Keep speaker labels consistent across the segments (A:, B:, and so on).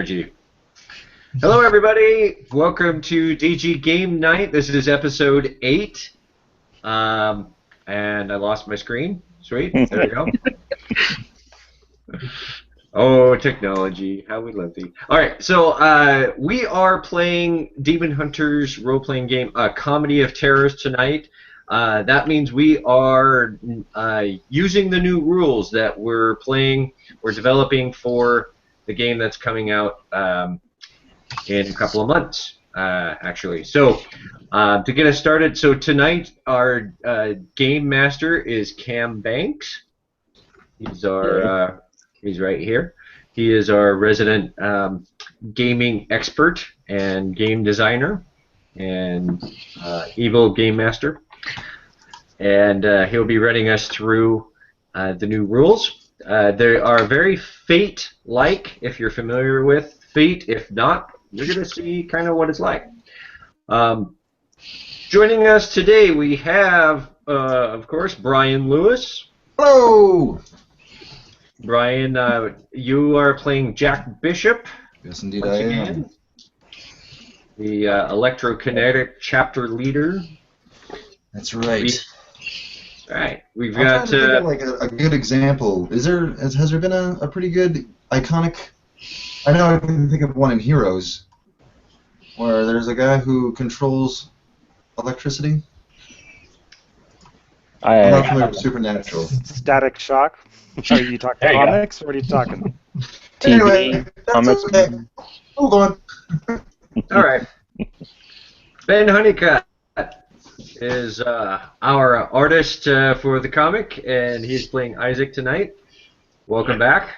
A: Energy. Hello, everybody. Welcome to DG Game Night. This is episode 8. And I lost my screen. Sweet. There we go. Oh, technology. How we love thee. All right. So we are playing Demon Hunter's role-playing game, Comedy of Terrors, tonight. That means we are using the new rules that we're developing for the game that's coming out in a couple of months, actually. So to get us started, so tonight our game master is Cam Banks. He's our he's right here. He is our resident gaming expert and game designer and evil game master. And he'll be running us through the new rules. They are very Fate-like, if you're familiar with Fate. If not, you're going to see kind of what it's like. Joining us today, we have, of course, Brian Lewis.
B: Hello!
A: Brian, you are playing Jack Bishop.
B: Yes, indeed I am.
A: The Electrokinetic chapter leader.
B: That's right.
A: All right, we've
B: I'm
A: got
B: trying to think of, like a good example. Has there been a pretty good iconic? I know I can think of one in Heroes, where there's a guy who controls electricity. I'm not familiar with Supernatural.
C: Static Shock. Are you talking comics, or what are you talking?
B: Anyway, that's okay. Hold on.
A: All right. Ben Honeycutt is our artist for the comic, and he's playing Isaac tonight. Welcome back.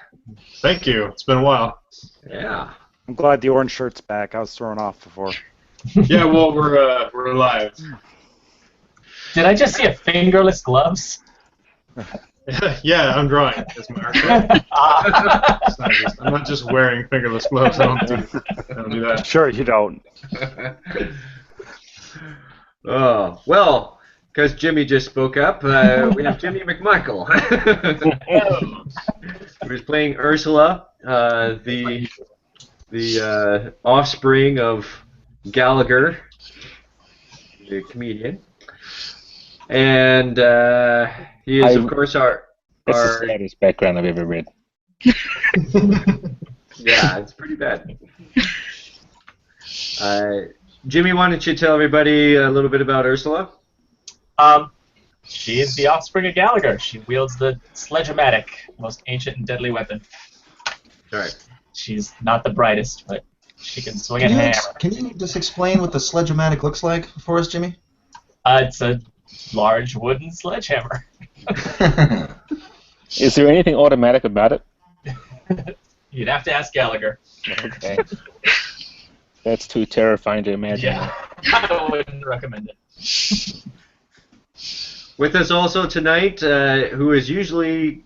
D: Thank you. It's been a while.
A: Yeah.
C: I'm glad the orange shirt's back. I was thrown off before.
D: Yeah, well, we're alive.
E: Did I just see a fingerless gloves?
D: Yeah, I'm drawing. That's my art. I'm not just wearing fingerless gloves. I don't do that.
C: Sure, you don't.
A: Oh, well, because Jimmy just spoke up, we have Jimmy McMichael. Who's playing Ursula, the offspring of Gallagher, the comedian. And he is, of course, our...
F: That's the saddest background I've ever read.
A: Yeah, it's pretty bad. Jimmy, why don't you tell everybody a little bit about Ursula?
E: She is the offspring of Gallagher. She wields the Sledge-O-Matic, most ancient and deadly weapon.
A: All right.
E: She's not the brightest, but she can swing a hammer.
B: Can you just explain what the Sledge-O-Matic looks like for us, Jimmy?
E: It's a large wooden sledgehammer.
F: Is there anything automatic about it?
E: You'd have to ask Gallagher.
F: Okay. That's too terrifying to imagine.
E: Yeah, I wouldn't recommend it.
A: With us also tonight, who is usually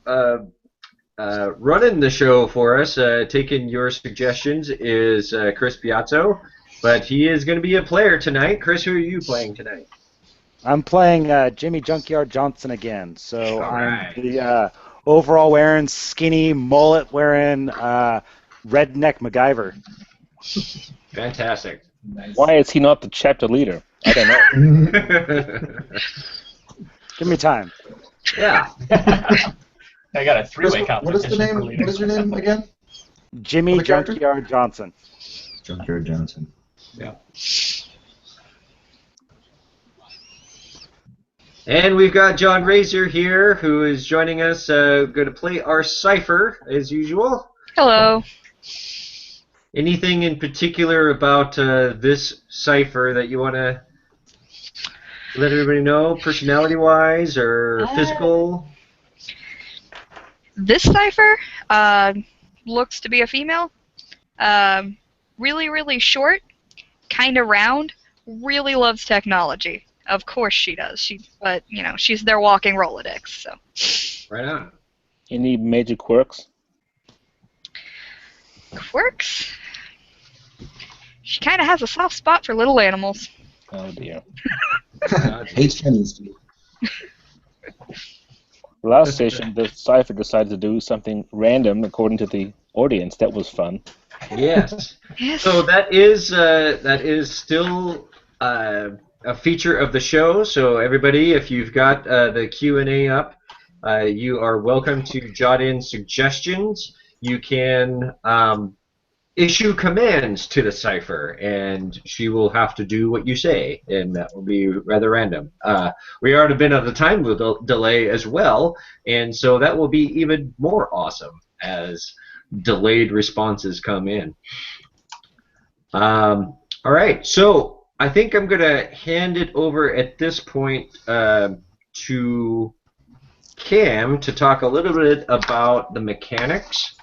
A: running the show for us, taking your suggestions, is Chris Piazzo. But he is going to be a player tonight. Chris, who are you playing tonight?
C: I'm playing Jimmy Junkyard Johnson again. So
A: right.
C: I'm the overall wearing, skinny, mullet wearing, redneck MacGyver.
A: Fantastic.
E: Nice.
F: Why is he not the chapter leader? I don't know.
C: Give me time.
A: Yeah.
E: I got a three-way competition.
B: What is the name?
E: for leader.
B: What is your name again?
C: Jimmy
B: What character?
C: Junkyard Johnson.
B: Junkyard Johnson.
A: Yeah. And we've got John Razor here, who is joining us, going to play our Cipher, as usual.
G: Hello.
A: Anything in particular about this Cipher that you want to let everybody know, personality-wise or physical?
G: This Cipher looks to be a female. Really, really short, kind of round, really loves technology. Of course she does. But you know, she's their walking Rolodex. So.
A: Right on.
F: Any major quirks?
G: Quirks? She kind of has a soft spot for little animals.
F: Oh dear.
B: Hates Chinese food.
F: Last session, the Cipher decided to do something random according to the audience. That was fun.
A: Yes.
G: Yes.
A: So that is still a feature of the show. So everybody, if you've got the Q&A up, you are welcome to jot in suggestions. You can issue commands to the Cipher, and she will have to do what you say, and that will be rather random. We are a bit of a time delay as well, and so that will be even more awesome as delayed responses come in. All right, so I think I'm going to hand it over at this point to Cam to talk a little bit about the mechanics,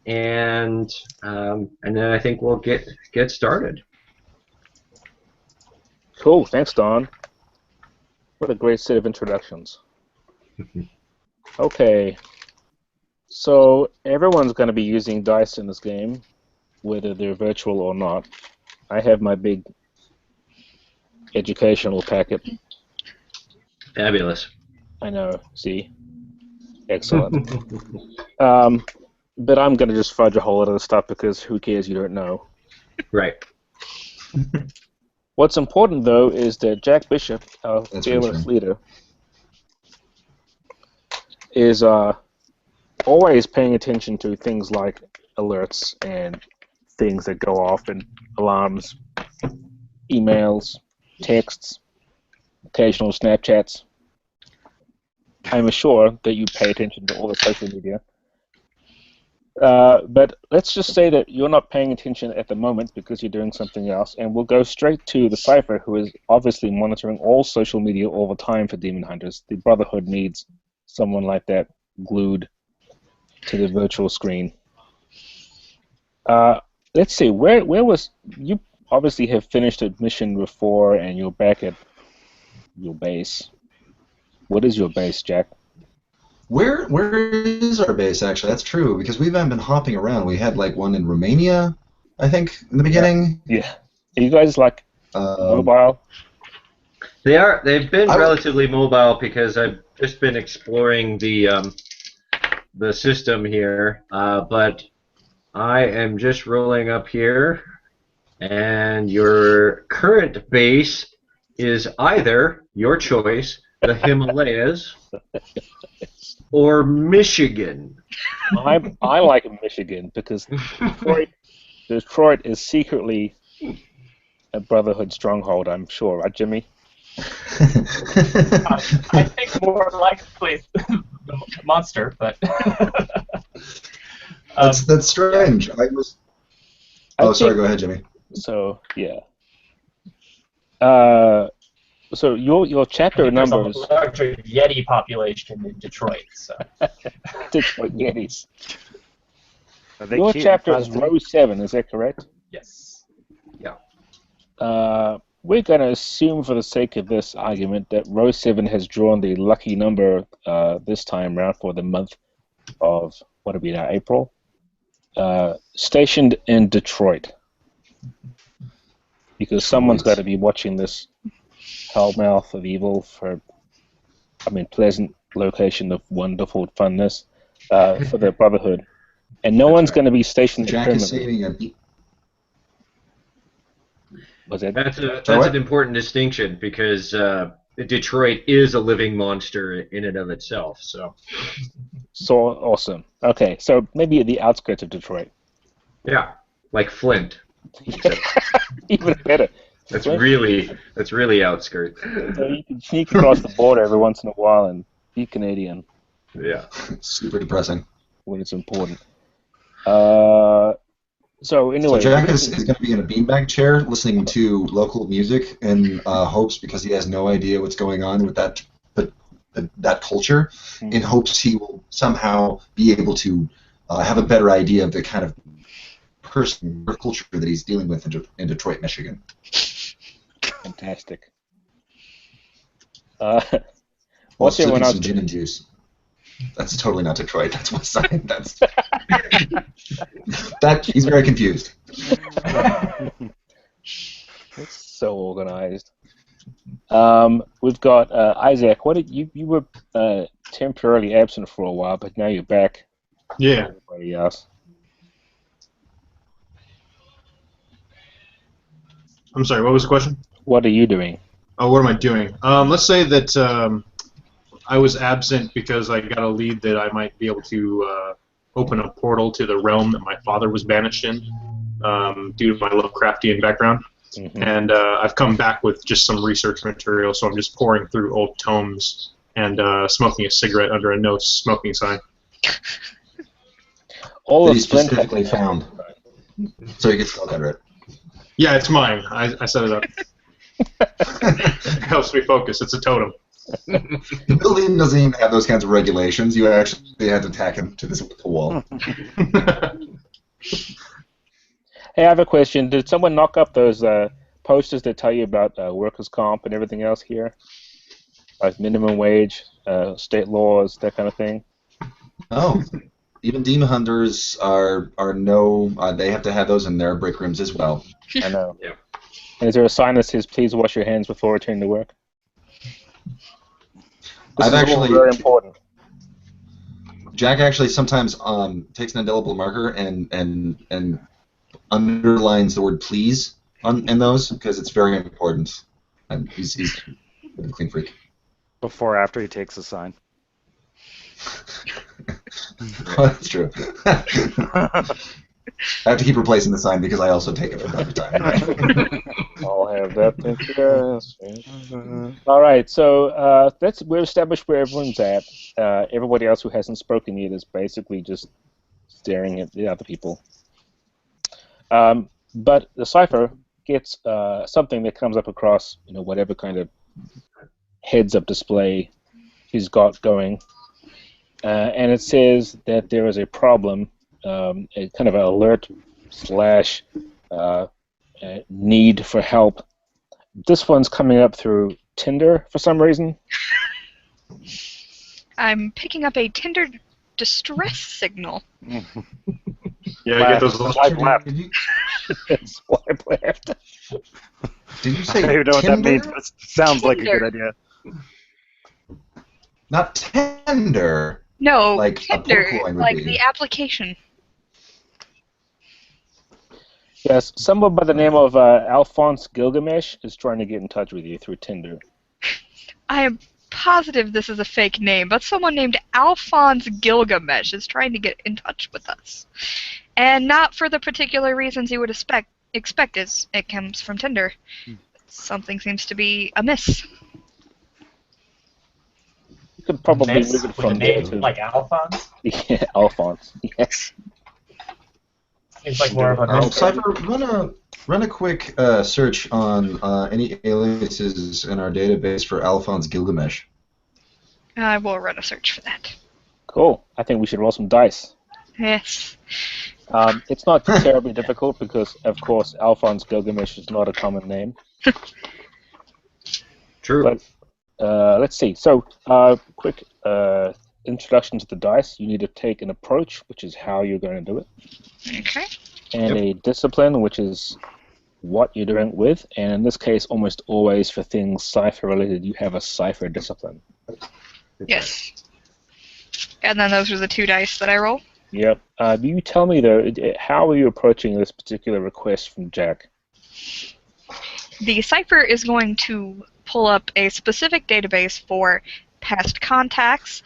A: and then I think we'll get started.
F: Cool. Thanks, Don. What a great set of introductions. Okay. So everyone's going to be using dice in this game, whether they're virtual or not. I have my big educational packet.
A: Fabulous.
F: I know. See? Excellent. But I'm going to just fudge a whole lot of the stuff because who cares, you don't know.
A: Right.
F: What's important, though, is that Jack Bishop, our
B: That's
F: fearless
B: true.
F: leader, is always paying attention to things like alerts and things that go off and alarms, emails, texts, occasional Snapchats. I'm sure that you pay attention to all the social media. But let's just say that you're not paying attention at the moment because you're doing something else, and we'll go straight to the Cipher, who is obviously monitoring all social media all the time for Demon Hunters. The Brotherhood needs someone like that glued to the virtual screen. Let's see, where was you? Obviously have finished a mission before, and you're back at your base. What is your base, Jack?
B: Where is our base, actually? That's true, because we've been hopping around. We had, like, one in Romania, I think, in the beginning.
F: Yeah. Are you guys, like, mobile?
A: They've been relatively mobile because I've just been exploring the system here. But I am just rolling up here, and your current base is either your choice, the Himalayas, or Michigan.
F: I like Michigan because Detroit is secretly a Brotherhood stronghold, I'm sure, right, Jimmy?
E: I think more likely the monster, but
B: that's strange. Sorry. Go ahead, Jimmy.
F: So yeah. So your chapter
E: there's a
F: numbers.
E: larger Yeti population in Detroit. So
F: Detroit Yetis.
C: Are they
F: Your
C: cute
F: chapter
C: and
F: is
C: fuzzy?
F: row 7, is that correct?
E: yes.
F: We're going to assume, for the sake of this argument, that row 7 has drawn the lucky number this time around for the month of, what are we now, April? Stationed in Detroit. Because someone's got to be watching this hellmouth of evil pleasant location of wonderful funness for the Brotherhood. And no one's going to be stationed
B: Jack is
F: permanently.
B: saving
F: Was that?
A: That's an important distinction because Detroit is a living monster in and of itself. So
F: Awesome. Okay, so maybe at the outskirts of Detroit.
A: yeah, like Flint.
F: Even better.
A: That's
F: Flint?
A: really outskirts.
F: So you can sneak across the border every once in a while and be Canadian
A: Yeah.
B: Super depressing.
F: when it's important. So anyway,
B: So Jack is going to be in a beanbag chair listening to local music in hopes, because he has no idea what's going on with that culture, in hopes he will somehow be able to have a better idea of the kind of person or culture that he's dealing with in Detroit, Michigan.
F: fantastic.
B: While
F: What's
B: sipping
F: everyone else
B: some gin and juice. That's totally not Detroit. That's West Side. That's he's very confused.
F: It's so organized. We've got Isaac. You were temporarily absent for a while, but now you're back.
D: Yeah.
F: Everybody else.
D: I'm sorry, what was the question?
F: What are you doing?
D: Oh, what am I doing? Let's say that I was absent because I got a lead that I might be able to open a portal to the realm that my father was banished in due to my Lovecraftian background.
F: Mm-hmm.
D: And I've come back with just some research material, so I'm just pouring through old tomes and smoking a cigarette under a no smoking sign.
F: All
B: That
F: of
B: he
F: Flint
B: specifically found, so he could smoke under it.
D: Yeah, it's mine. I set it up. It helps me focus. It's a totem.
B: The building doesn't even have those kinds of regulations. You actually had to tack him to this wall.
F: Hey, I have a question. Did someone knock up those posters that tell you about workers' comp and everything else here? Like minimum wage, state laws, that kind of thing?
B: Oh, even demon hunters are no. They have to have those in their break rooms as well.
F: I know.
A: Yeah.
F: And is there a sign that says, please wash your hands before returning to work? This
B: I've
F: is all
B: actually
F: very important.
B: Jack actually sometimes takes an indelible marker and underlines the word "please" in those because it's very important. And he's a clean freak.
C: Before or after he takes the sign.
B: That's true. I have to keep replacing the sign because I also take it from time to time.
F: I'll have that picture. All right, so we've established where everyone's at. Everybody else who hasn't spoken yet is basically just staring at the other people. But the Cipher gets something that comes up across, whatever kind of heads-up display he's got going, and it says that there is a problem, a kind of an alert / need for help. This one's coming up through Tinder for some reason.
G: I'm picking up a Tinder distress signal.
D: Yeah, I get those.
F: Swipe left.
B: Did you,
F: Swipe left.
B: did you
C: I
B: say
C: don't even know what that
B: Tinder?
C: means, but it sounds like a good
G: Tinder.
C: idea.
B: Not tender.
G: No,
B: Like a
G: Tinder,
B: Pokemon would
G: like
B: be.
G: the application.
F: Yes, someone by the name of Alphonse Gilgamesh is trying to get in touch with you through Tinder.
G: I am positive this is a fake name, but someone named Alphonse Gilgamesh is trying to get in touch with us. And not for the particular reasons you would expect as it comes from Tinder. Something seems to be amiss.
F: You could probably
E: Miss
F: move it
E: with a
F: from there
E: name
F: to
E: like Alphonse.
F: yeah, Alphonse. Yes.
E: Seems like more of a mystery.
B: Cipher, run a quick search on any aliases in our database for Alphonse Gilgamesh.
G: I will run a search for that.
F: Cool. I think we should roll some dice.
G: Yes.
F: It's not terribly difficult because, of course, Alphonse Gilgamesh is not a common name.
A: True.
F: But let's see. So, quick introduction to the dice. You need to take an approach, which is how you're going to do it,
G: Okay.
F: and a discipline, which is what you're doing it with. And in this case, almost always for things Cipher related, you have a Cipher discipline.
G: Yes. And then those are the 2 dice that I roll.
F: Yep. You tell me though, how are you approaching this particular request from Jack?
G: The Cipher is going to pull up a specific database for past contacts,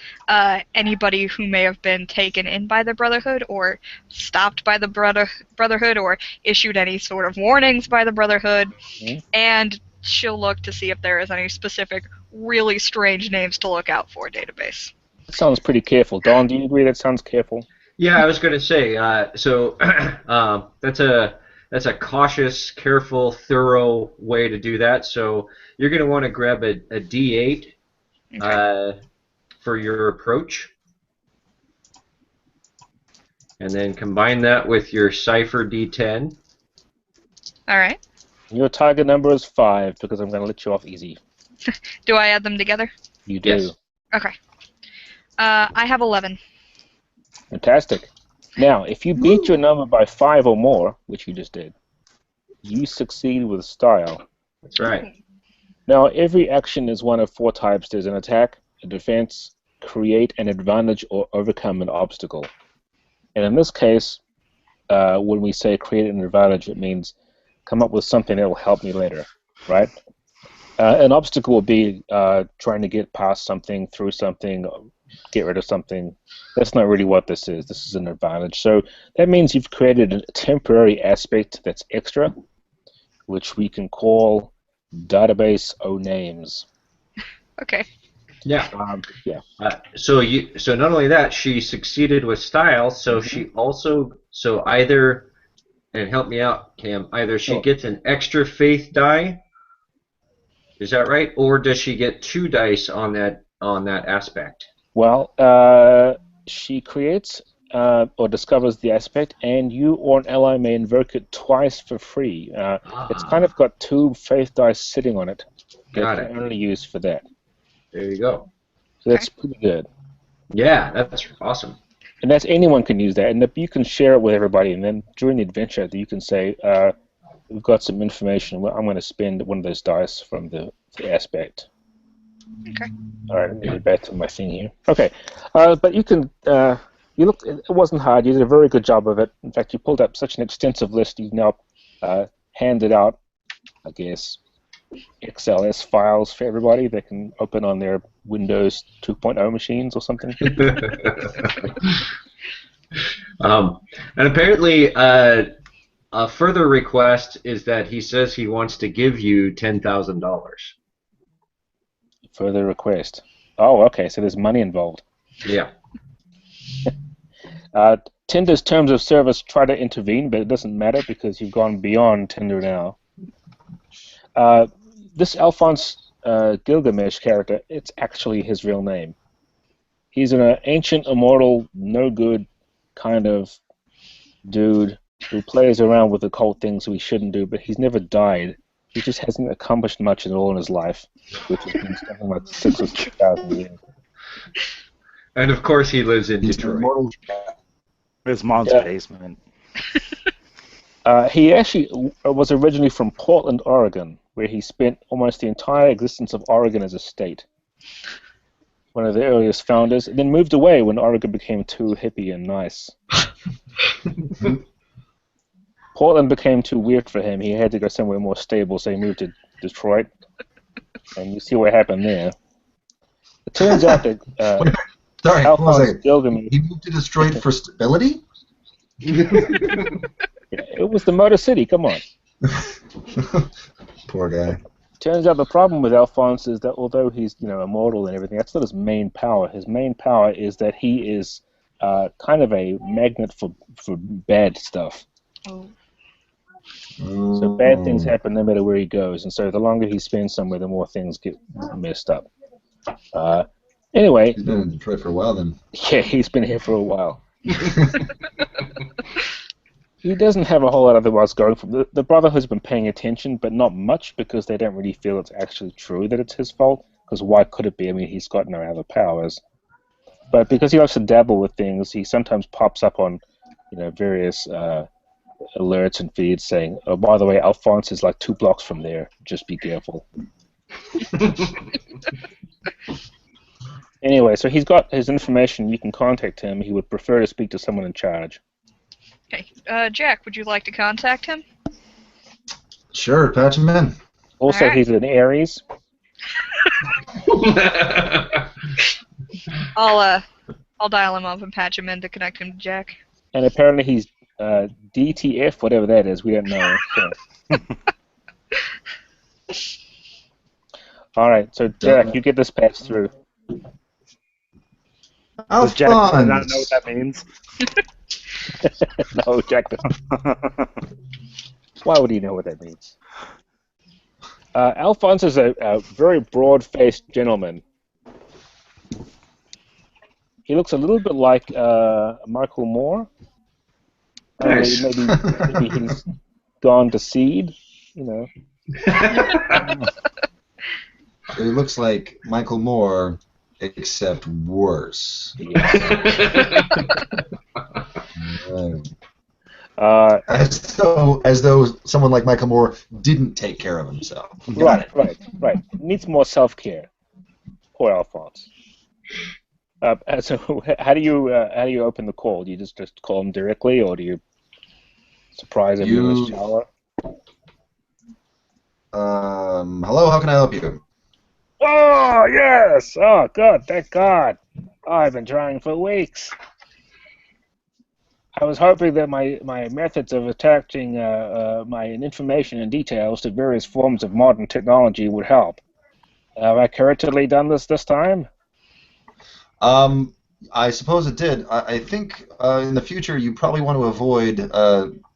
G: anybody who may have been taken in by the Brotherhood or stopped by the Brotherhood or issued any sort of warnings by the Brotherhood, and she'll look to see if there is any specific really strange names to look out for database.
F: That sounds pretty careful. Don, do you agree that sounds careful?
A: Yeah, I was going to say. So that's a cautious, careful, thorough way to do that. So you're going to want to grab a D8 for your approach, and then combine that with your Cipher D10.
G: All right.
F: Your target number is 5 because I'm going to let you off easy.
G: Do I add them together?
F: You do.
A: Yes.
G: Okay. I have 11.
F: Fantastic. Now, if you beat your number by 5 or more, which you just did, you succeed with style.
A: That's right.
F: Now, every action is one of 4 types. There's an attack, a defense, create an advantage, or overcome an obstacle. And in this case, when we say create an advantage, it means come up with something that will help me later, right? An obstacle will be trying to get past something, through something, get rid of something. That's not really what this is. This is an advantage. So that means you've created a temporary aspect that's extra, which we can call database O-names.
G: Okay.
A: Yeah.
F: Yeah.
A: So not only that, she succeeded with style. So she also either, and help me out, Cam. Either she gets an extra faith die. Is that right? Or does she get 2 dice on that aspect?
F: Well, she creates or discovers the aspect, and you or an ally may invoke it twice for free. It's kind of got 2 faith dice sitting on it
A: Got
F: that
A: it.
F: can only use for that.
A: There you go.
F: So that's pretty good.
A: Yeah, that's awesome.
F: And that's anyone can use that, and you can share it with everybody. And then during the adventure, you can say, "We've got some information. I'm going to spend one of those dice from the aspect."
G: Okay.
F: All right, let me get back to my thing here. Okay, but you can. You looked. It wasn't hard. You did a very good job of it. In fact, you pulled up such an extensive list. You've now handed out, I guess, XLS files for everybody. They can open on their Windows 2.0 machines or something.
A: And apparently, a further request is that he says he wants to give you $10,000.
F: Further request. Oh, okay. So there's money involved.
A: Yeah.
F: Tinder's terms of service try to intervene, but it doesn't matter because you've gone beyond Tinder now. This Alphonse Gilgamesh character, it's actually his real name. He's an ancient, immortal, no-good kind of dude who plays around with occult things we shouldn't do, but he's never died. He just hasn't accomplished much at all in his life, which has been something like 6,000 or 7,000 years.
A: And of course, he lives in
B: He's
A: Detroit.
B: immortal.
C: His mom's basement.
F: He actually was originally from Portland, Oregon, where he spent almost the entire existence of Oregon as a state. One of the earliest founders, and then moved away when Oregon became too hippie and nice. Portland became too weird for him. He had to go somewhere more stable, so he moved to Detroit. And you see what happened there. It turns out that
B: Sorry, hold on a
F: Alphonse
B: second.
F: Gilgamesh...
B: He moved to Detroit for stability?
F: It was the Motor City, come on.
B: Poor guy.
F: Turns out the problem with Alphonse is that although he's immortal and everything, that's not his main power. His main power is that he is kind of a magnet for bad stuff.
G: Oh.
F: So bad things happen no matter where he goes, and so the longer he spends somewhere, the more things get messed up. Anyway.
B: He's been in Detroit for a while then.
F: Yeah, he's been here for a while. He doesn't have a whole lot otherwise going for him. The Brotherhood's been paying attention, but not much because they don't really feel it's actually true that it's his fault. Because why could it be? I mean, he's got no other powers. But because he likes to dabble with things, he sometimes pops up on, various alerts and feeds saying, "Oh, by the way, Alphonse is like 2 blocks from there. Just be careful." Anyway, so he's got his information. You can contact him. He would prefer to speak to someone in charge.
G: Okay. Jack, would you like to contact him?
B: Sure, patch him in.
F: Also,
G: Alright.
F: he's an Aries.
G: I'll dial him up and patch him in to connect him to Jack.
F: And apparently he's DTF, whatever that is. We don't know. So. All right, so Jack, you get this patch through.
C: Does Jack not know
B: Alphonse!
C: what that means?
F: No, Jack doesn't. Why would he know what that means? Alphonse is a very broad-faced gentleman. He looks a little bit like Michael Moore.
A: Nice.
F: Maybe he's gone to seed,
B: He looks like Michael Moore, except worse. As though someone like Michael Moore didn't take care of himself.
F: Right. Needs more self-care. Poor Alphonse. So how do you open the call? Do you just call him directly, or do you surprise him in his shower?
B: Hello, how can I help you?
F: Oh, yes! Oh, good, thank God. Oh, I've been trying for weeks. I was hoping that my methods of attaching my information and details to various forms of modern technology would help. Have I correctly done this time?
B: I suppose it did. I think in the future you probably want to avoid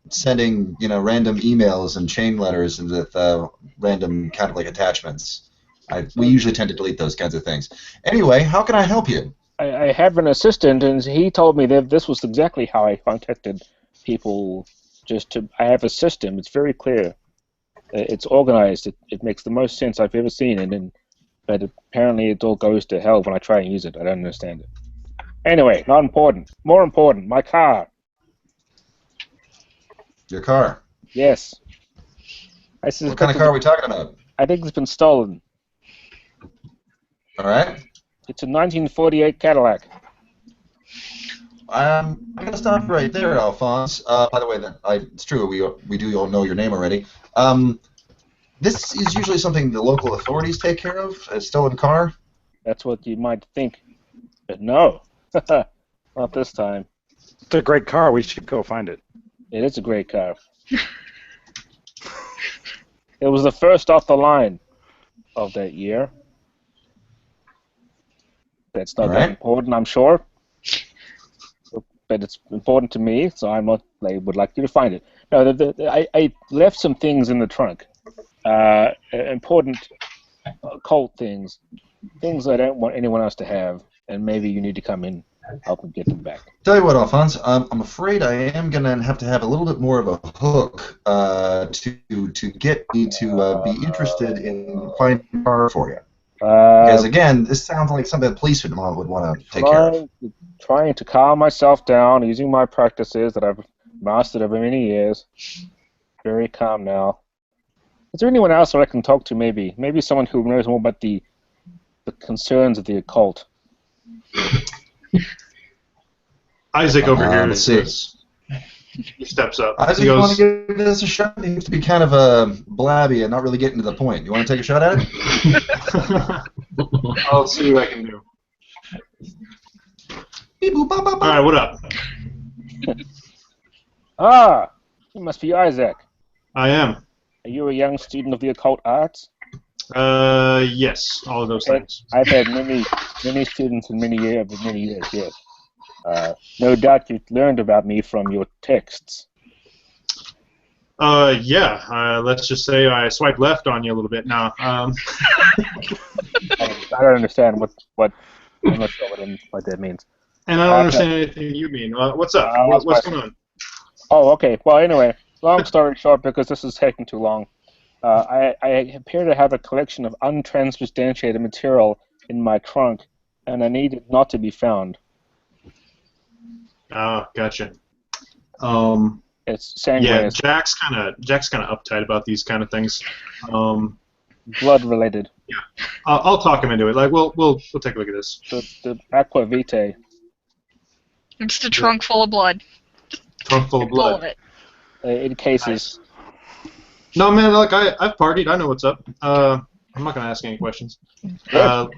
B: sending, random emails and chain letters with random kind of like attachments. We usually tend to delete those kinds of things. Anyway, how can I help you?
F: I have an assistant, and he told me that this was exactly how I contacted people. I have a system. It's very clear. It's organized. It makes the most sense I've ever seen, but apparently it all goes to hell when I try and use it. I don't understand it. Anyway, not important. More important, my car.
B: Your car.
F: Yes.
B: What kind of car are we talking about?
F: I think it's been stolen.
B: All right.
F: It's a 1948 Cadillac.
B: I'm gonna stop right there, Alphonse. By the way, it's true. We do all know your name already. This is usually something the local authorities take care of. A stolen car.
F: That's what you might think, but no, not this time.
C: It's a great car. We should go find it.
F: It is a great car. It was the first off the line of that year. That's not that important, I'm sure. But it's important to me, so I would like you to find it. No, I left some things in the trunk. Important occult things. Things I don't want anyone else to have, and maybe you need to come in and help me get them back.
B: Tell you what, Alphonse, I'm afraid I am gonna have to have a little bit more of a hook to get me to be interested in finding a car for you. Because again, this sounds like something the police would want to take care of.
F: Trying to calm myself down using my practices that I've mastered over many years. Very calm now. Is there anyone else that I can talk to? Maybe someone who knows more about the concerns of the occult.
D: Isaac over here.
B: Let's see.
D: He steps up.
B: Isaac,
D: He
B: you want
D: goes,
B: to give this a shot? He seems to be kind of blabby and not really getting to the point. You want to take a shot at it?
D: I'll see what I can do. All right, what up?
F: Ah, you must be Isaac.
D: I am.
F: Are you a young student of the occult arts?
D: Yes, all of those things.
F: I've had many students in many years, yes. No doubt you've learned about me from your texts.
D: Yeah. Let's just say I swiped left on you a little bit now.
F: I don't understand what I'm not sure what that means.
D: And I don't understand anything you mean. What's up? What's going on?
F: Oh, okay. Well, anyway, long story short, because this is taking too long, I appear to have a collection of untransubstantiated material in my trunk, and I need it not to be found.
D: Oh, gotcha.
F: It's sangre.
D: Yeah, Jack's kind of uptight about these kind of things.
F: Blood related.
D: Yeah, I'll talk him into it. Like we'll take a look at this.
F: The aqua vitae.
G: It's the trunk full of blood.
D: Trunk full of blood.
G: Full of it.
F: In cases.
D: Nice. No, man. Like I've partied. I know what's up. I'm not gonna ask any questions.
F: I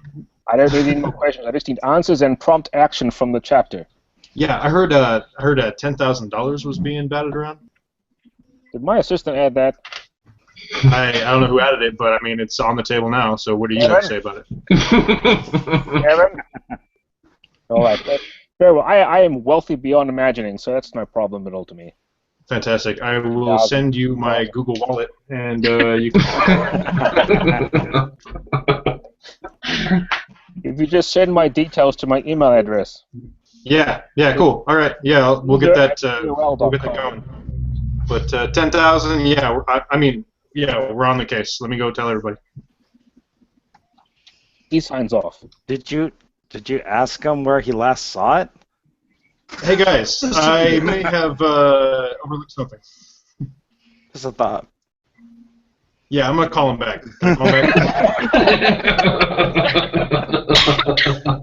F: don't really need more questions. I just need answers and prompt action from the chapter.
D: Yeah, I heard $10,000 was being batted around.
F: Did my assistant add that?
D: I don't know who added it, but I mean it's on the table now. So what do you have to say about it?
F: Aaron? All right. Very well. I am wealthy beyond imagining, so that's no problem at all to me.
D: Fantastic. I will send you my Google Wallet, and you can.
F: If you just send my details to my email address.
D: Yeah. Cool. All right. Yeah, we'll get that. We'll get that going. But 10,000. Yeah. I mean, yeah, we're on the case. Let me go tell everybody.
F: He signs off.
C: Did you ask him where he last saw it?
D: Hey guys, I may have overlooked something.
C: Just a thought.
D: Yeah, I'm gonna call him back.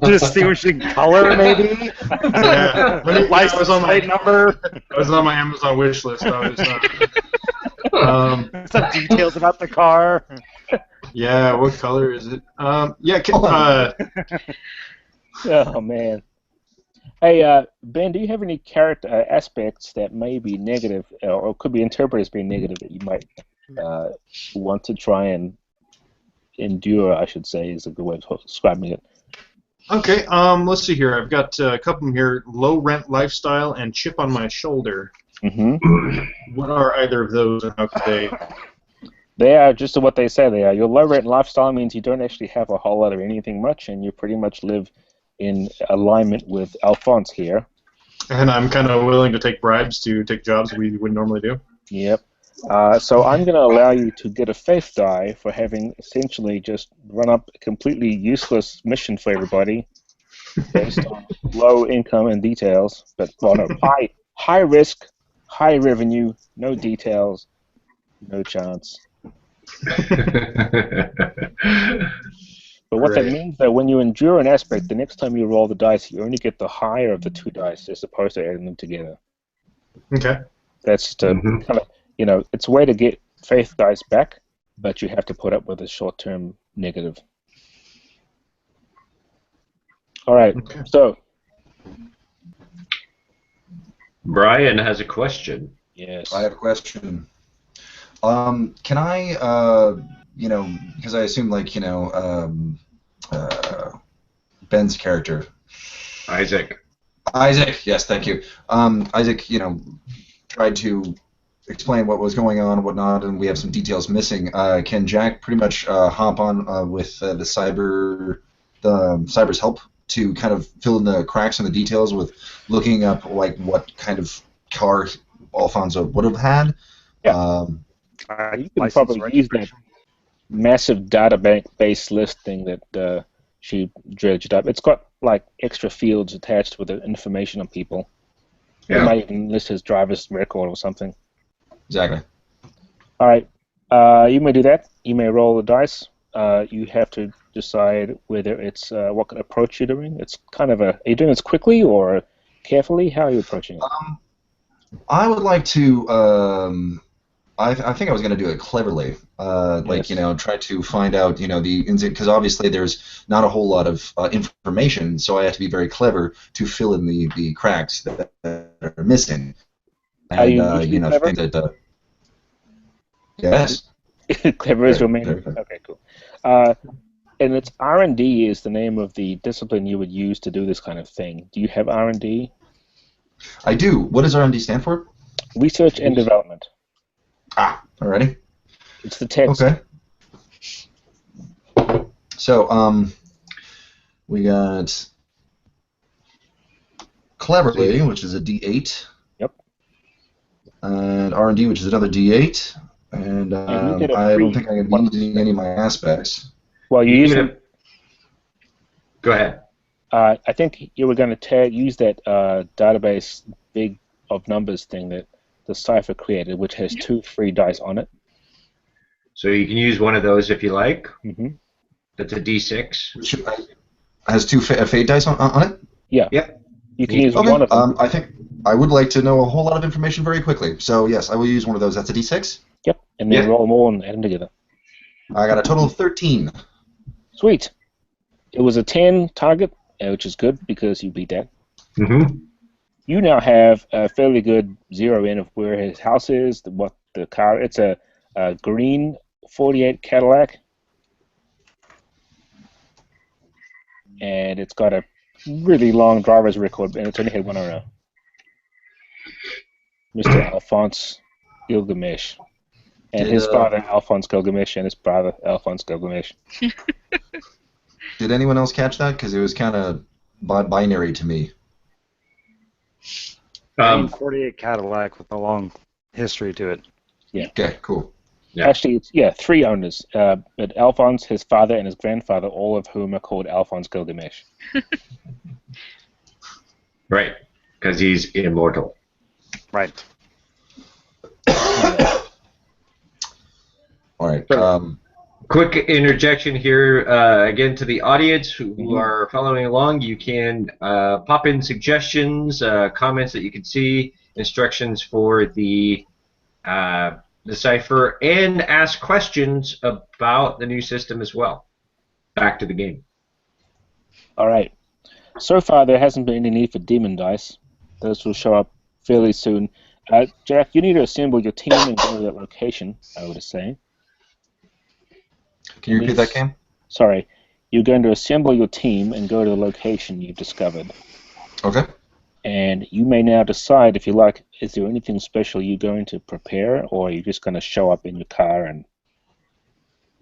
C: Distinguishing color, maybe.
D: Yeah.
C: License plate number.
D: I was on my Amazon wish list. I was,
C: Some details about the car.
D: Yeah, what color is it? Yeah,
F: Oh man. Hey, Ben, do you have any character aspects that may be negative, or could be interpreted as being negative that you might want to try and endure? I should say is a good way of describing it.
D: okay, let's see here. I've got a couple here. Low rent lifestyle and chip on my shoulder.
F: Mm-hmm.
D: What are either of those, and how could they?
F: They are just what they say they are. Your low rent lifestyle means you don't actually have a whole lot of anything much, and you pretty much live in alignment with Alphonse here.
D: And I'm kind of willing to take bribes to take jobs we wouldn't normally do.
F: Yep. So I'm going to allow you to get a faith die for having essentially just run up a completely useless mission for everybody based on low income and details, but well, no, high risk, high revenue, no details, no chance. But what that means, though, when you endure an aspect, the next time you roll the dice, you only get the higher of the two dice as opposed to adding them together.
D: Okay.
F: That's to kind of, it's a way to get faith dice back, but you have to put up with a short-term negative. All right,
D: Okay.
F: so.
A: Brian has a question.
F: Yes.
B: I have a question. Can I, because I assume, Ben's character.
A: Isaac.
B: Isaac, yes, thank you. Isaac, tried to explain what was going on and whatnot, and we have some details missing. Can Jack pretty much hop on with the cyber's help to kind of fill in the cracks and the details with looking up what kind of car Alfonso would have had?
F: Yeah. You can probably use that massive database list thing that she dredged up. It's got extra fields attached with the information on people. Yeah. It might even list his driver's record or something.
B: Exactly.
F: All right. You may do that. You may roll the dice. You have to decide whether it's what approach you're doing. It's kind of are you doing this quickly or carefully? How are you approaching it?
B: I would like to. I think I was going to do it cleverly.
F: Yes.
B: Try to find out, because obviously there's not a whole lot of information, so I have to be very clever to fill in the cracks that are missing. And,
F: are you clever?
B: Things that. Yes.
F: Clever is your main. Okay, cool. And it's R&D is the name of the discipline you would use to do this kind of thing. Do you have R&D?
B: I do. What does R&D stand for?
F: Research and development.
B: Alrighty.
F: It's the text.
B: Okay. So, we got cleverly, which is a D8.
F: Yep.
B: And R&D, which is another D8. And I don't think I'm going to be using any of my aspects.
F: Well, you use it.
A: Go ahead.
F: I think you were going to use that database big of numbers thing that the Cipher created, which has 2 free dice on it.
A: So you can use one of those if you like.
F: Mm-hmm.
A: That's a D6.
B: Which has 2 fate dice on it?
F: Yeah.
A: Yep.
F: You can use one of them.
B: I think I would like to know a whole lot of information very quickly. So, yes, I will use one of those. That's a D6?
F: Yep. And then roll them all and add them together.
B: I got a total of 13.
F: Sweet. It was a 10 target, which is good because you beat that.
A: Mm-hmm.
F: You now have a fairly good zero in of where his house is, what the car. It's a green 48 Cadillac, and it's got a really long driver's record, and it's only had one owner, Mr. Alphonse Gilgamesh, and his father Alphonse Gilgamesh, and his brother Alphonse Gilgamesh.
B: Did anyone else catch that? Because it was kind of binary to me.
C: 48 Cadillac with a long history to it.
F: Yeah.
B: Okay, cool.
A: Yeah.
F: Actually, it's 3 owners. But Alphonse, his father, and his grandfather, all of whom are called Alphonse Gilgamesh.
A: Right, because he's immortal.
C: Right.
B: All right.
A: Quick interjection here, again, to the audience who are following along. You can pop in suggestions, comments that you can see, instructions for the the Cipher and ask questions about the new system as well. Back to the game.
F: All right. So far, there hasn't been any need for demon dice. Those will show up fairly soon. Jack, you need to assemble your team and go to that location, I would say.
B: Can you repeat that, Cam?
F: Sorry. You're going to assemble your team and go to the location you've discovered.
B: Okay.
F: And you may now decide, if you like, is there anything special you're going to prepare, or are you just going to show up in your car and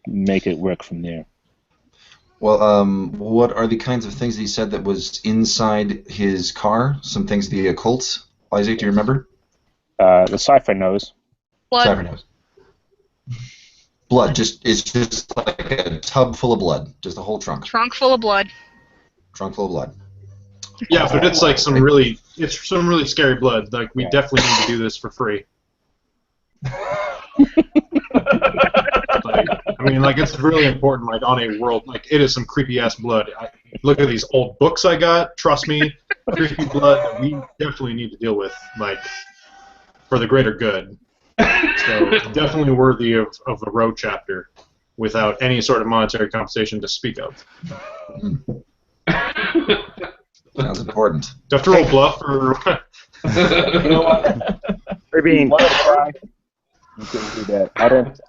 F: make it work from there?
B: Well, what are the kinds of things that he said that was inside his car? Some things the occult? Isaac, do you remember?
F: The Cipher knows.
G: Blood.
B: Cypher knows. Blood. It's just like a tub full of blood. Just a whole trunk.
G: Trunk full of blood.
B: Trunk full of blood.
D: Yeah, but it's like some really scary blood. Like, we
F: Yeah.
D: definitely need to do this for free. Like, I mean, like, it's really important, like, on a world, like, it is some creepy-ass blood. Look at these old books I got, trust me, creepy blood that we definitely need to deal with, like, for the greater good. So, definitely worthy of a row chapter without any sort of monetary compensation to speak of.
B: Sounds important.
D: Do I have to roll bluff, or...
F: You know what?
C: We're being
F: You can do that.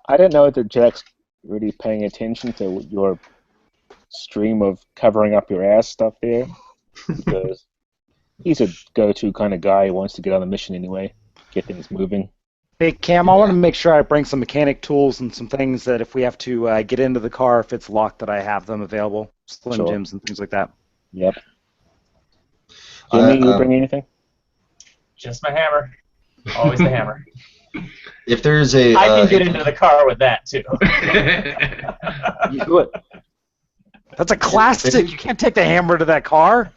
F: I didn't know that Jack's really paying attention to your stream of covering up your ass stuff there, because he's a go-to kind of guy who wants to get on the mission anyway, get things moving.
C: Hey, Cam, I want to make sure I bring some mechanic tools and some things that if we have to get into the car, if it's locked, that I have them available. Slim
F: Sure.
C: Jims and things like that.
F: Yep. Jimmy, you bring anything?
E: Just my hammer. Always the hammer.
B: If there's a...
E: I can get into the car with that, too.
F: You do it.
C: That's a classic. You can't take the hammer to that car.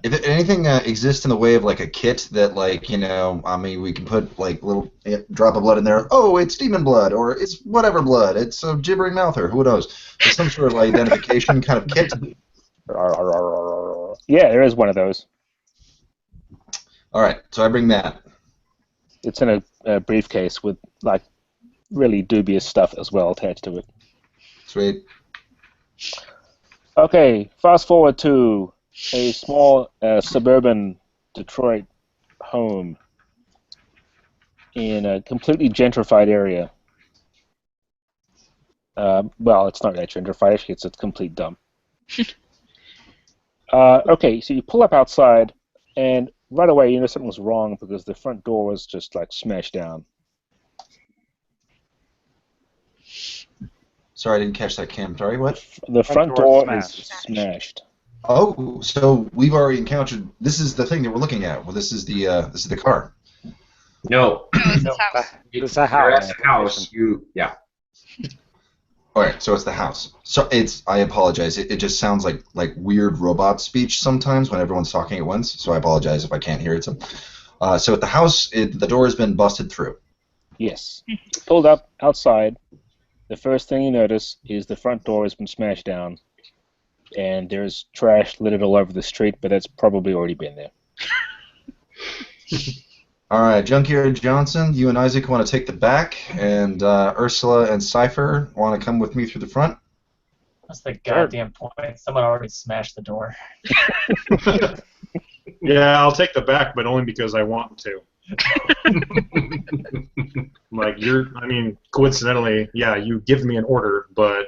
B: If anything exists in the way of like a kit that, like, you know, I mean, we can put like little drop of blood in there. Oh, it's demon blood, or it's whatever blood. It's a gibbering mouther. Who knows? It's some sort of identification kind of kit.
F: Yeah, there is one of those.
B: All right, so I bring that.
F: It's in a briefcase with, like, really dubious stuff as well attached to it.
B: Sweet.
F: Okay, fast forward to a small suburban Detroit home in a completely gentrified area. Well, it's not that gentrified, actually, it's a complete dump. Okay, so you pull up outside, and right away you know something was wrong because the front door was just, like, smashed down.
B: Sorry, I didn't catch that, Cam. Sorry, what?
F: The front door is smashed.
B: Oh, so we've already encountered. This is the thing that we're looking at. Well, this is the car.
A: No.
G: No, it's his house.
C: It's a
A: You're at
C: house.
A: the house. Yeah.
B: All right, so it's the house. So it's. I apologize. It just sounds like weird robot speech sometimes when everyone's talking at once. So I apologize if I can't hear it. So at the house, the door has been busted through.
F: Yes. Pulled up outside. The first thing you notice is the front door has been smashed down, and there's trash littered all over the street, but that's probably already been there.
B: All right, Junkyard Johnson, you and Isaac want to take the back, and Ursula and Cipher want to come with me through the front.
E: That's the goddamn point. Someone already smashed the door.
D: Yeah, I'll take the back, but only because I want to. Like, coincidentally, yeah, you give me an order, but...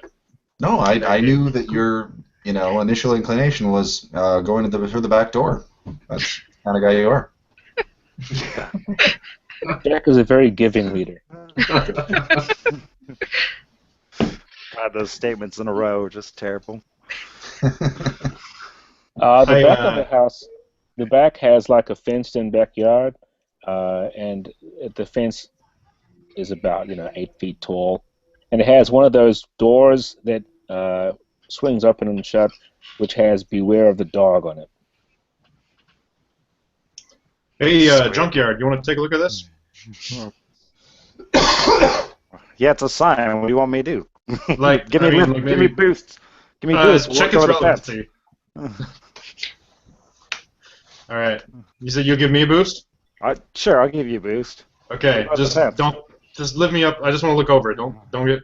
B: No, I knew that your initial inclination was going through the back door. That's the kind of guy you are.
F: Jack is a very giving leader.
C: God, those statements in a row are just terrible.
F: The back of the house, the back has like a fenced-in backyard, and the fence is about 8 feet tall, and it has one of those doors that swings open and shut, which has "Beware of the dog" on it.
D: Hey, Junkyard, you want to take a look at this?
C: Yeah, it's a sign. What do you want me to do?
D: Like,
C: give me boosts. Give me boosts. We'll
D: Check
C: work
D: its
C: over the fence.
D: relevancy. All right. You said you'll give me a boost?
C: Sure, I'll give you a boost.
D: Okay.
C: What about
D: Just
C: the fence?
D: Just lift me up. I just want to look over it. Don't get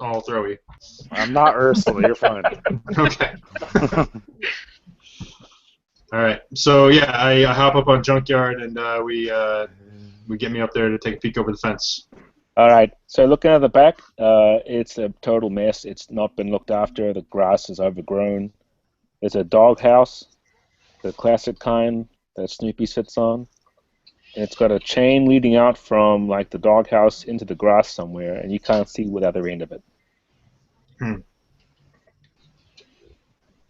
D: all throwy.
C: I'm not Ursula. You're fine.
D: Okay. All right. So yeah, I hop up on Junkyard and we get me up there to take a peek over the fence.
F: All right. So looking at the back, it's a total mess. It's not been looked after. The grass is overgrown. There's a doghouse, the classic kind that Snoopy sits on. And it's got a chain leading out from like the doghouse into the grass somewhere, and you can't see the other end of it.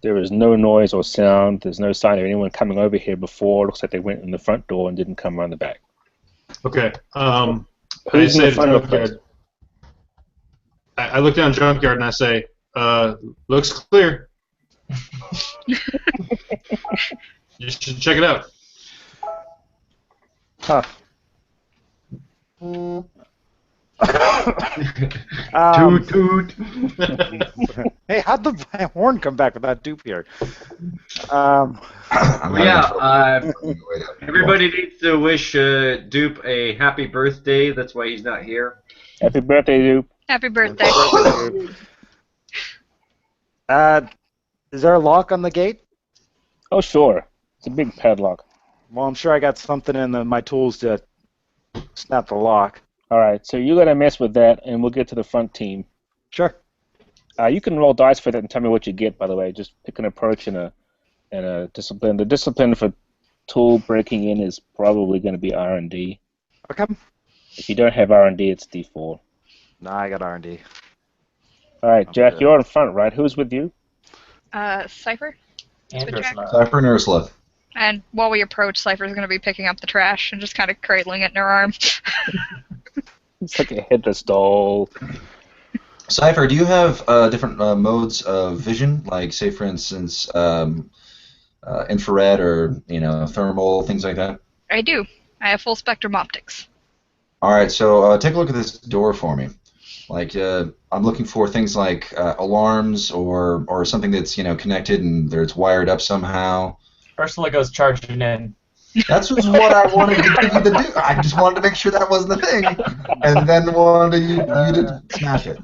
F: There is no noise or sound. There's no sign of anyone coming over here before. It looks like they went in the front door and didn't come around the back.
D: Okay.
F: Who's in the
D: I say to
F: front of the
D: Junkyard. I look down Junkyard and I say, "Looks clear. You should check it out."
C: Huh.
A: Toot toot.
C: Hey, how'd the horn come back without Dupe here?
B: I'm
A: Well, yeah,
B: having trouble. Wait up.
A: everybody needs to wish Dupe a happy birthday. That's why he's not here.
F: Happy birthday, Dupe.
G: Happy birthday.
C: Is there a lock on the gate?
F: Oh, sure. It's a big padlock.
C: Well, I'm sure I got something in my tools to snap the lock.
F: All right, so you gotta mess with that, and we'll get to the front team.
C: Sure.
F: You can roll dice for that and tell me what you get. By the way, just pick an approach and a discipline. The discipline for tool breaking in is probably going to be R&D.
C: Okay.
F: If you don't have R&D, it's D4.
C: Nah, I got R&D.
F: All right,
C: I'm
F: Jack,
C: good.
F: you're in front, right? Who's with you?
G: Cipher.
E: And
G: Good Jack.
E: Ursula.
B: Cipher and Ursula.
G: And while we approach, Cipher's going to be picking up the trash and just kind of cradling it in her arm.
F: It's like a headless doll.
B: Cipher, do you have different modes of vision, like, say, for instance, infrared or thermal, things like that?
G: I do. I have full spectrum optics.
B: All right, so take a look at this door for me. Like, I'm looking for things like alarms or something that's connected and it's wired up somehow.
E: Ursula goes charging in.
B: That's just what I wanted to get you to do. I just wanted to make sure that wasn't the thing, and then wanted you to smash it.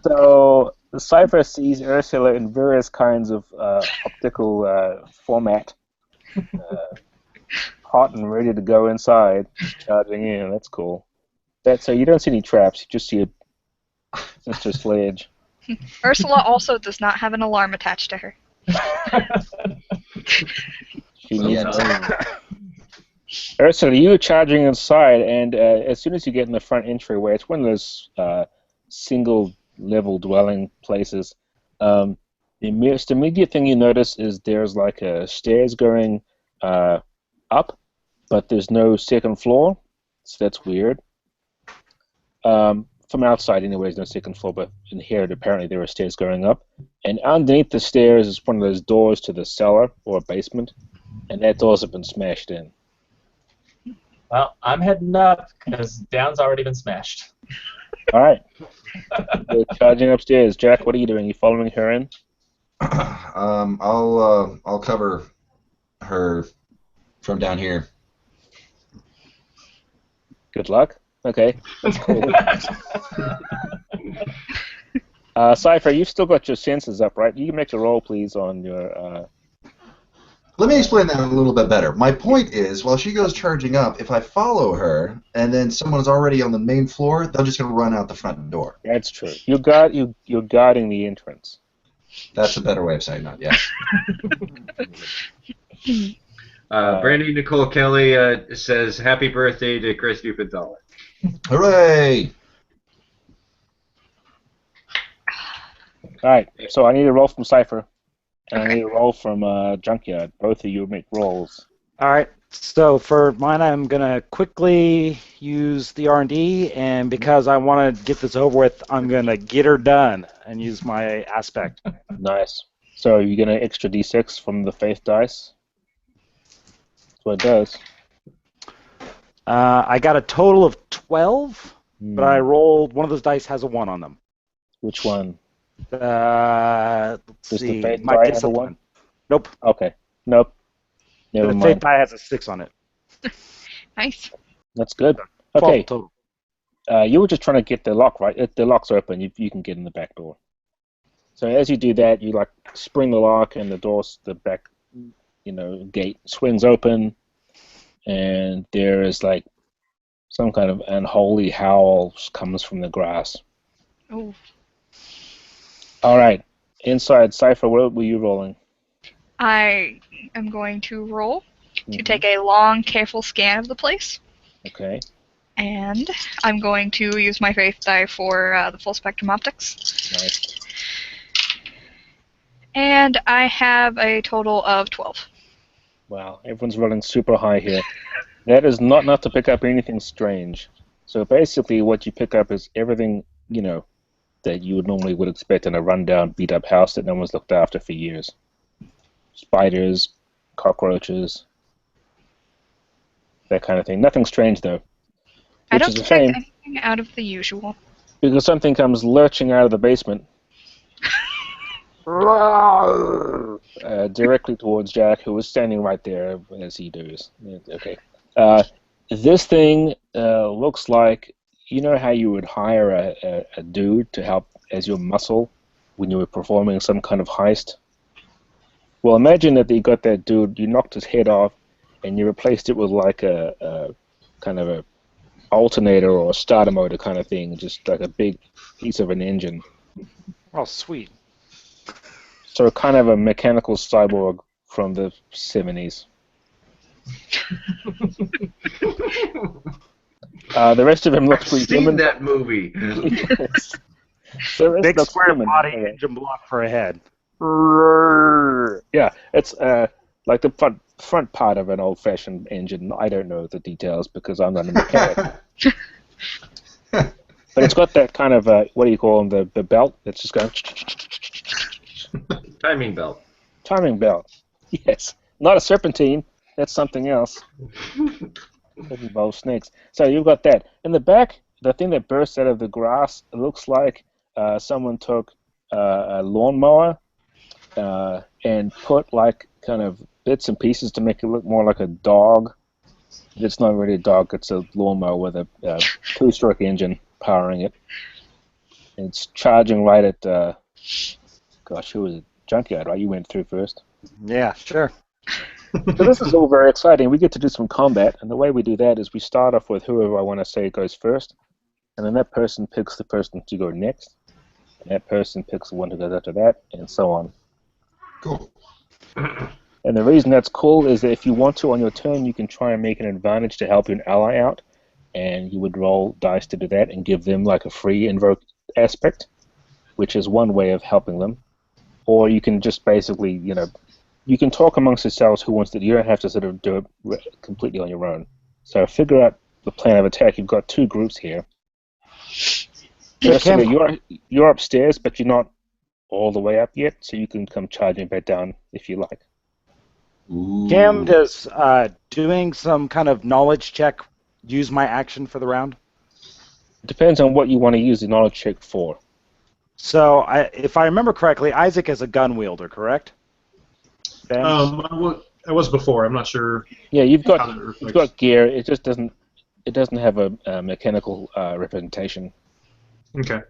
F: So the Cipher sees Ursula in various kinds of optical format, hot and ready to go inside, charging in. That's cool. So you don't see any traps. You just see Mr. Sledge.
G: Ursula also does not have an alarm attached to her.
F: She needs
B: Yeah.
F: Ursula, you are charging inside, and as soon as you get in the front entryway, it's one of those single-level dwelling places. The most immediate thing you notice is there's like a stairs going up, but there's no second floor, so that's weird. From outside, anyways, no second floor, but in here, apparently there are stairs going up. And underneath the stairs is one of those doors to the cellar or basement, and that door's have been smashed in.
E: Well, I'm heading up because down's already been smashed.
F: All right. You're charging upstairs. Jack, what are you doing? You following her in?
B: I'll cover her from down here.
F: Good luck. Okay, that's cool. Cipher, you've still got your senses up, right? You can make a roll, please, on your...
B: Let me explain that a little bit better. My point is, while she goes charging up, if I follow her and then someone's already on the main floor, they're just going to run out the front door.
F: That's true. You're guarding the entrance.
B: That's a better way of saying that, yes.
A: Brandy Nicole Kelly says, happy birthday to Chris Dupenthaler.
B: Hooray!
F: All right, so I need a roll from Cipher, and I need a roll from Junkyard. Both of you make rolls.
C: All right. So for mine, I'm gonna quickly use the R&D, and because I want to get this over with, I'm gonna get her done and use my aspect.
F: Nice. So you're going to extra d6 from the faith dice? That's what it does.
C: I got a total of 12, but I rolled one of those dice has a 1 on them.
F: Which one?
C: Let's
F: Does
C: see.
F: the faith
C: My
F: die have a
C: discipline.
F: 1?
C: Nope.
F: Okay. Nope. Never
C: The
F: mind.
C: faith die has a 6 on it.
G: Nice.
F: That's good.
C: 12
F: Okay.
C: total.
F: You were just trying to get the lock right. If the lock's open, you can get in the back door. So as you do that, you like spring the lock, and the back, gate swings open, and there is like some kind of unholy howl comes from the grass.
G: Oh.
F: All right, inside Cipher, what were you rolling?
G: I am going to roll to
F: Mhm.
G: take a long, careful scan of the place.
F: Okay.
G: And I'm going to use my faith die for the full spectrum optics.
F: Nice.
G: And I have a total of 12.
F: Wow, everyone's rolling super high here. That is not enough to pick up anything strange. So basically, what you pick up is everything that you would expect in a rundown, beat-up house that no one's looked after for years. Spiders, cockroaches, that kind of thing. Nothing strange though.
G: I
F: Which
G: don't
F: is a
G: detect
F: shame,
G: anything out of the usual.
F: because something comes lurching out of the basement directly towards Jack, who was standing right there as he does. Okay. This thing looks like, you know how you would hire a dude to help as your muscle when you were performing some kind of heist? Well, imagine that you got that dude, you knocked his head off, and you replaced it with like a kind of a alternator or a starter motor kind of thing, just like a big piece of an engine.
C: Oh, sweet.
F: So kind of a mechanical cyborg from the 70s. The rest of him looks
A: I've
F: pretty
A: seen
F: human.
A: that movie.
F: Yes. The rest
C: Big
F: looks
C: square
F: human.
C: body,
F: Yeah.
C: engine block for a head.
F: Yeah, it's like the front part of an old-fashioned engine. I don't know the details because I'm not a mechanic. But it's got that kind of, what do you call them, the belt that's just going...
A: Timing belt.
F: Timing belt. Yes. Not a serpentine. That's something else. It involves snakes. So you've got that. In the back, the thing that bursts out of the grass, it looks like someone took a lawnmower and put like kind of bits and pieces to make it look more like a dog. It's not really a dog, it's a lawnmower with a two-stroke engine powering it. And it's charging right at, gosh, who was it? Junkyard, right? You went through first.
C: Yeah, sure.
F: So this is all very exciting. We get to do some combat, and the way we do that is we start off with whoever I want to say goes first, and then that person picks the person to go next, and that person picks the one who goes after that, and so on.
B: Cool.
F: And the reason that's cool is that if you want to on your turn, you can try and make an advantage to help your ally out, and you would roll dice to do that and give them like a free invoke aspect, which is one way of helping them. Or you can just basically, you can talk amongst yourselves who wants to. You don't have to sort of do it completely on your own. So figure out the plan of attack. You've got two groups here. Firstly, you're upstairs, but you're not all the way up yet, so you can come charging back down if you like.
B: Ooh.
C: Cam, does doing some kind of knowledge check use my action for the round?
F: It depends on what you want to use the knowledge check for.
C: So, if I remember correctly, Isaac is a gun wielder, correct? Ben?
D: I was before. I'm not sure.
F: Yeah, you've
D: how
F: got
D: that reflects.
F: you've got gear. It just doesn't have a mechanical representation.
D: Okay.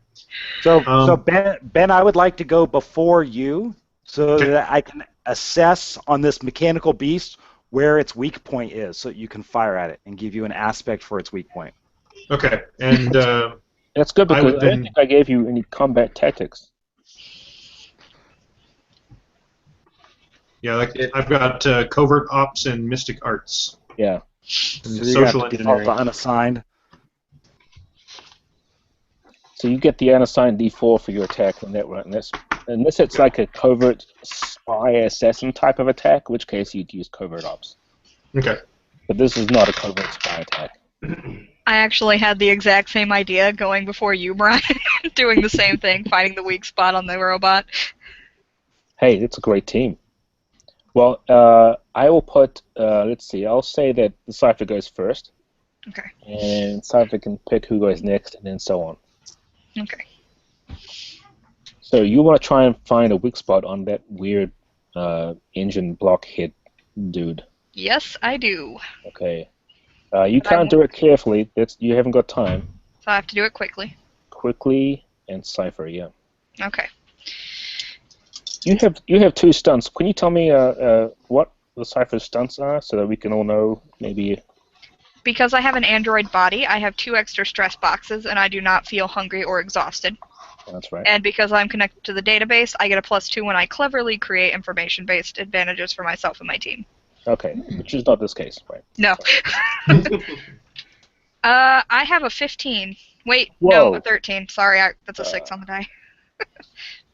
C: So Ben, I would like to go before you so
D: Okay.
C: that I can assess on this mechanical beast where its weak point is, so you can fire at it and give you an aspect for its weak point.
D: Okay. And
F: That's good because I
D: would
F: don't
D: then-
F: think I gave you any combat tactics.
D: yeah, like I've got covert ops and mystic arts.
F: Yeah.
D: And
C: So you
D: social
C: have to default
D: engineering.
C: to unassigned.
F: So you get the unassigned D4 for your attack in that one. Unless it's like a covert spy assassin type of attack, in which case you'd use covert ops.
D: Okay.
F: But this is not a covert spy attack.
G: I actually had the exact same idea going before you, Brian, doing the same thing, finding the weak spot on the robot.
F: Hey, it's a great team. Well, I will put, let's see, I'll say that the Cipher goes first.
G: Okay.
F: And Cipher can pick who goes next, and then so on.
G: Okay.
F: So you want to try and find a weak spot on that weird engine block head dude.
G: Yes, I do.
F: Okay. You can't do it carefully. You haven't got time.
G: So I have to do it quickly.
F: Quickly and Cipher, yeah.
G: Okay.
F: You have 2 stunts. Can you tell me what the Cipher stunts are so that we can all know maybe?
G: Because I have an android body, I have 2 extra stress boxes, and I do not feel hungry or exhausted.
F: That's right.
G: And because I'm connected to the database, I get a +2 when I cleverly create information-based advantages for myself and my team.
F: Okay, which is not this case, right?
G: No. I have a 15. Wait,
F: Whoa.
G: no, a 13. Sorry, that's a 6 on the die.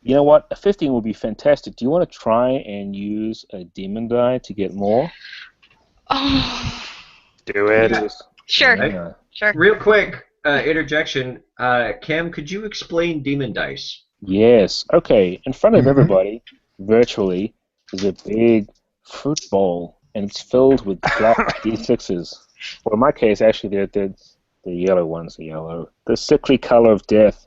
F: You know what? A 15 would be fantastic. Do you want to try and use a demon die to get more?
G: Oh.
C: Do it.
A: Yeah.
G: Sure.
F: Yeah.
G: Sure.
A: Real quick interjection. Cam, could you explain demon dice?
F: Yes. Okay. In front of everybody, virtually, is a big fruit bowl, and it's filled with black D6s. Well, in my case, actually, they're the yellow ones. The sickly color of death.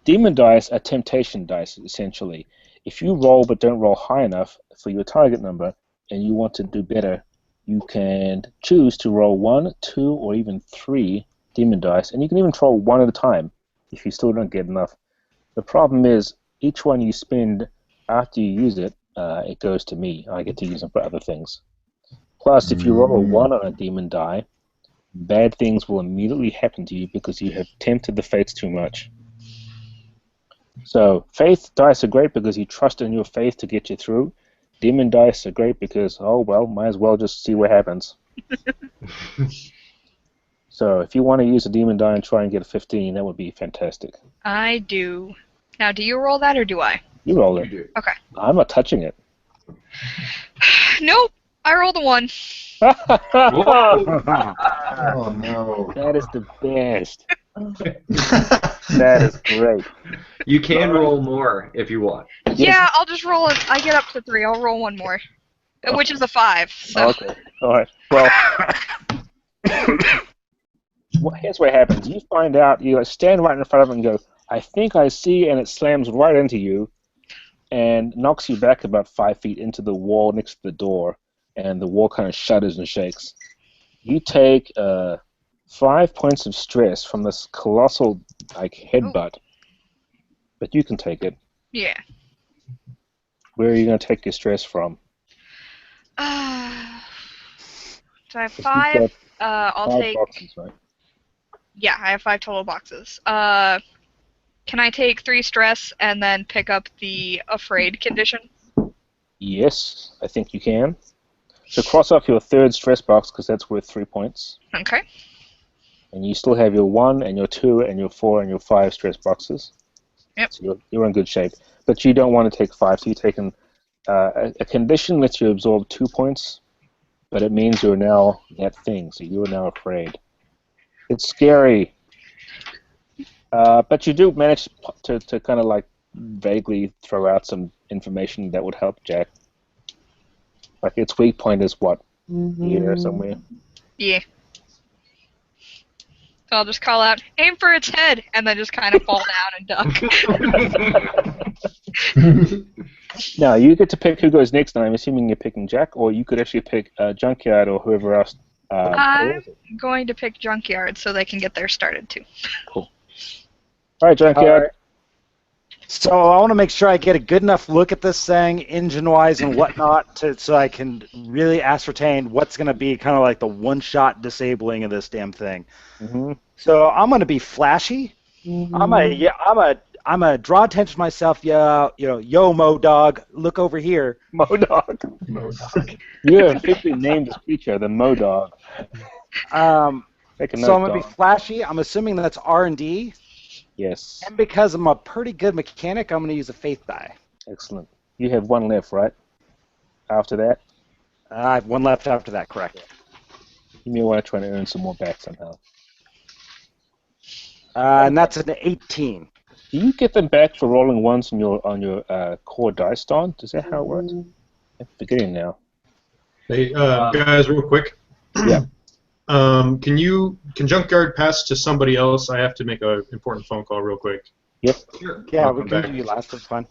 F: Demon dice are temptation dice, essentially. If you roll but don't roll high enough for your target number, and you want to do better, you can choose to roll 1, 2, or even 3 demon dice, and you can even roll 1 at a time if you still don't get enough. The problem is, each one you spend after you use it, it goes to me. I get to use them for other things. Plus, if you roll a 1 on a demon die, bad things will immediately happen to you because you have tempted the fates too much. So, faith dice are great because you trust in your faith to get you through. Demon dice are great because, oh well, might as well just see what happens. So, if you want to use a demon die and try and get a 15, that would be fantastic.
G: I do. Now, do you roll that or do I?
F: You roll
A: You
F: it.
A: do.
G: Okay.
F: I'm not touching it.
G: Nope. I rolled a 1.
B: Oh no.
F: That is the best. That is great.
A: You can roll more if you want.
G: Yeah, I'll just roll it. I get up to 3. I'll roll 1 more, which is a 5. So.
F: Okay. All right. Well, here's what happens. You find out, you stand right in front of it and go, I think I see, and it slams right into you and knocks you back about 5 feet into the wall next to the door, and the wall kind of shudders and shakes. You take 5 points of stress from this colossal headbutt, but you can take it.
G: Yeah.
F: Where are you going to take your stress from?
G: So I have
F: You've
G: 5.
F: got
G: I'll
F: 5
G: take.
F: boxes, right?
G: Yeah, I have 5 total boxes. Can I take 3 stress and then pick up the afraid condition?
F: Yes, I think you can. So cross off your 3rd stress box because that's worth 3 points.
G: Okay.
F: And you still have your 1 and your 2 and your 4 and your 5 stress boxes.
G: Yep.
F: So you're in good shape. But you don't want to take 5, so you're taking a condition lets you absorb 2 points, but it means you're now that thing, so you're now afraid. It's scary. But you do manage to kind of like vaguely throw out some information that would help Jack. Like its weak point is what? Here somewhere?
G: Yeah. So I'll just call out, aim for its head, and then just kind of fall down and duck.
F: Now, you get to pick who goes next, and I'm assuming you're picking Jack, or you could actually pick Junkyard or whoever else.
G: I'm going to pick Junkyard so they can get theirs started too.
F: Cool. All right, Junkyard.
C: All right. So I want to make sure I get a good enough look at this thing, engine-wise and whatnot, so I can really ascertain what's going to be kind of like the one-shot disabling of this damn thing.
F: Mm-hmm.
C: So I'm going to be flashy. I'm a draw attention to myself. Yeah, yo, Mo Dog, look over here.
F: Modog. You have officially named this creature the Modog. Make a note,
C: So I'm going to
F: Dog.
C: be flashy. I'm assuming that's R&D.
F: Yes.
C: And because I'm a pretty good mechanic, I'm going to use a faith die.
F: Excellent. You have 1 left, right? After that,
C: I have 1 left after that, correct.
F: you may want to try to earn some more back somehow.
C: And that's an 18.
F: Do you get them back for rolling ones on your core dice, Don? Is that how it works? I'm forgetting now.
D: Hey, guys, real quick.
F: Yeah.
D: Can Junkyard pass to somebody else? I have to make an important phone call real quick.
F: Yep.
A: Sure.
C: Yeah,
D: I'll
C: we
D: come
C: can
D: back.
C: do you last. That's fine.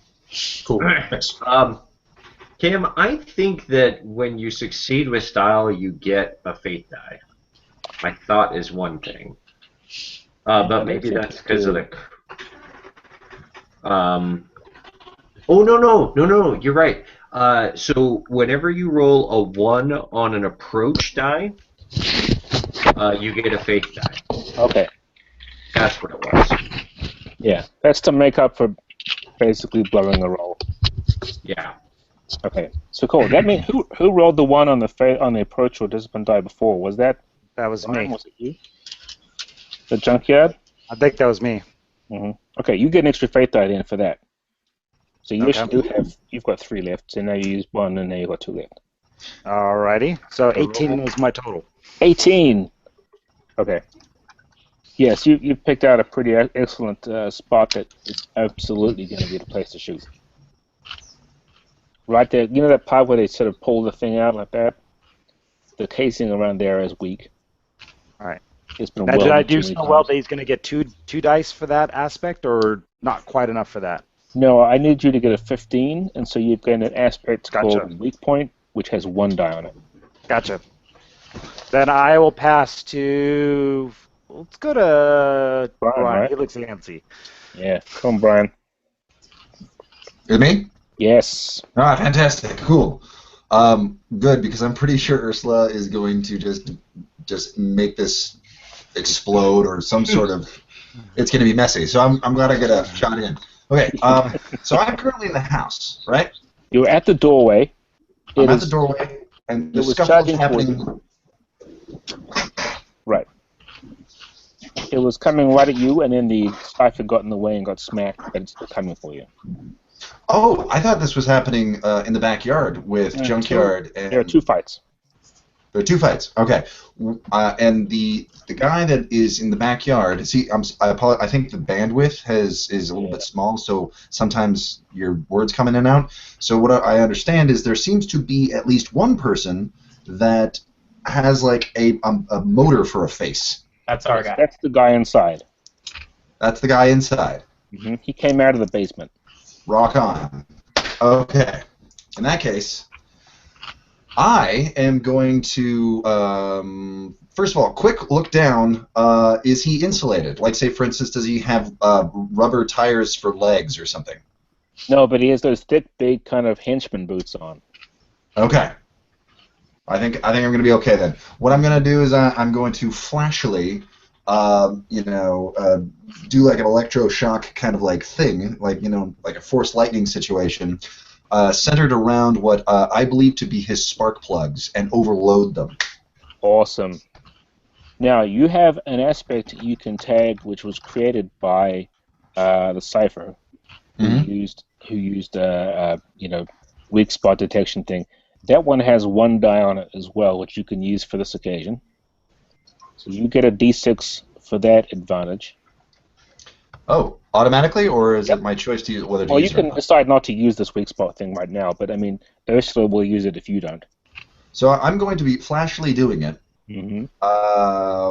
D: Cool. Thanks.
A: Cam, I think that when you succeed with style, you get a faith die. My thought is one thing. But maybe that's because of the. Oh no! You're right. So whenever you roll a 1 on an approach die, you get a faith die.
F: Okay.
A: That's what it was.
F: Yeah, that's to make up for basically blowing the roll.
A: Yeah.
F: Okay, so cool. That means who rolled the 1 on the approach or discipline die before? Was that
C: That was
F: Brian?
C: me.
F: Was it you? The junkyard?
C: I think that was me.
F: Okay, you get an extra faith die then for that. So you
C: Okay.
F: actually do have, you've got 3 left, so now you use 1 and now you've got 2 left.
C: Alrighty. So 18 was my total.
F: 18! Okay. Yes, you picked out a pretty excellent spot that is absolutely going to be the place to shoot. Right there, you know that part where they sort of pull the thing out like that? The casing around there is weak.
C: Alright.
F: It's been
C: Now, did I
F: welded
C: do
F: too many
C: so well
F: times.
C: that he's going to get two dice for that aspect, or not quite enough for that?
F: No, I need you to get a 15, and so you've got an aspect
C: Gotcha.
F: called weak point, which has 1 die on it.
C: Gotcha. Then I will pass to. Let's go to
F: Brian, right?
C: He looks antsy.
F: Yeah, come on, Brian.
B: Is it me?
F: Yes.
B: Ah, fantastic. Cool. Good, because I'm pretty sure Ursula is going to just make this explode or some sort of. It's going to be messy. So I'm glad I get a shot in. Okay. So I'm currently in the house, right?
F: You're at the doorway.
B: I'm
F: It
B: at
F: is-
B: the doorway, and the
F: it was
B: scuffle is
F: charging for
B: happening.
F: Right. It was coming right at you, and then the Cipher got in the way and got smacked, but it's still coming for you.
B: Oh, I thought this was happening in the backyard with
F: Yeah,
B: Junkyard. And
F: There are 2 fights.
B: There are 2 fights. Okay, and the guy that is in the backyard. See, I apologize. I think the bandwidth is a little bit small, so sometimes your words come in and out. So what I understand is there seems to be at least one person that has like a motor for a face.
E: That's our guy.
F: That's the guy inside.
B: That's the guy inside.
F: He came out of the basement.
B: Rock on. Okay. In that case, I am going to, first of all, quick look down. Is he insulated? Like, say, for instance, does he have rubber tires for legs or something?
F: No, but he has those thick, big kind of henchman boots on.
B: Okay. I think I'm going to be okay then. What I'm going to do is I'm going to flashily, do like an electroshock kind of like thing, like like a force lightning situation, centered around what I believe to be his spark plugs, and overload them.
F: Awesome. Now, you have an aspect you can tag which was created by the Cipher, who used weak spot detection thing. That one has 1 die on it as well, which you can use for this occasion. So you get a D6 for that advantage.
B: Oh, automatically, or is it my choice to use whether to
F: Or
B: use
F: you
B: it or
F: can
B: not?
F: decide not to use this weak spot thing right now, but I mean, Ursula will use it if you don't.
B: So I'm going to be flashily doing it,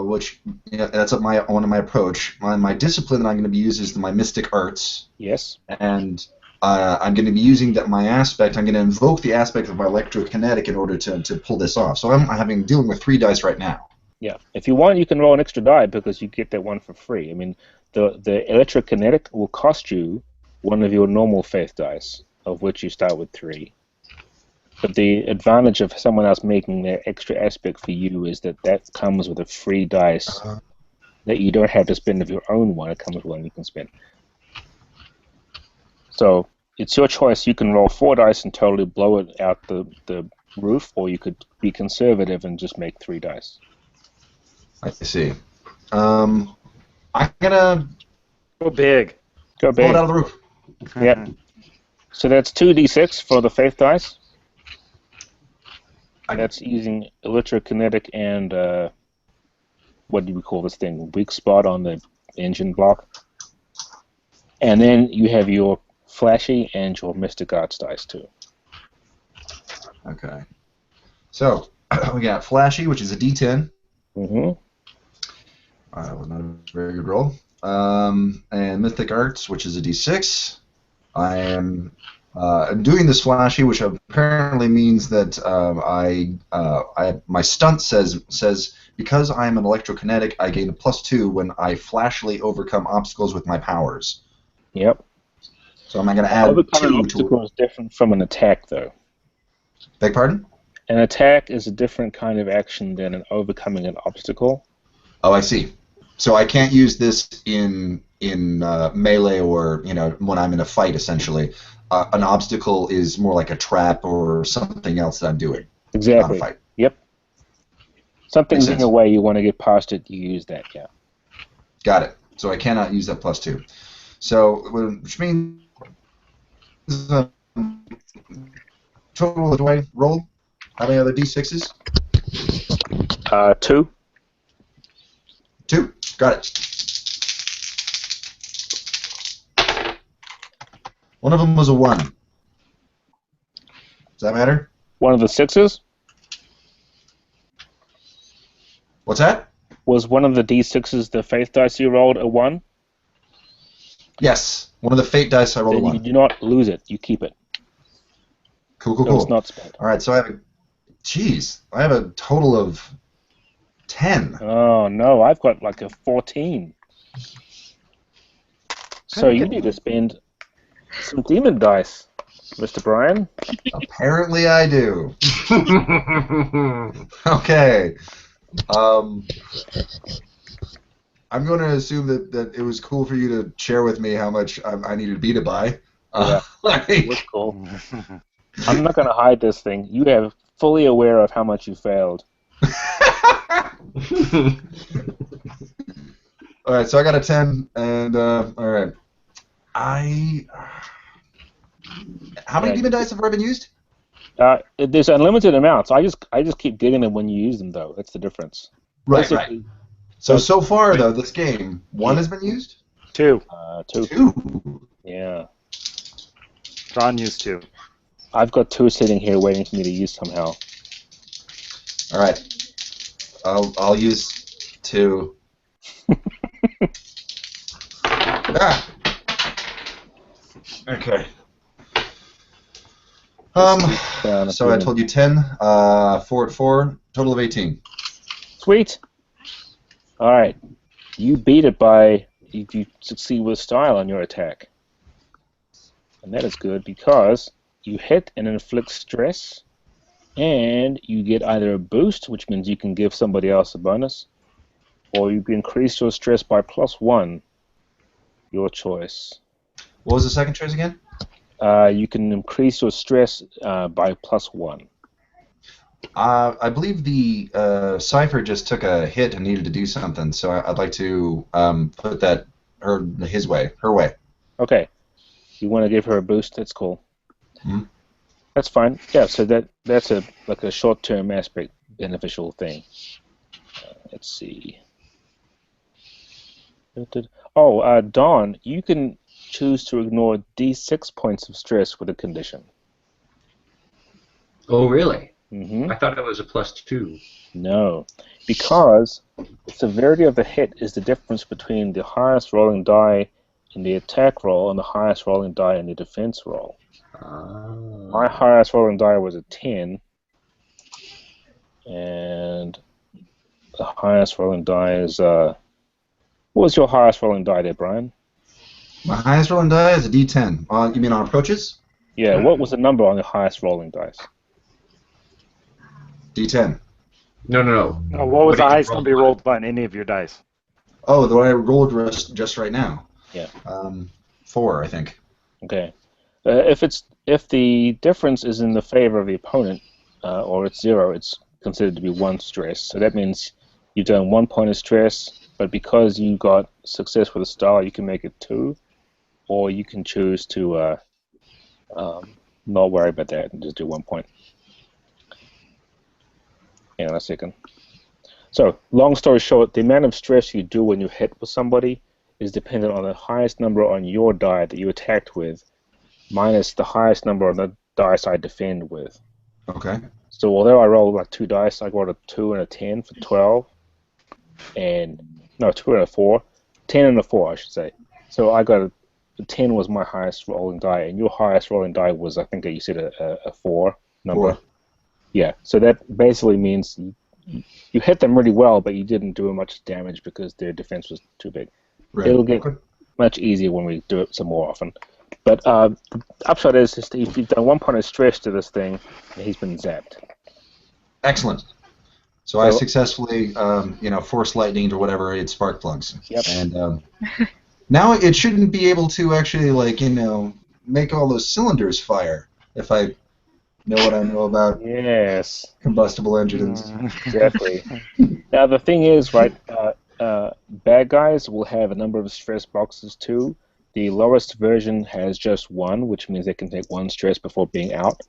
B: which that's one of my approach. My discipline that I'm going to be using is my mystic arts.
F: Yes.
B: And I'm going to be using my aspect. I'm going to invoke the aspect of my electrokinetic in order to pull this off. So I'm dealing with 3 dice right now.
F: Yeah. If you want, you can roll an extra die because you get that one for free. I mean, the electrokinetic will cost you 1 of your normal faith dice, of which you start with 3. But the advantage of someone else making their extra aspect for you is that comes with a free dice that you don't have to spend of your own one. It comes with one you can spend. So it's your choice. You can roll 4 dice and totally blow it out the roof, or you could be conservative and just make 3 dice.
B: I see. I'm gonna
C: Go big.
F: Go
B: pull
F: big.
B: it out of the roof.
F: Yeah. So that's 2d6 for the faith dice. That's using electrokinetic and what do we call this thing? Weak spot on the engine block. And then you have your flashy and your mystic arts dice too.
B: Okay. So we got flashy, which is a D10. That was not a very good roll. And Mythic Arts, which is a D6. I am doing this flashy, which apparently means that my stunt says because I am an electrokinetic, I gain a +2 when I flashily overcome obstacles with my powers.
F: Yep.
B: So I'm going to add
F: Overcoming
B: 2
F: an obstacle is different from an attack, though.
B: Beg pardon?
F: An attack is a different kind of action than an overcoming an obstacle.
B: Oh, I see. So I can't use this in melee or when I'm in a fight. Essentially, an obstacle is more like a trap or something else that I'm doing.
F: Exactly.
B: Not a fight.
F: Yep. Something's
B: Makes
F: in
B: sense.
F: your way, you want to get past it, you use that, yeah.
B: Got it. So I cannot use that +2. So which means total do I roll? How many other d6s?
F: 2.
B: 2. Got it. One of them was a 1. Does that matter?
F: One of the 6s?
B: What's that?
F: Was one of the d6s the faith dice you rolled a 1?
B: Yes. One of the fate dice I rolled a
F: Then
B: 1.
F: you do not lose it, you keep it.
B: Cool, cool,
F: So
B: cool.
F: it's not spent.
B: All right, so I have a total of 10.
F: Oh no, I've got like a 14. So you need to spend some demon dice, Mr. Brian.
B: Apparently I do. Okay. I'm going to assume that it was cool for you to share with me how much I needed B to buy.
F: It was cool. I'm not going to hide this thing. You are fully aware of how much you failed.
B: All right, so I got a 10, and all right. How many demon dice have already been used?
F: There's unlimited amounts. I just keep getting them when you use them, though. That's the difference.
B: Right. So far, though, this game, 1 has been used?
C: 2.
F: 2.
B: 2?
F: Yeah.
C: John used 2.
F: I've got 2 sitting here waiting for me to use somehow.
B: All right. I'll use 2. Ah. Okay. So I told you 10. 4 at 4. Total of 18.
F: Sweet. All right. You beat it by you succeed with style on your attack, and that is good because you hit and inflict stress, and you get either a boost, which means you can give somebody else a bonus, or you can increase your stress by +1. Your choice.
B: What was the second choice again?
F: You can increase your stress by +1.
B: I believe the Cipher just took a hit and needed to do something, so I'd like to put that her way.
F: Okay. You want to give her a boost? That's cool.
B: Hmm?
F: That's fine. Yeah. So that's a short-term aspect beneficial thing. Let's see. Oh, Dawn, you can choose to ignore D6 points of stress with a condition.
A: Oh, really?
F: Mm-hmm.
A: I thought it was a +2.
F: No, because the severity of the hit is the difference between the highest rolling die in the attack roll and the highest rolling die in the defense roll. My highest rolling die was a 10, and the highest rolling die is what was your highest rolling die there, Brian?
B: My highest rolling die is a D10. You mean on approaches?
F: Yeah, what was the number on the highest rolling dice?
B: D10.
A: No.
C: What was the
A: did you
C: highest
A: roll
C: number you rolled on any of your dice?
B: Oh, the one I rolled just right now.
F: Yeah.
B: 4, I think.
F: Okay. If the difference is in the favor of the opponent, or it's 0, it's considered to be 1 stress. So that means you've done 1 point of stress, but because you got success with a star, you can make it 2, or you can choose to not worry about that and just do 1 point. Hang on a second. So, long story short, the amount of stress you do when you hit with somebody is dependent on the highest number on your die that you attacked with, minus the highest number on the dice I defend with.
B: Okay.
F: So although I rolled like 2 dice, I got a 2 and a 10 for 12, and no, 2 and a 4, 10 and a 4, I should say. So I got the 10 was my highest rolling die, and your highest rolling die was, I think that you said a 4 number.
B: 4.
F: Yeah, so that basically means you hit them really well, but you didn't do much damage because their defense was too big.
B: Right.
F: It'll get much easier when we do it some more often. But the upshot is if you've done 1 point of stress to this thing, he's been zapped.
B: Excellent. So I successfully, force lightning or whatever it spark plugs.
F: Yep.
B: And now it shouldn't be able to actually, make all those cylinders fire if I know what I know about
F: Yes.
B: combustible engines.
F: Exactly. Now the thing is, right? Bad guys will have a number of stress boxes too. The lowest version has just 1, which means they can take 1 stress before being out.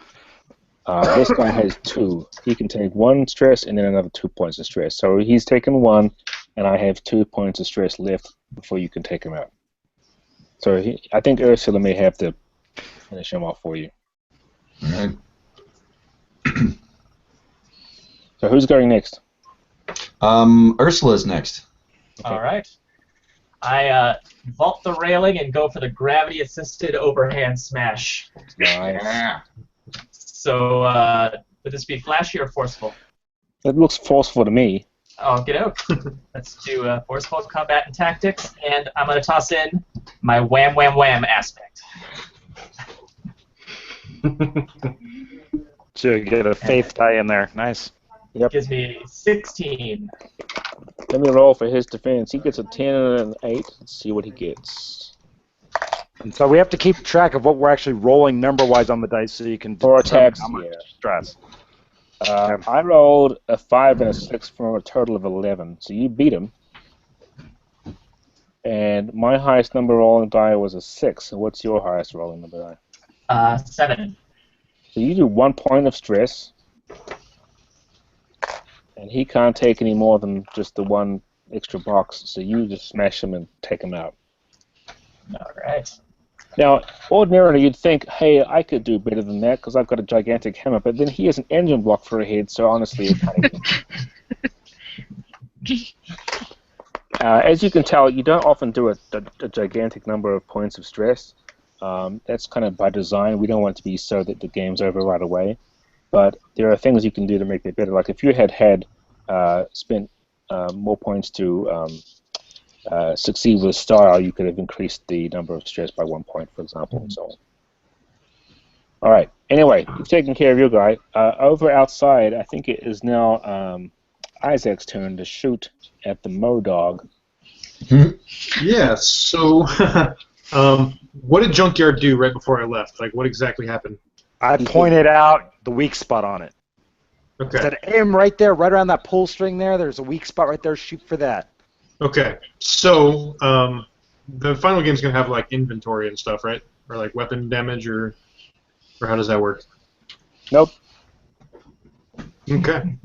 F: This guy has 2. He can take 1 stress and then another 2 points of stress. So he's taken 1, and I have 2 points of stress left before you can take him out. So I think Ursula may have to finish him off for you.
B: All right.
F: So who's going next?
B: Ursula's next.
F: Okay.
E: All right. I vault the railing and go for the gravity-assisted overhand smash.
F: Nice.
E: So, would this be flashy or forceful?
F: It looks forceful to me.
E: Oh, get out. Let's do forceful combat and tactics, and I'm going to toss in my wham, wham, wham aspect.
C: So you get a faith die in there. Nice.
F: Yep.
E: Gives me 16.
F: Let me roll for his defense. He gets a 10 and an 8. Let's see what he gets.
C: And so we have to keep track of what we're actually rolling number-wise on the dice so you can
F: For
C: determine
F: attacks,
C: how much
F: yeah.
C: stress.
F: I rolled a 5 and a 6 from a total of 11. So you beat him. And my highest number rolling die was a 6. So what's your highest rolling number die?
E: 7.
F: So you do 1 point of stress. And he can't take any more than just the 1 extra box. So you just smash him and take him out.
E: All right.
F: Now, ordinarily you'd think, hey, I could do better than that because I've got a gigantic hammer, but then he has an engine block for a head, so honestly, it kind of... as you can tell, you don't often do a gigantic number of points of stress. That's kind of by design. We don't want it to be so that the game's over right away. But there are things you can do to make it better. Like if you had spent more points to succeed with style, you could have increased the number of stress by 1 point, for example, and so on. All right. Anyway, you've taken care of your guy. Over outside, I think it is now Isaac's turn to shoot at the Modog.
D: Yeah, so what did Junkyard do right before I left? Like, what exactly happened?
C: I pointed out the weak spot on it.
D: Okay.
C: I said, aim right there, right around that pull string there. There's a weak spot right there. Shoot for that.
D: Okay, so the final game's gonna have like inventory and stuff, right? Or like weapon damage, or how does that work?
F: Nope.
D: Okay.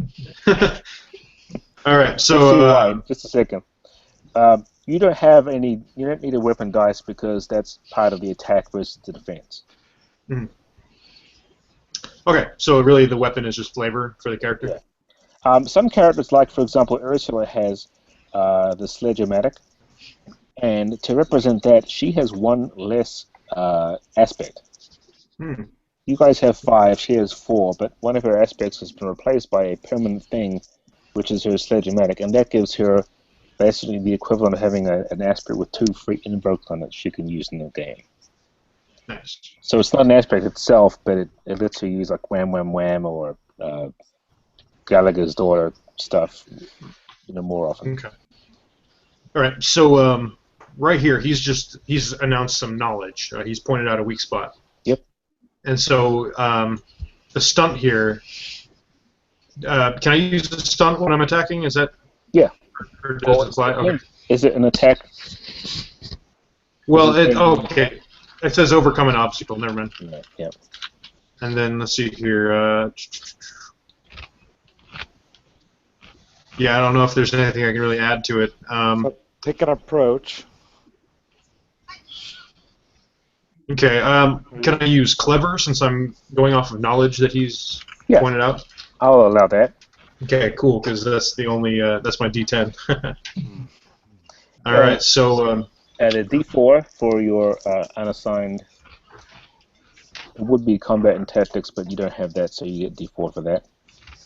D: All right. So
F: just a second. You don't have any. You don't need a weapon dice because that's part of the attack versus the defense.
D: Okay, so really the weapon is just flavor for the character.
F: Yeah. Some characters, like for example, Ursula has the Sledge-O-Matic, and to represent that, she has 1 less aspect. You guys have 5, she has 4, but one of her aspects has been replaced by a permanent thing, which is her Sledge-O-Matic, and that gives her basically the equivalent of having an aspect with 2 free invokes on it she can use in the game.
D: Nice.
F: So it's not an aspect itself, but it lets her use like Wham Wham Wham or Gallagher's Daughter stuff, more often.
D: Okay. All right. So right here, he's announced some knowledge. He's pointed out a weak spot.
F: Yep.
D: And so the stunt here. Can I use the stunt when I'm attacking? Is that?
F: Yeah.
D: Or does it apply? Okay.
F: Is it an attack?
D: Well, okay. It says overcome an obstacle. Never mind.
F: Yeah.
D: And then let's see here. Yeah, I don't know if there's anything I can really add to it.
C: So pick an approach.
D: Okay. Can I use clever since I'm going off of knowledge that he's pointed out?
F: I'll allow that.
D: Okay, cool. Because that's the only that's my D10. All right. So
F: Add a D4 for your unassigned. It would be combat and tactics, but you don't have that, so you get D4 for that.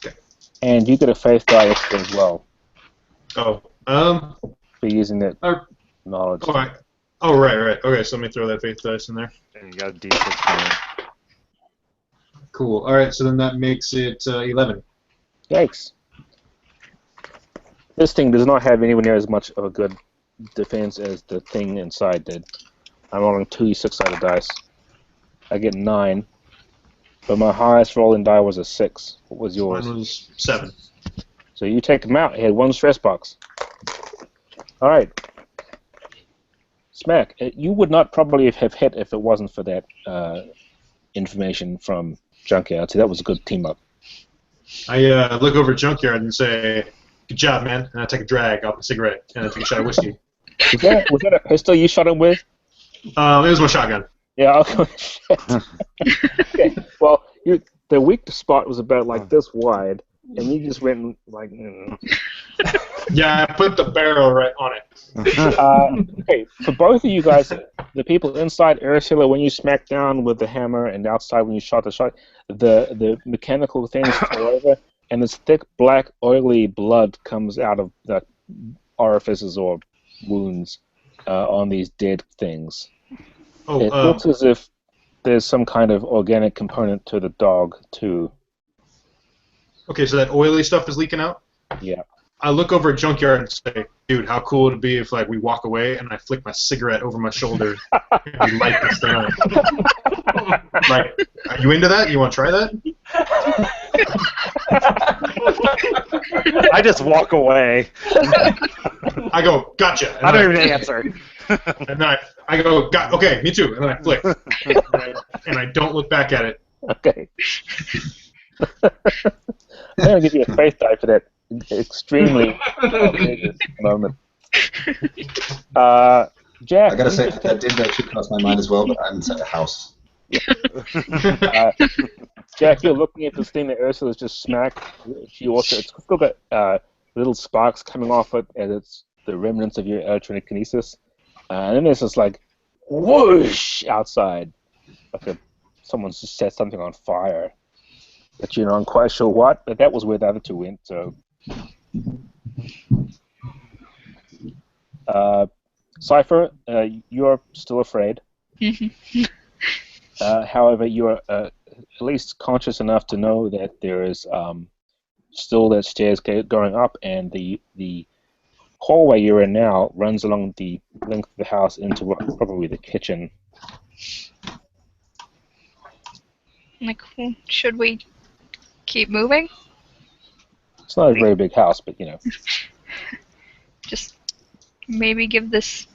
D: Okay.
F: And you get a faith die extra as well
D: Oh.
F: for using that knowledge.
D: All right. Oh, right. Okay, so let me throw that faith dice in there.
C: And you got a D6.
D: Cool. All right, so then that makes it 11.
F: Yikes. This thing does not have anywhere near as much of a good defense as the thing inside did. I'm rolling 2 6-sided dice. I get 9, but my highest rolling die was a 6. What was yours?
D: Mine was 7.
F: So you take them out. He had 1 stress box. All right. Smack, you would not probably have hit if it wasn't for that information from Junkyard. So that was a good team up.
D: I look over at Junkyard and say, "Good job, man." And I take a drag off a cigarette and I take a shot of whiskey.
F: Was that a pistol you shot him with?
D: It was my shotgun.
F: Yeah. Okay. Okay. Well, the weak spot was about like this wide, and you just went like.
D: Yeah, I put the barrel right on it.
F: Okay, for both of you guys, the people inside Ursula, when you smacked down with the hammer, and outside when you shot the shot, the mechanical things fall over, and this thick, black, oily blood comes out of the orifices or wounds on these dead things.
D: Oh,
F: It looks as if there's some kind of organic component to the dog, too.
D: okay, so that oily stuff is leaking out?
F: Yeah.
D: I look over at Junkyard and say, "Dude, how cool would it be if like we walk away and I flick my cigarette over my shoulder and we light this thing up?" Like, are you into that? You want to try that?
C: I just walk away.
D: I go, "Gotcha." And
C: I don't even answer.
D: And then I go, "Okay, me too." And then I flick. And I don't look back at it.
F: Okay. I'm going to give you a faith die for that extremely outrageous moment. Jack.
B: I gotta say that did actually cross my mind as well, but I'm inside a house.
F: Jack, you're looking at this thing that Ursula's just smacked. It's still got little sparks coming off it, and it's the remnants of your electrokinesis. And then there's this like whoosh outside, like someone's just set something on fire. But you're not quite sure what. But that was where the other two went. So, Cipher, you're still afraid. However, you're at least conscious enough to know that there is still that stairs going up, and the hallway you're in now runs along the length of the house into probably the kitchen.
G: Like, should we keep moving?
F: It's not a very big house, but you know.
G: Just maybe give this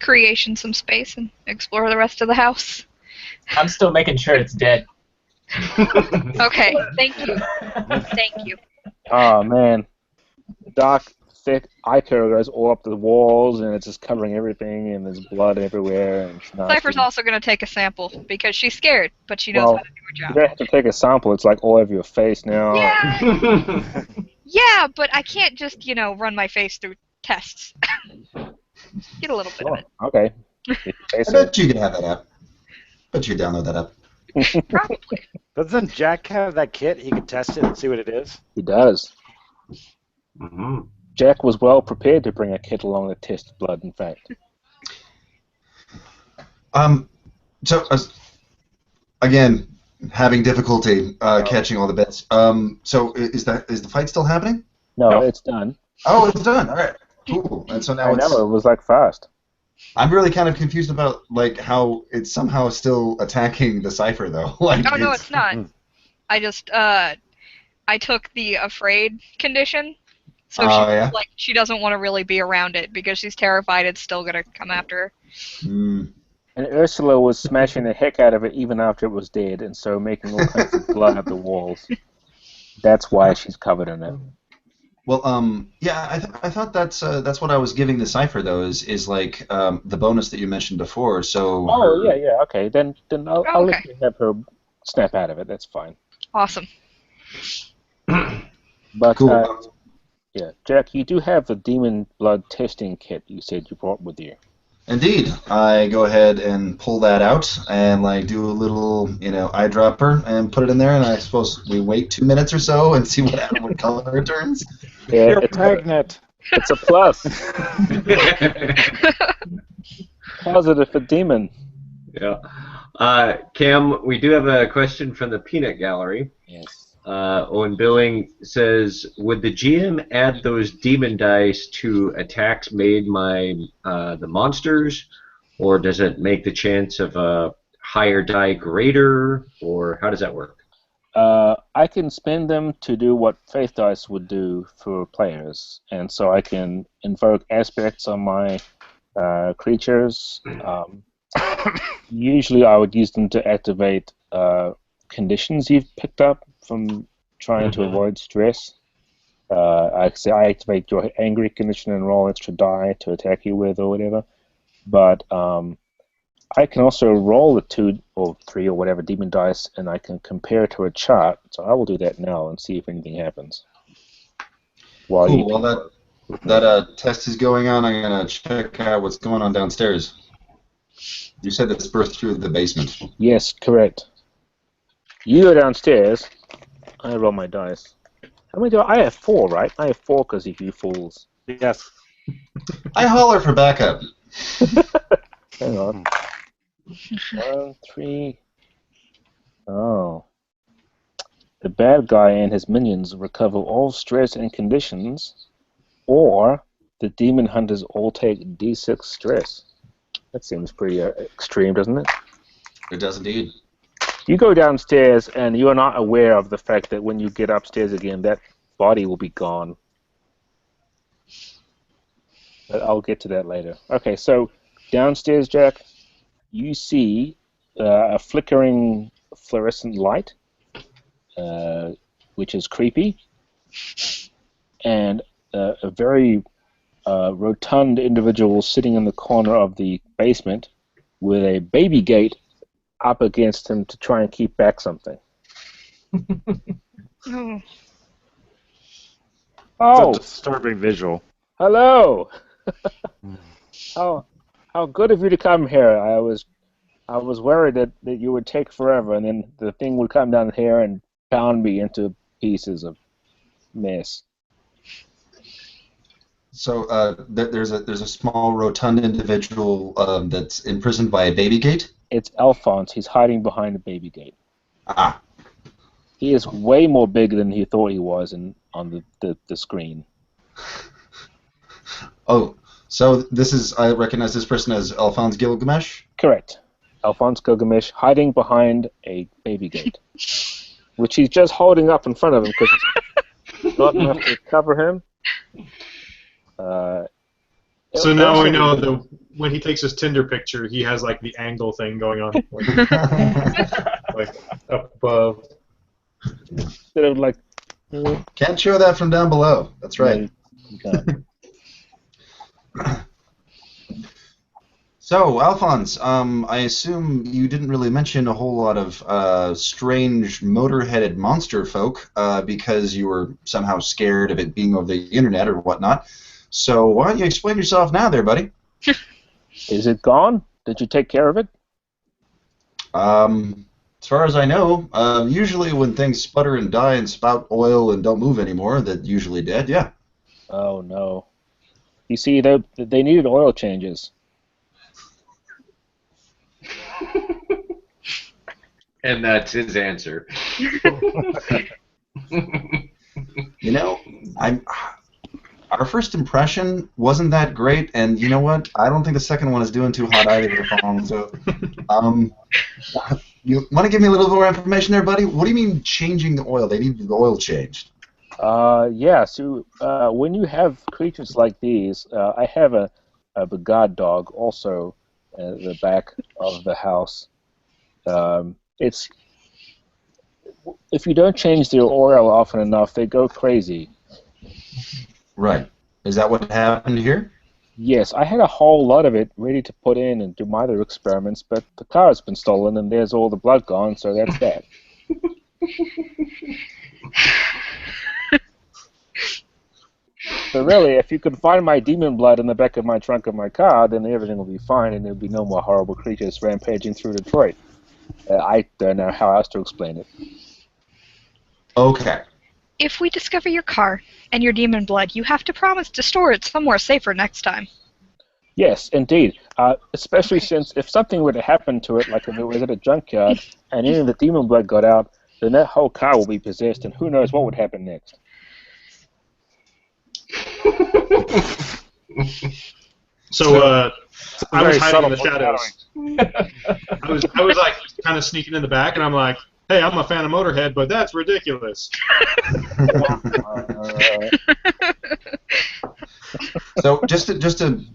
G: creation some space and explore the rest of the house.
E: I'm still making sure it's dead.
G: Okay, thank you. Thank you.
F: Oh man, dark, thick ichor goes all up the walls, and it's just covering everything, and there's blood everywhere. And it's nasty.
G: Cypher's also going to take a sample because she's scared, but she knows how to do her
F: You
G: job.
F: don't have to take a sample. It's like all over your face now.
G: Yeah. Yeah, but I can't just, run my face through tests. Get a little bit of it.
F: Okay.
B: I bet you can have that app. Bet you download that app.
G: Probably.
C: Doesn't Jack have that kit? He could test it and see what it is.
F: He does.
A: Mm-hmm.
F: Jack was well prepared to bring a kit along to test blood, in fact.
B: So, again, having difficulty catching all the bits. So is the fight still happening?
F: No, it's done.
B: Oh, it's done. All right. Cool. And so now
F: I know, it was like fast.
B: I'm really kind of confused about like how it's somehow still attacking the Cipher though. Like,
G: Oh, no, it's not. I just, I took the afraid condition. So
B: yeah?
G: she doesn't want to really be around it because she's terrified it's still going to come after her.
B: Mm.
F: And Ursula was smashing the heck out of it even after it was dead, and so making all kinds of blood up the walls. That's why she's covered in it.
B: Well, yeah, I thought that's what I was giving the Cipher though is like the bonus that you mentioned before. So.
F: Oh yeah, okay. Then I'll
G: Okay.
F: let you have her snap out of it. That's fine.
G: Awesome.
F: But
B: Cool.
F: yeah, Jack, you do have the demon blood testing kit you said you brought with you.
B: Indeed, I go ahead and pull that out and like do a little, eyedropper and put it in there, and I suppose we wait 2 minutes or so and see what color it turns.
F: Yeah,
C: You're
F: it's
C: pregnant.
F: it's a plus. Positive for demon.
A: Yeah. Cam, we do have a question from the Peanut Gallery.
F: Yes.
A: Owen Billing says, would the GM add those demon dice to attacks made by the monsters, or does it make the chance of a higher die greater, or how does that work?
F: I can spend them to do what Faith Dice would do for players, and so I can invoke aspects on my creatures. Usually I would use them to activate conditions you've picked up from trying to avoid stress. I activate your angry condition and roll extra die to attack you with or whatever. But I can also roll the 2 or 3 or whatever demon dice, and I can compare it to a chart. So I will do that now and see if anything happens.
B: Cool. While that test is going on, I'm gonna check out what's going on downstairs. You said this burst through the basement.
F: Yes, correct. You go downstairs. I roll my dice. How many do I have? 4, right? I have 4 because of you fools.
C: Yes.
B: I holler for backup.
F: Hang on. 1, 3. Oh. The bad guy and his minions recover all stress and conditions, or the demon hunters all take D6 stress. That seems pretty extreme, doesn't it?
B: It does indeed.
F: You go downstairs, and you are not aware of the fact that when you get upstairs again, that body will be gone. But I'll get to that later. Okay, so downstairs, Jack, you see a flickering fluorescent light, which is creepy, and a very rotund individual sitting in the corner of the basement with a baby gate up against him to try and keep back something.
G: Oh.
F: Oh,
C: It's a disturbing visual.
F: hello. How good of you to come here. I was worried that you would take forever, and then the thing would come down here and pound me into pieces of mess.
B: So there's a small rotund individual that's imprisoned by a baby gate.
F: It's Alphonse. He's hiding behind the baby gate.
B: Ah.
F: He is way more big than he thought he was on the screen.
B: Oh, so I recognize this person as Alphonse Gilgamesh?
F: Correct. Alphonse Gilgamesh hiding behind a baby gate, which he's just holding up in front of him because it's not enough to cover him.
D: So now we know that when he takes his Tinder picture, he has like the angle thing going on, like up above.
F: Instead of like.
B: Can't show that from down below. That's right.
F: You can't.
B: So, Alphonse, I assume you didn't really mention a whole lot of strange motor-headed monster folk because you were somehow scared of it being over the internet or whatnot. So why don't you explain yourself now there, buddy?
F: Is it gone? Did you take care of it?
B: As far as I know, usually when things sputter and die and spout oil and don't move anymore, they're usually dead, yeah.
F: Oh, no. You see, they needed oil changes.
A: And that's his answer.
B: You know, our first impression wasn't that great, and you know what? I don't think the second one is doing too hot either. So, you want to give me a little more information there, buddy? What do you mean changing the oil? They need the oil changed.
F: Yeah. So when you have creatures like these, I have a guard dog also at the back of the house. It's if you don't change their oil often enough, they go crazy.
B: Right. Is that what happened here?
F: Yes, I had a whole lot of it ready to put in and do my other experiments, but the car's been stolen and there's all the blood gone, so that's that. So really, if you could find my demon blood in the back of my trunk of my car, then everything will be fine, and there'll be no more horrible creatures rampaging through Detroit. I don't know how else to explain it.
B: Okay.
G: If we discover your car and your demon blood, you have to promise to store it somewhere safer next time.
F: Yes, indeed. Especially since if something were to happen to it, like if it was at a junkyard, and any of the demon blood got out, then that whole car will be possessed, and who knows what would happen next.
D: So I was
C: Very
D: hiding in the
C: subtle
D: shadows. I was like kind of sneaking in the back, and I'm like, "Hey, I'm a fan of Motorhead, but that's ridiculous."
B: So just to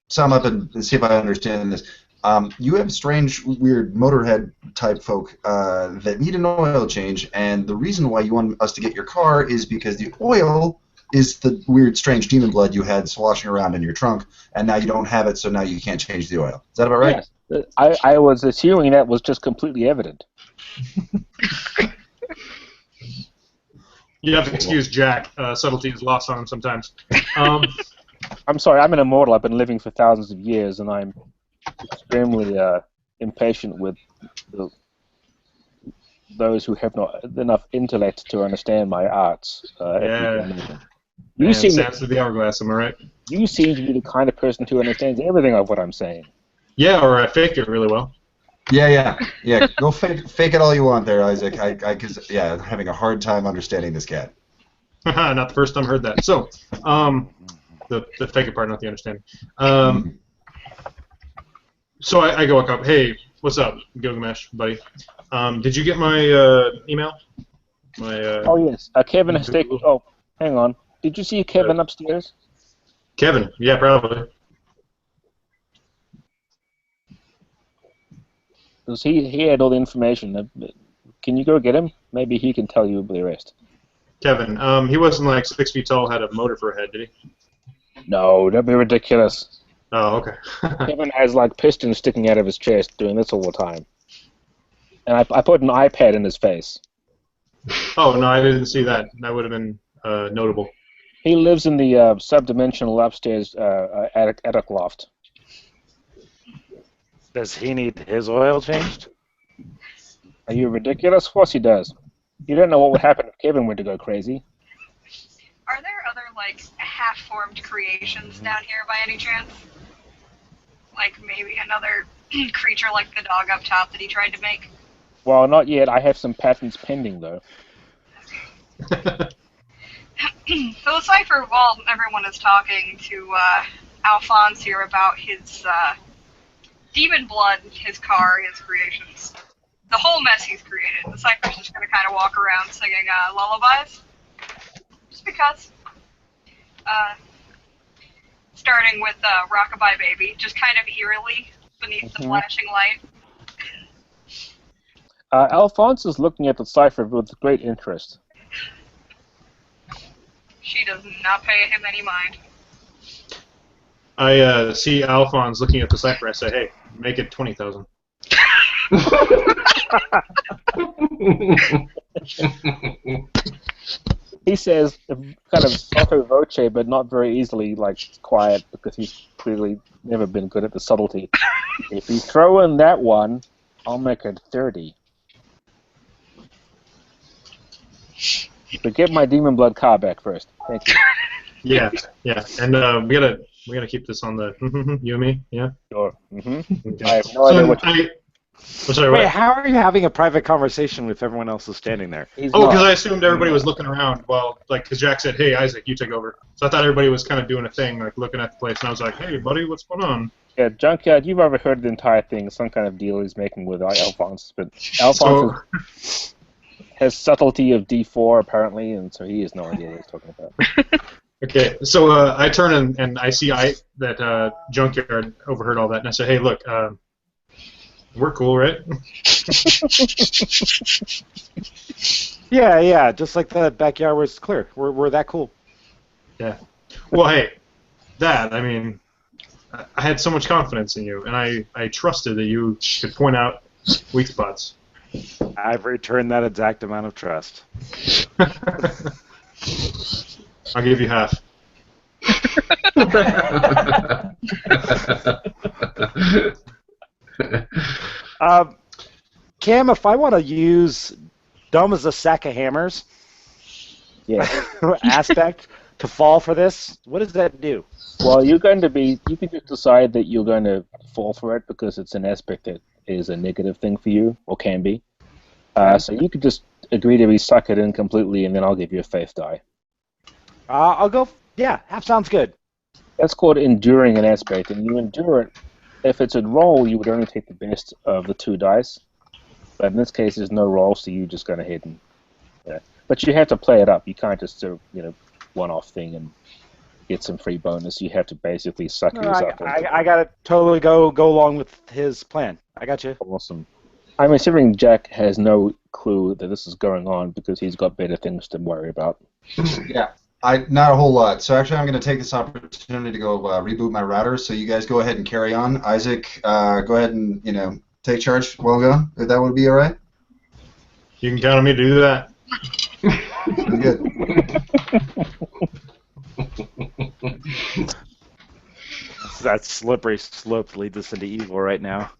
B: sum up and see if I understand this, you have strange, weird Motorhead type folk that need an oil change, and the reason why you want us to get your car is because the oil is the weird, strange demon blood you had sloshing around in your trunk, and now you don't have it, so now you can't change the oil. Is that about right?
F: Yes. I was assuming that was just completely evident.
D: You have to excuse Jack. Subtlety is lost on him sometimes.
F: I'm sorry, I'm an immortal. I've been living for thousands of years, and I'm extremely impatient with those who have not enough intellect to understand my arts.
D: Yeah.
F: You seem
D: Sands to the hourglass, am I right?
F: You seem to be the kind of person who understands everything of what I'm saying.
D: Yeah, or I faked it really well.
B: Yeah. Go fake it all you want there, Isaac. I'm having a hard time understanding this cat.
D: Not the first time I heard that. So, the fake it part, not the understanding. So I go up. Hey, what's up, Gilgamesh, buddy? Did you get my email?
F: Oh yes, Kevin has taken. Oh, hang on. Did you see Kevin upstairs?
D: Kevin? Yeah, probably.
F: Because he had all the information. Can you go get him? Maybe he can tell you the rest.
D: Kevin, he wasn't like 6 feet tall, had a motor for a head, did he?
F: No, don't be ridiculous.
D: Oh, okay.
F: Kevin has like pistons sticking out of his chest doing this all the time. And I put an iPad in his face.
D: Oh, no, I didn't see that. That would have been notable.
F: He lives in the subdimensional upstairs attic loft.
C: Does he need his oil changed?
F: Are you ridiculous? Of course he does. You don't know what would happen if Kevin were to go crazy.
G: Are there other, like, half-formed creations down here by any chance? Like, maybe another creature like the dog up top that he tried to make?
F: Well, not yet. I have some patents pending, though.
G: So the Cipher, while everyone is talking to Alphonse here about his demon blood, his car, his creations, the whole mess he's created, the Cipher's just going to kind of walk around singing lullabies. Just because. Starting with Rockabye Baby, just kind of eerily beneath the flashing light.
F: Alphonse is looking at the Cipher with great interest.
G: She does not pay him any mind.
D: I see Alphonse looking at the Cipher. I say, hey, make it 20,000.
F: He says, kind of sotto voce, but not very easily, like, quiet, because he's clearly never been good at the subtlety. If you throw in that one, I'll make it 30. But get my demon blood car back first. Thank you.
D: Yeah. And we gotta keep this on the you and me, yeah?
F: Sure.
D: Okay.
F: I have no idea what
D: sorry,
C: Wait,
D: what?
C: how are you having a private conversation if everyone else is standing there?
D: Oh, because I assumed everybody was looking around. Well, like, because Jack said, hey, Isaac, you take over. So I thought everybody was kind of doing a thing, like looking at the place, and I was like, hey, buddy, what's going on?
F: Yeah, Junkyard, you've overheard the entire thing, some kind of deal he's making with Alphonse, but Alphonse has subtlety of D4, apparently, and so he has no idea what he's talking about.
D: Okay, so I turn and I see that Junkyard overheard all that, and I say, hey, look, we're cool, right?
C: Yeah, just like the backyard was clear. We're that cool.
D: Yeah. Well, hey, I mean, I had so much confidence in you, and I trusted that you could point out weak spots.
C: I've returned that exact amount of trust.
D: I'll give you half.
C: Cam, if I want to use dumb as a sack of hammers
F: Yeah.
C: aspect to fall for this, what does that do?
F: Well, you can just decide that you're going to fall for it because it's an aspect that is a negative thing for you, or can be. So you could just agree to suck it in completely, and then I'll give you a faith die.
C: I'll go. Yeah, half sounds good.
F: That's called enduring an aspect, and you endure it. If it's a roll, you would only take the best of the 2 dice. But in this case, there's no roll, so you just go ahead and. Yeah. But you have to play it up. You can't just do one-off thing and get some free bonus. You have to basically suck yourself in.
C: I gotta totally go along with his plan. I got you.
F: Awesome. I'm assuming Jack has no clue that this is going on because he's got better things to worry about.
B: Yeah, not a whole lot. So actually, I'm going to take this opportunity to go reboot my router. So you guys go ahead and carry on. Isaac, go ahead and take charge while I'm gone. If that would be all right.
D: You can count on me to do that.
B: Good.
C: That slippery slope leads us into evil right now.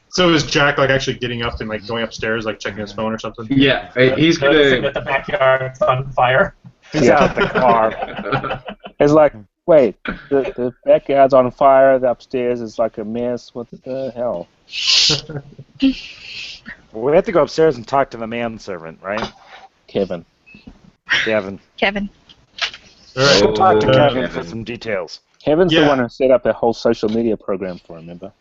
D: So is Jack actually getting up and going upstairs, checking his phone or something?
A: Yeah, he's
E: Noticing
A: gonna.
E: that the backyard's on fire.
C: He's out the car.
F: It's like, wait, the backyard's on fire, the upstairs is like a mess, what the hell?
C: Well, we have to go upstairs and talk to the manservant, right?
F: Kevin.
C: Kevin.
G: Kevin.
D: All right.
C: We'll talk to Kevin
A: Kevin.
C: for some details.
F: Kevin's
D: Yeah.
F: the one who set up that whole social media program for him, remember?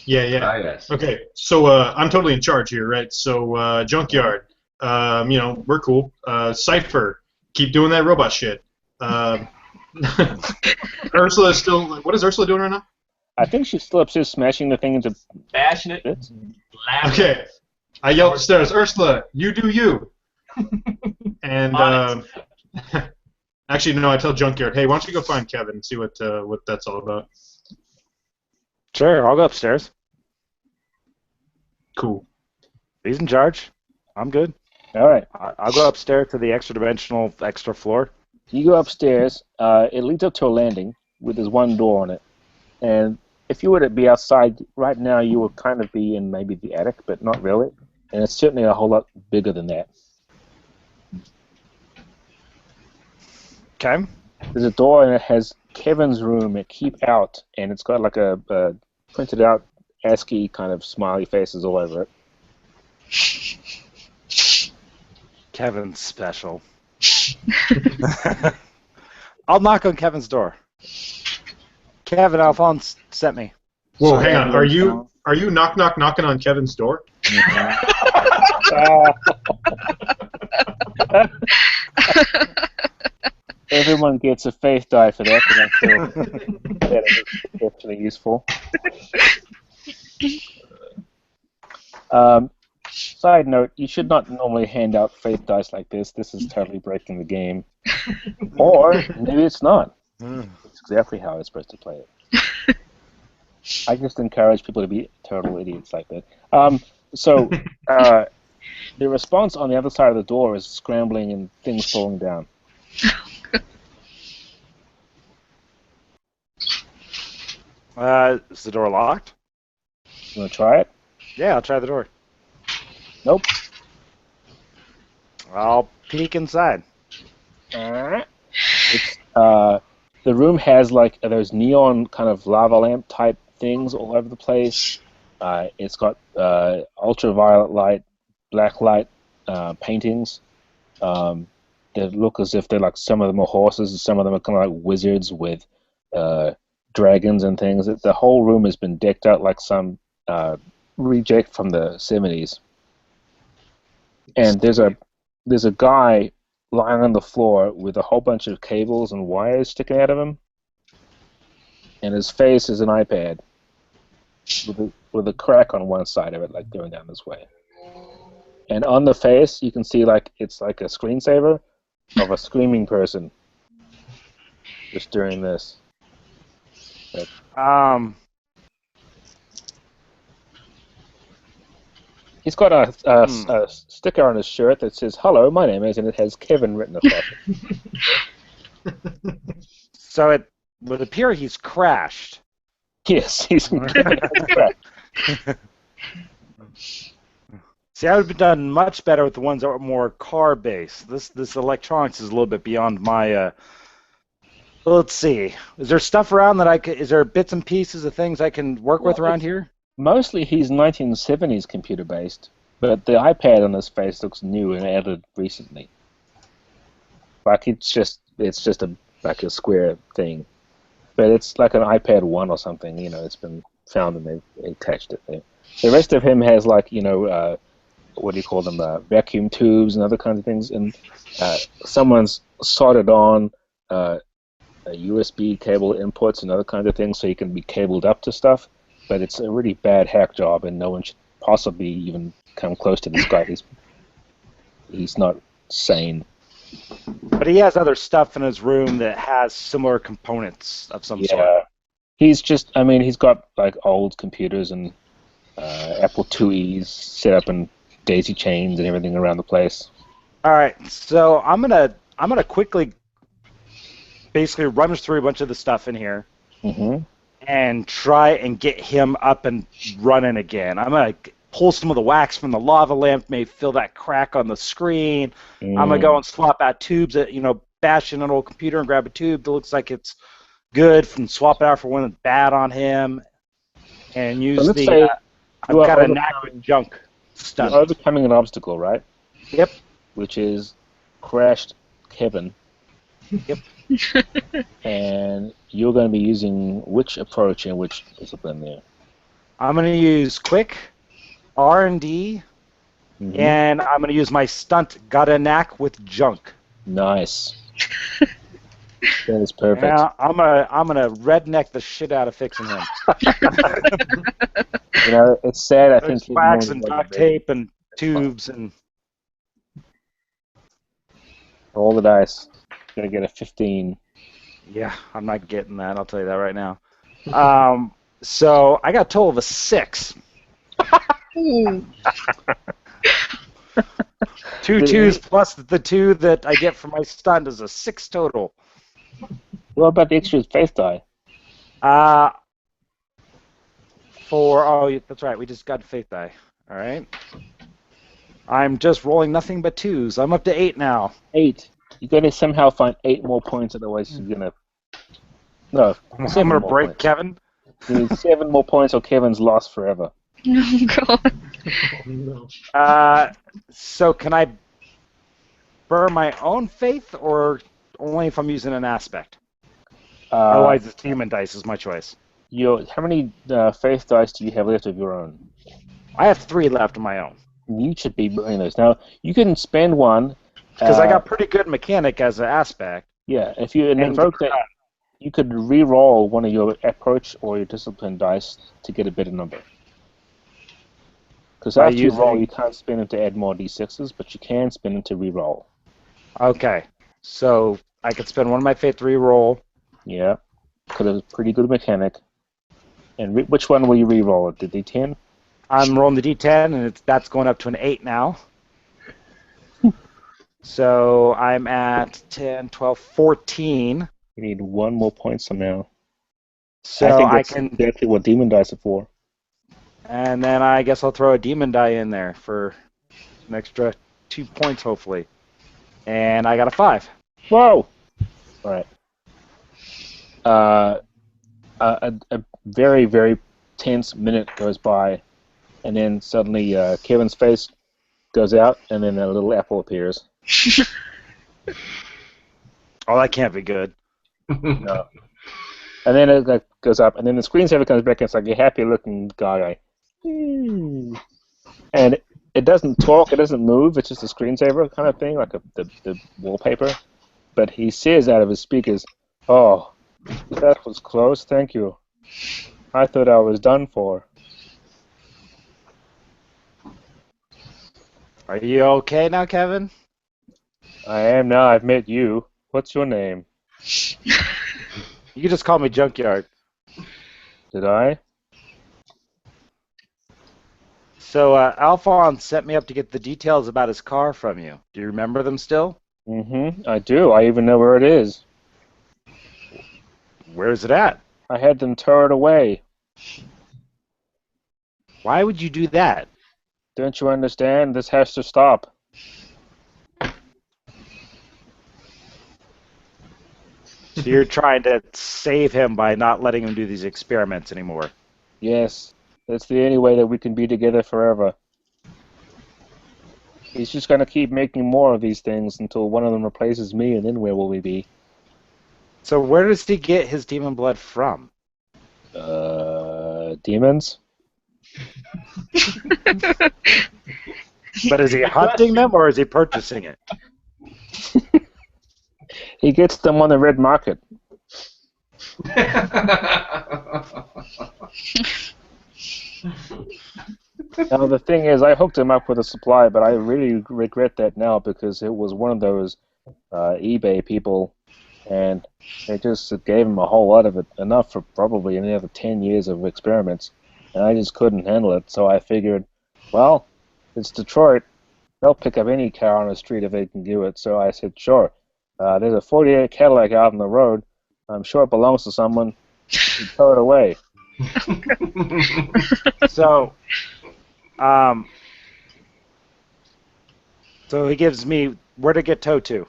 D: Yeah.
A: Yes.
D: Okay, so I'm totally in charge here, right? So Junkyard, we're cool. Cipher, keep doing that robot shit. Ursula is still. What is Ursula doing right now?
F: I think she's still upstairs smashing the thing into
E: Bashing it.
F: bits.
E: Laughing.
D: Okay, I yelled upstairs, Ursula, you do you. And
E: On
D: actually, no, I tell Junkyard, hey, why don't you go find Kevin and see what that's all about?
C: Sure, I'll go upstairs.
D: Cool.
C: He's in charge. I'm good.
F: All right.
C: I'll go upstairs to the extra-dimensional extra floor.
F: You go upstairs. It leads up to a landing with this one door on it. And if you were to be outside right now, you would kind of be in maybe the attic, but not really. And it's certainly a whole lot bigger than that.
C: Okay.
F: There's a door and it has Kevin's room at Keep Out, and it's got like a printed out ASCII kind of smiley faces all over it.
C: Kevin's special. I'll knock on Kevin's door. Kevin, Alphonse sent me.
D: Whoa, hang on. Are you knocking on Kevin's door?
F: Everyone gets a faith die for that, because I feel that is exceptionally useful. Side note, you should not normally hand out faith dice like this. This is totally breaking the game. Or maybe it's not. It's exactly how it's supposed to play it. I just encourage people to be total idiots like that. The response on the other side of the door is scrambling and things falling down.
C: Is the door locked?
F: You want to try it?
C: Yeah, I'll try the door.
F: Nope.
C: I'll peek inside.
F: It's, the room has like those neon kind of lava lamp type things all over the place. It's got ultraviolet light, black light paintings. They look as if they're like, some of them are horses and some of them are kind of like wizards with dragons and things. The whole room has been decked out like some reject from the 70s. And there's a guy lying on the floor with a whole bunch of cables and wires sticking out of him, and his face is an iPad with a crack on one side of it, like going down this way. And on the face, you can see like it's like a screensaver of a screaming person just doing this. He's got a sticker on his shirt that says "Hello, my name is," and it has Kevin written across it.
C: So it would appear he's crashed.
F: Yes, he's Kevin has crashed.
C: See, I would have done much better with the ones that were more car-based. This electronics is a little bit beyond my. Let's see. Is there stuff around that I could? Is there bits and pieces of things I can work with around here?
F: Mostly he's 1970s computer based, but the iPad on his face looks new and added recently. Like it's just like a square thing, but it's like an iPad 1 or something. You know, it's been found and they've attached it there. The rest of him has like what do you call them? Vacuum tubes and other kinds of things, and someone's soldered on USB cable inputs and other kinds of things so he can be cabled up to stuff. But it's a really bad hack job, and no one should possibly even come close to this guy. He's not sane.
C: But he has other stuff in his room that has similar components of some sort.
F: Yeah, he's got like old computers and Apple IIe's set up in daisy chains and everything around the place.
C: All right, so I'm gonna quickly basically rummage through a bunch of the stuff in here.
F: Mm-hmm.
C: And try and get him up and running again. I'm going to pull some of the wax from the lava lamp, maybe fill that crack on the screen. I'm going to go and swap out tubes, bash in an old computer and grab a tube that looks like it's good and swap it out for one that's bad on him. And use I've got a knack with junk stuff.
F: You're overcoming an obstacle, right?
C: Yep.
F: Which is crashed Kevin.
C: Yep.
F: And you're going to be using which approach and which discipline there?
C: I'm going to use quick, R&D, and I'm going to use my stunt got a knack with junk.
F: Nice. That is perfect.
C: Now, I'm gonna redneck the shit out of fixing him.
F: It's sad. I think
C: wax and duct tape and tubes and
F: roll the dice. Gonna get a 15.
C: Yeah, I'm not getting that. I'll tell you that right now. So I got a total of a 6. Two twos plus the 2 that I get from my stunt is a 6 total.
F: What about the extra faith die?
C: That's right. We just got faith die. All right. I'm just rolling nothing but 2s. I'm up to 8 now.
F: 8. You're going to somehow find 8 more points, otherwise you're going to... No,
C: I'm going to break points. Kevin.
F: You need 7 more points or Kevin's lost forever.
G: Oh, God.
C: So can I burn my own faith, or only if I'm using an aspect? Otherwise, the demon dice is my choice.
F: How many faith dice do you have left of your own?
C: I have 3 left of my own.
F: You should be burning those. Now, you can spend one...
C: Because I got pretty good mechanic as an aspect.
F: Yeah, if you invoke that, you could re-roll one of your approach or your discipline dice to get a better number. Because after you roll, you can't spend them to add more d6s, but you can spend them to re-roll.
C: Okay, so I could spend one of my faith to re-roll.
F: Yeah, because it's a pretty good mechanic. And which one will you re-roll? The d10?
C: I'm rolling the d10, and that's going up to an 8 now. So I'm at 10, 12, 14.
F: You need 1 more point somehow.
C: So
F: I think that's exactly what demon dice are for.
C: And then I guess I'll throw a demon die in there for an extra 2 points, hopefully. And I got a 5.
F: Whoa! All right. A very, very tense minute goes by, and then suddenly Kevin's face goes out, and then a little apple appears.
C: Oh, that can't be good.
F: No. And then it goes up, and then the screensaver comes back, and it's like a happy-looking guy. And it doesn't talk, it doesn't move, it's just a screensaver kind of thing, like the wallpaper. But he says out of his speakers, "Oh, that was close, thank you. I thought I was done for."
C: Are you okay now, Kevin?
F: I am now. I've met you. What's your name?
C: You can just call me Junkyard.
F: Did I?
C: So Alphonse set me up to get the details about his car from you. Do you remember them still?
F: Mm-hmm. I do. I even know where it is.
C: Where is it at?
F: I had them tow it away.
C: Why would you do that?
F: Don't you understand? This has to stop.
C: So you're trying to save him by not letting him do these experiments anymore.
F: Yes. That's the only way that we can be together forever. He's just going to keep making more of these things until one of them replaces me, and then where will we be?
C: So where does he get his demon blood from?
F: Demons?
C: But is he hunting them or is he purchasing it?
F: He gets them on the red market. Now, the thing is, I hooked him up with a supply, but I really regret that now because it was one of those eBay people, and they just gave him a whole lot of it, enough for probably another 10 years of experiments, and I just couldn't handle it, so I figured, well, it's Detroit. They'll pick up any car on the street if they can do it, so I said, sure. There's a 48 Cadillac out on the road. I'm sure it belongs to someone. You tow it away.
C: So, so he gives me where to get towed to.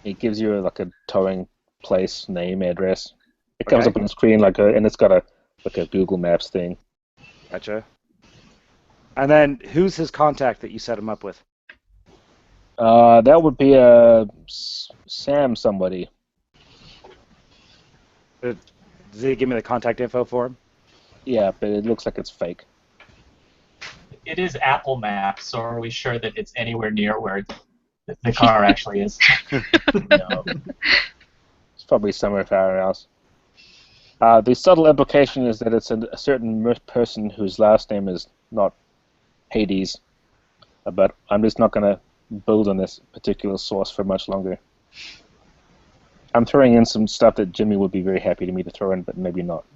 F: It gives you like a towing place name, address. It comes
C: Okay.
F: up on the screen and it's got a Google Maps thing.
C: Gotcha. And then who's his contact that you set him up with?
F: That would be Sam somebody.
C: Does he give me the contact info for him?
F: Yeah, but it looks like it's fake.
E: It is Apple Maps, so are we sure that it's anywhere near where the car actually is?
F: No. It's probably somewhere far else. The subtle implication is that it's a certain person whose last name is not Hades. But I'm just not going to build on this particular source for much longer. I'm throwing in some stuff that Jimmy would be very happy to me to throw in, but maybe not.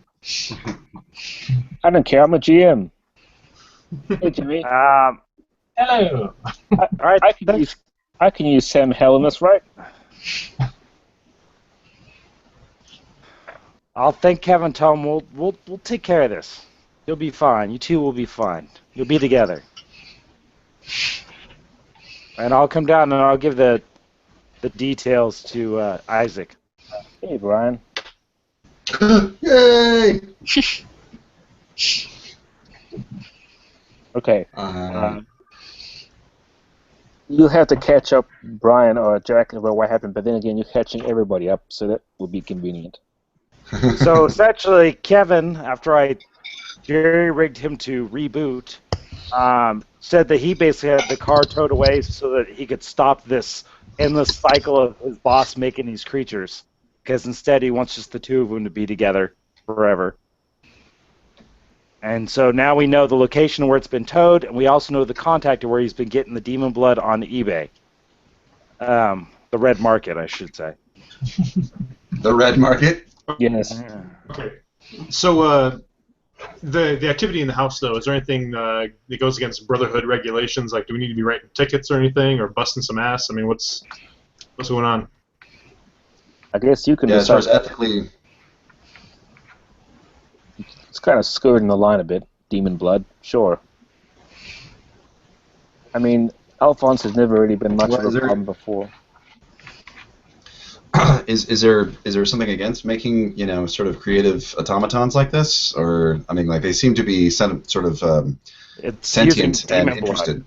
F: I don't care. I'm a GM. Hey, Jimmy.
E: Hello.
C: All right.
F: I can use Sam Helmus, right?
C: I'll thank Kevin. Tell him we'll take care of this. You'll be fine. You two will be fine. You'll be together. And I'll come down and I'll give the details to Isaac.
F: Hey, Brian.
B: Yay!
F: Okay. You'll have to catch up Brian or Jack about what happened, but then again, you're catching everybody up, so that would be convenient.
C: So essentially, Kevin, after I jerry-rigged him to reboot, said that he basically had the car towed away so that he could stop this endless cycle of his boss making these creatures. Because instead he wants just the two of them to be together forever. And so now we know the location where it's been towed, and we also know the contact of where he's been getting the demon blood on eBay. The red market, I should say.
B: The red market?
F: Yes.
D: Okay. So the activity in the house, though, is there anything that goes against Brotherhood regulations? Like, do we need to be writing tickets or anything, or busting some ass? I mean, what's going on?
F: I guess you can
B: Yeah, as far
F: decide.
B: as ethically,
F: It's kind of skirting the line a bit. Demon blood, sure. I mean, Alphonse has never really been much
B: Well,
F: of
B: is
F: a
B: there-
F: problem before.
B: is there something against making, sort of creative automatons like this? Or, I mean, like, they seem to be sort of
C: It's
B: sentient
C: using
B: and
C: demon blood.
B: interested.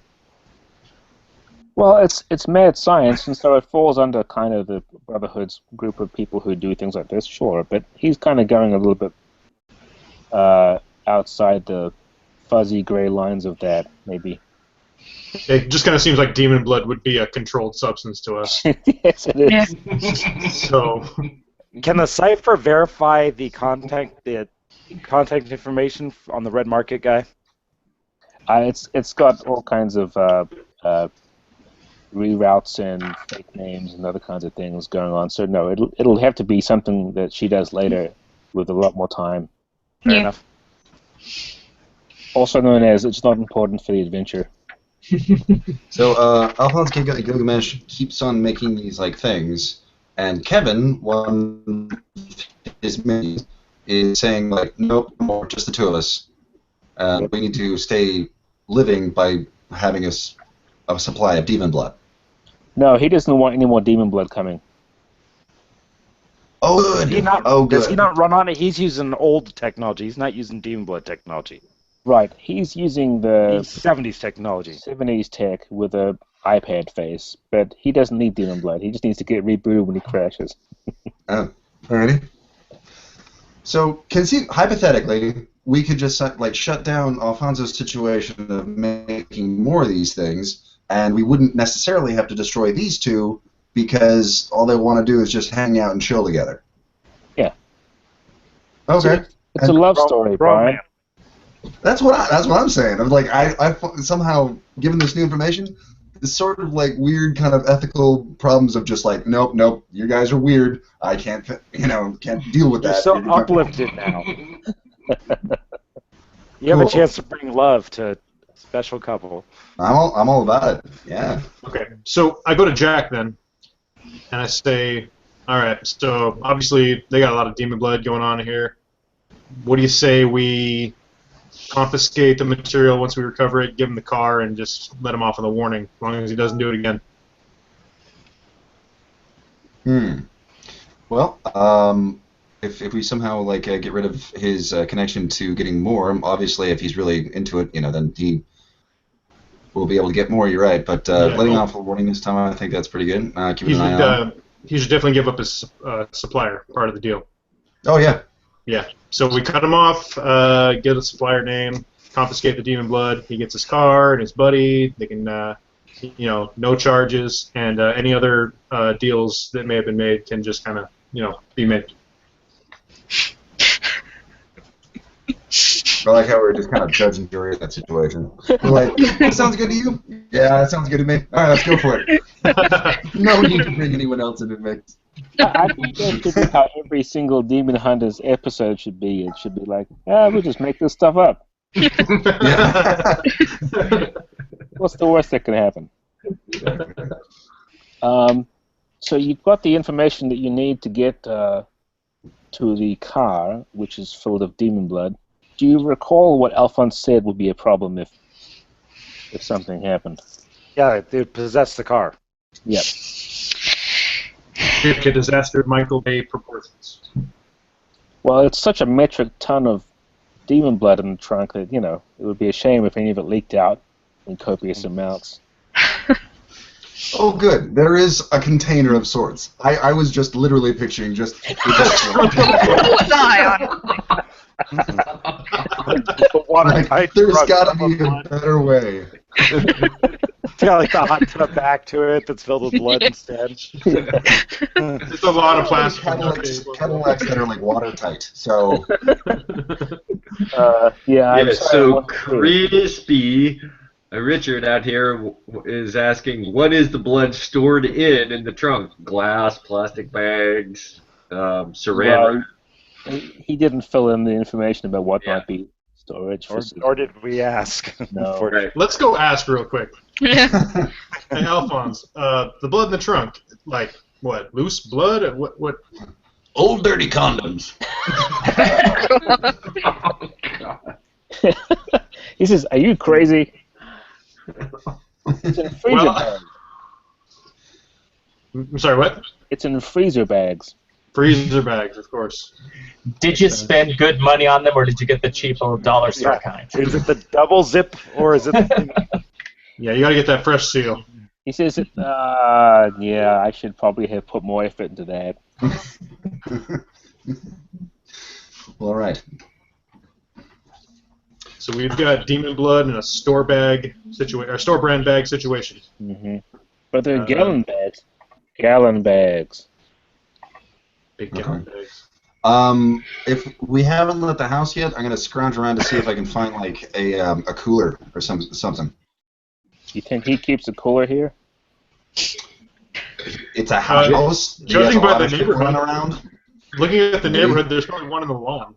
F: Well, it's mad science, and so it falls under kind of the Brotherhood's group of people who do things like this, sure. But he's kind of going a little bit outside the fuzzy gray lines of that, maybe.
D: It just kind of seems like demon blood would be a controlled substance to us.
F: Yes, it is.
G: Yeah.
D: So,
C: Can the Cipher verify the contact information on the red market guy?
F: It's got all kinds of reroutes and fake names and other kinds of things going on. So no, it'll have to be something that she does later with a lot more time.
C: Fair
G: Yeah.
C: enough.
F: Also known as it's not important for the adventure.
B: So Alphonse Gilgamesh keeps on making these like things, and Kevin, one of his minions, is saying like, nope, no more, just the two of us. We need to stay living by having a supply of demon blood.
F: No, he doesn't want any more demon blood coming.
B: Oh, good.
C: Does he not run on it? He's using old technology. He's not using demon blood technology.
F: Right, he's using the
C: He's 70s technology.
F: 70s tech with a iPad face, but he doesn't need demon blood. He just needs to get rebooted when he crashes.
B: Alrighty. So, hypothetically, we could just like shut down Alfonso's situation of making more of these things, and we wouldn't necessarily have to destroy these two because all they want to do is just hang out and chill together.
F: Yeah.
B: Okay.
F: It's a love story, Brian.
B: That's what I'm saying. I'm like I somehow given this new information, this sort of like weird kind of ethical problems of just like nope, you guys are weird. I can't deal with that.
C: You're so uplifted now. You have a chance to bring love to a special couple.
B: I'm all about it. Yeah.
D: Okay, so I go to Jack then, and I say, all right, so obviously they got a lot of demon blood going on here. What do you say we confiscate the material once we recover it, give him the car, and just let him off with a warning, as long as he doesn't do it again?
B: Well, if we somehow like get rid of his connection to getting more, obviously if he's really into it, then he will be able to get more. You're right, but letting off a warning this time, I think that's pretty good. Keep an eye on.
D: He should definitely give up his supplier, part of the deal.
B: Oh yeah.
D: Yeah. So we cut him off, get a supplier name, confiscate the demon blood. He gets his car and his buddy. They can, no charges, and any other deals that may have been made can just kind of, be made.
B: I like how we're just kind of judge and jury in that situation. We're like, that sounds good to you? Yeah, that sounds good to me. All right, let's go for it. No need to bring anyone else into the mix.
F: I think that should be how every single Demon Hunters episode should be. It should be like, we just make this stuff up. What's the worst that can happen? So you've got the information that you need to get to the car, which is filled of demon blood. Do you recall what Alphonse said would be a problem if something happened?
C: Yeah, they possess the car.
F: Yep.
D: A disaster of Michael Bay proportions.
F: Well, it's such a metric ton of demon blood in the trunk that, it would be a shame if any of it leaked out in copious amounts.
B: Oh, good. There is a container of sorts. I was just literally picturing just...
G: So was I, honestly.
B: There's got to be a better way.
C: It's got like the hot tub back to it that's filled with blood instead.
D: There's a lot of plastic.
B: Cadillacs that are like watertight. So.
A: So crispy. Richard out here is asking, what is the blood stored in the trunk? Glass, plastic bags, saran.
F: He didn't fill in the information about what might be storage.
C: Or did we ask?
F: No.
A: Right.
D: Let's go ask real quick. Hey, Alphonse, the blood in the trunk, like what? Loose blood? What?
H: Old dirty condoms.
A: Oh, God.
F: He says, "Are you crazy?" It's in freezer bags.
D: I'm sorry, what?
F: It's in freezer bags.
D: Freezer bags, of course.
E: Did you spend good money on them, or did you get the cheap little dollar store kind?
C: Is it the double zip, or is it the...
D: Yeah, you gotta get that fresh seal.
F: He says, I should probably have put more effort into that.
B: All right.
D: So we've got demon blood in a store bag situation, or store brand bag situation.
F: Mm-hmm. But they're gallon bags. Gallon bags.
D: Big gallon bags.
B: If we haven't left the house yet, I'm gonna scrounge around to see if I can find like a cooler or something.
F: You think he keeps a cooler here?
B: It's a house.
D: Judging by the
B: neighborhood
D: neighborhood,
B: around.
D: looking at the neighborhood, there's probably one in the lawn.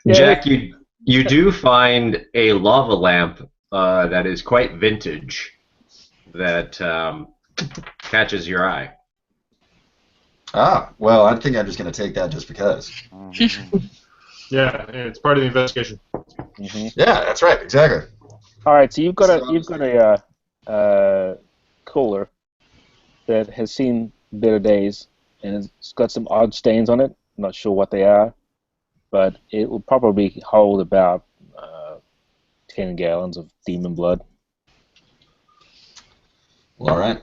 A: Jack, you do find a lava lamp that is quite vintage that catches your eye.
B: Ah, well, I think I'm just going to take that just because.
D: Yeah, it's part of the investigation.
F: Mm-hmm.
B: Yeah, that's right, exactly.
F: All right, so you've got a cooler that has seen better days, and it's got some odd stains on it. I'm not sure what they are, but it will probably hold about 10 gallons of demon blood.
B: Well, all right.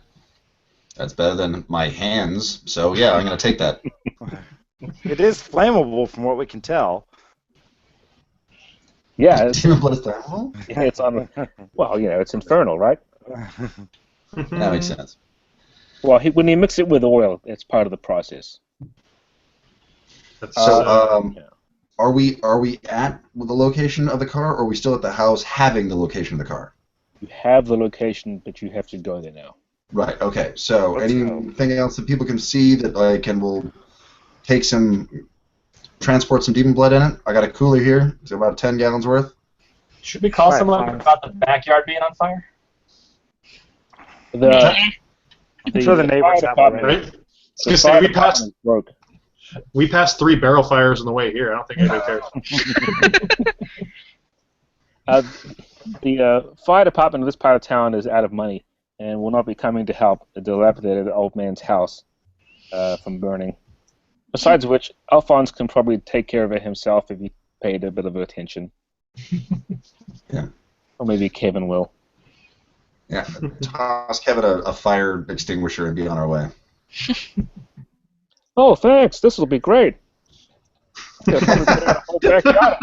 B: That's better than my hands, so yeah, I'm going to take that.
C: It is flammable from what we can tell.
F: Yeah, it's,
B: Demon blood is thermal?
F: it's on. Well, it's infernal, right?
B: That makes sense.
F: Well, when you mix it with oil, it's part of the process.
B: So, are we at the location of the car, or are we still at the house having the location of the car?
F: You have the location, but you have to go there now.
B: Right. Okay. So,
C: Let's
B: anything else that people can see that will take transport some demon blood in it? I got a cooler here. It's about 10 gallons worth.
E: Should we call
C: Right,
E: someone
C: fine.
E: about the backyard being on fire?
C: I'm sure the neighbors
F: fire
C: have
F: department-
C: already.
D: Right? I was gonna say,
F: fire department is broke.
D: we passed 3 barrel fires on the way here. I don't think anybody cares.
F: The fire department of this part of town is out of money and will not be coming to help the dilapidated old man's house from burning. Besides which, Alphonse can probably take care of it himself if he paid a bit of attention.
B: Yeah.
F: Or maybe Kevin will.
B: Yeah. Toss Kevin a fire extinguisher and be on our way.
F: Oh, thanks. This will be great. Yeah, probably put out a whole backyard.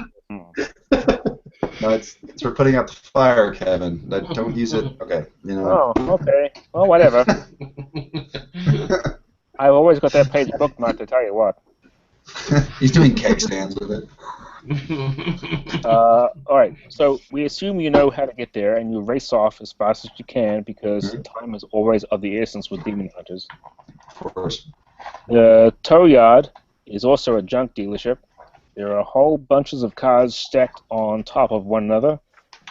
B: No, it's for putting out the fire, Kevin. Don't use it. Okay.
F: Oh, okay. Well, whatever. I've always got that page bookmarked, to tell you what.
B: He's doing keg stands with it.
F: All right, so we assume you know how to get there, and you race off as fast as you can because time is always of the essence with demon hunters.
B: Of course.
F: The tow yard is also a junk dealership. There are whole bunches of cars stacked on top of one another,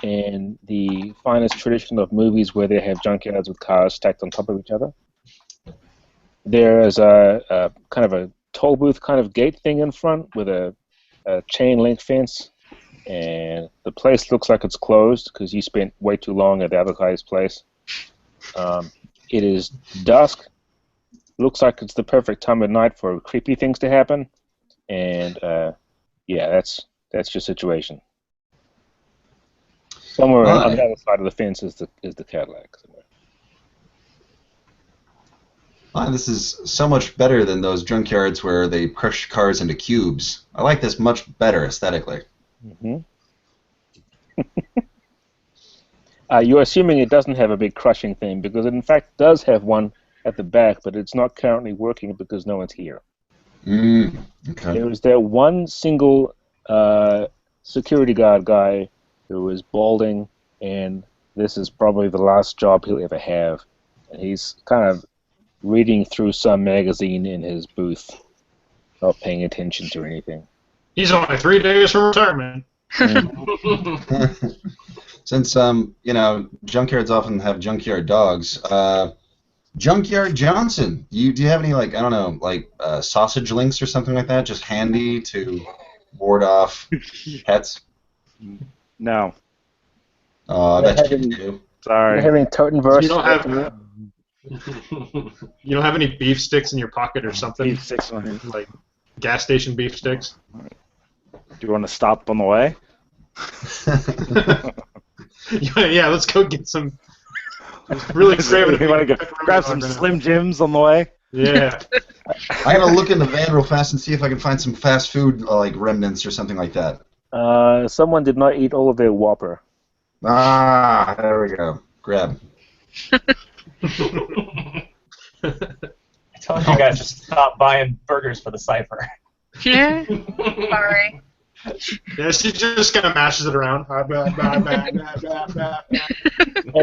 F: in the finest tradition of movies where they have junkyards with cars stacked on top of each other. There is a kind of a toll booth kind of gate thing in front with a chain link fence, and the place looks like it's closed because you spent way too long at the other guy's place. It is dusk. Looks like it's the perfect time of night for creepy things to happen, and yeah, that's your situation. Somewhere on the other side of the fence is the Cadillac. Somewhere.
B: This is so much better than those junkyards where they crush cars into cubes. I like this much better aesthetically.
F: Mm-hmm. You're assuming it doesn't have a big crushing thing because it in fact does have one at the back, but it's not currently working because no one's here.
B: Okay.
F: There is that one single security guard guy who is balding, and this is probably the last job he'll ever have. And he's kind of reading through some magazine in his booth, not paying attention to anything.
D: He's only 3 days from retirement.
B: Since junkyards often have junkyard dogs. Junkyard Johnson, do you have any sausage links or something like that, just handy to ward off pets?
C: No.
B: I bet you do.
C: Sorry.
F: Having Toten verse.
D: You don't have any beef sticks in your pocket or something?
C: Beef sticks on here.
D: Like gas station beef sticks?
C: Do you want to stop on the way?
D: Yeah, let's go get some. Really craving.
C: You want to grab some Slim Jims on the way?
D: Yeah.
B: I'm gonna look in the van real fast and see if I can find some fast food remnants or something like that.
F: Someone did not eat all of their Whopper.
B: Ah, there we go. Grab.
E: I told you guys to stop buying burgers for the Cipher.
G: Yeah. Sorry.
D: Yeah, she just kind of mashes it around.
F: And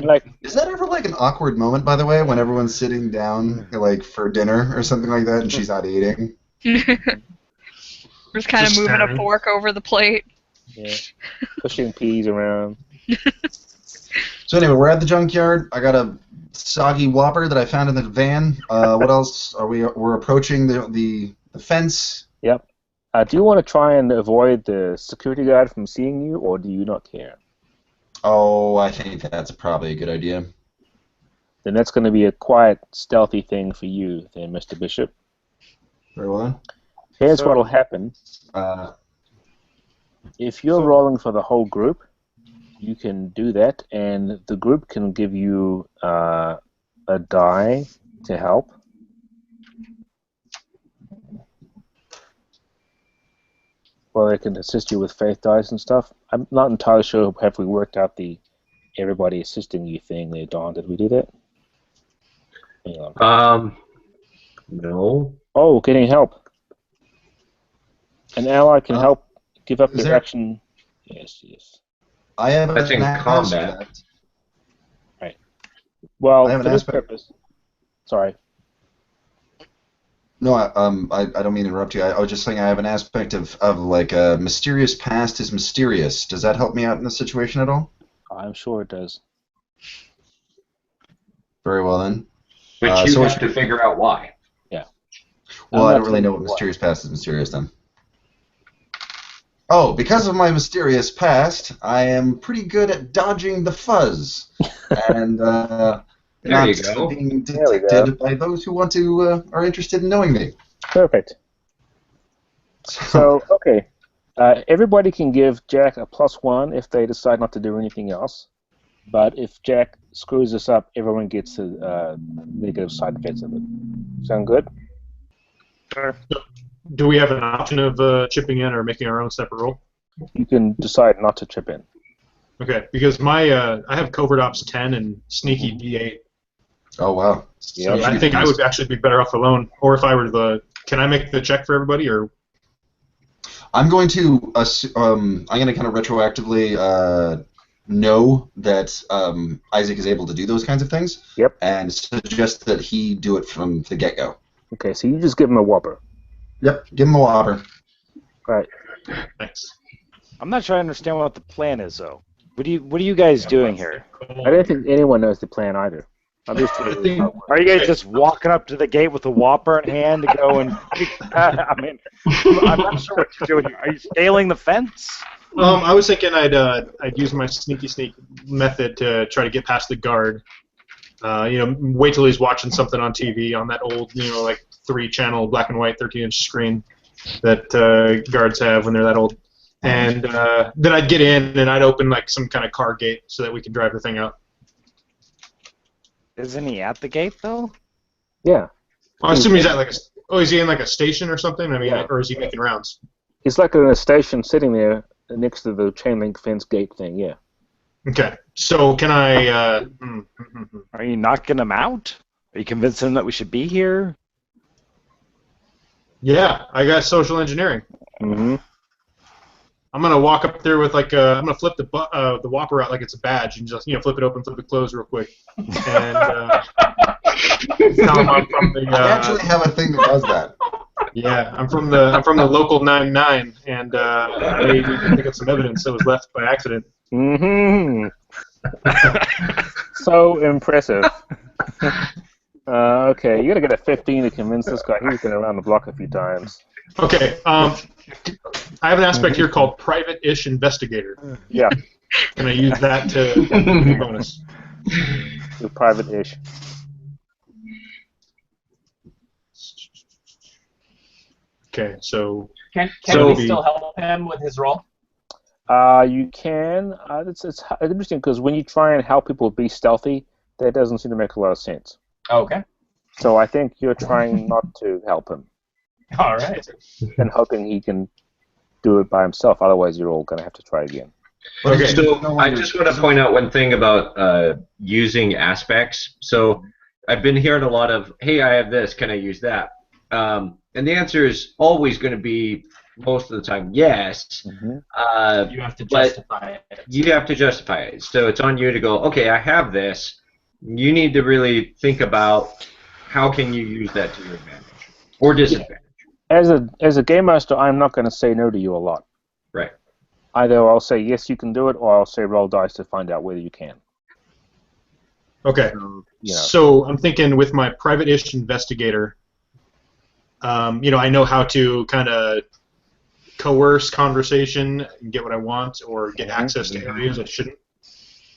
F: like,
B: Is that ever an awkward moment, by the way, when everyone's sitting down for dinner or something like that and she's not eating?
G: Just kind of
D: Just
G: moving a
D: staring.
G: fork over the plate.
F: Yeah. Pushing peas around.
B: So anyway, we're at the junkyard. I got a soggy Whopper that I found in the van. What else are we? We're approaching the fence.
F: Yep. Do you want to try and avoid the security guard from seeing you, or do you not care?
B: Oh, I think that's probably a good idea.
F: Then that's going to be a quiet, stealthy thing for you, then, Mr. Bishop.
B: Very well.
F: Here's
C: So-
F: what'll happen. If you're rolling for the whole group, you can do that, and the group can give you a die to help. Well, they can assist you with faith dice and stuff. I'm not entirely sure have we worked out the everybody assisting you thing there, Don. Did we do that? Hang on.
A: No.
F: Oh, getting help. An ally can help give up
B: is
F: their
B: there-
F: action. Yes, yes.
B: I have
A: That's in
B: an
A: combat.
B: aspect.
F: Well,
B: I have
F: for
B: an
F: this
B: aspect.
F: purpose. Sorry.
B: No, I don't mean to interrupt you. I was just saying I have an aspect of like a mysterious past is mysterious. Does that help me out in this situation at all?
F: I'm sure it does.
B: Very well then.
A: But you
B: so
A: have
B: it's-
A: to figure out why.
B: Well,
F: I'm
B: I
F: not
B: don't really know
F: telling
B: what
F: you why.
B: mysterious past is mysterious then. Oh, because of my mysterious past, I am pretty good at dodging the fuzz and not
A: There you go.
B: being
F: There we go.
B: detected by those who want to are interested in knowing me.
F: Perfect. So, okay. Everybody can give Jack a +1 if they decide not to do anything else. But if Jack screws this up, everyone gets the negative side effects of it. Sound good?
D: Do we have an option of chipping in or making our own separate roll?
F: You can decide not to chip in.
D: Okay, because my I have covert ops 10 and sneaky D8.
B: Oh wow.
D: So
F: Yeah.
D: I think I would actually be better off alone. Or if I were can I make the check for everybody, or
B: I'm going to kind of retroactively know that Isaac is able to do those kinds of things.
F: Yep.
B: And suggest that he do it from the get-go.
F: Okay, so you just give him a whopper.
B: Yep. Give him a Whopper.
F: Right.
D: thanks.
C: I'm not sure I understand what the plan is, though. What are you guys doing here?
F: I don't think anyone knows the plan either. I'm just
D: I think-
C: Are you guys just walking up to the gate with a Whopper in hand to go and? I mean, I'm not sure what you're doing here. Are you scaling the fence?
D: I was thinking I'd use my sneaky sneak method to try to get past the guard. Wait till he's watching something on TV on that old, like 3-channel black and white 13-inch screen that guards have when they're that old. And then I'd get in and I'd open like some kind of car gate so that we could drive the thing out.
C: Isn't he at the gate though?
F: Yeah.
D: I assume he's at is he in like a station or something? I mean,
F: Yeah.
D: or is he making rounds?
F: He's like in a station sitting there next to the chain link fence gate thing, yeah.
D: Okay, so can I?
C: Are you knocking him out? Are you convincing him that we should be here?
D: Yeah, I got social engineering.
F: Mm-hmm.
D: I'm gonna walk up there with I'm gonna flip the Whopper out like it's a badge and just flip it open, flip it closed real quick, and tell them I'm from the.
B: I actually have a thing that does that.
D: Yeah, I'm from the local 99, and they need to pick up some evidence that was left by accident.
F: Mm-hmm. So impressive. Okay, you gotta get a 15 to convince this guy. He's been around the block a few times.
D: Okay, I have an aspect here called private-ish investigator.
F: Yeah,
D: Can I use that to get a bonus?
F: you're private-ish.
D: Okay, so
E: Can
A: So-
E: we still help him with his role?
F: You can. It's interesting because when you try and help people be stealthy, that doesn't seem to make a lot of sense.
E: Okay.
F: So I think you're trying not to help him
E: All right.
F: and hoping he can do it by himself. Otherwise, you're all going to have to try again.
A: Okay, so I just want to point out one thing about using aspects. So I've been hearing a lot of, hey, I have this, can I use that? And the answer is always going to be, most of the time, yes.
F: Mm-hmm.
E: You have to
A: but
E: justify it.
A: You have to justify it. So it's on you to go, okay, I have this. You need to really think about how can you use that to your advantage or disadvantage.
F: As a game master, I'm not going to say no to you a lot.
A: Right.
F: Either I'll say yes, you can do it, or I'll say roll dice to find out whether you can.
D: Okay.
F: You know.
D: So I'm thinking with my private-ish investigator, I know how to kind of coerce conversation and get what I want, or get access to areas I shouldn't.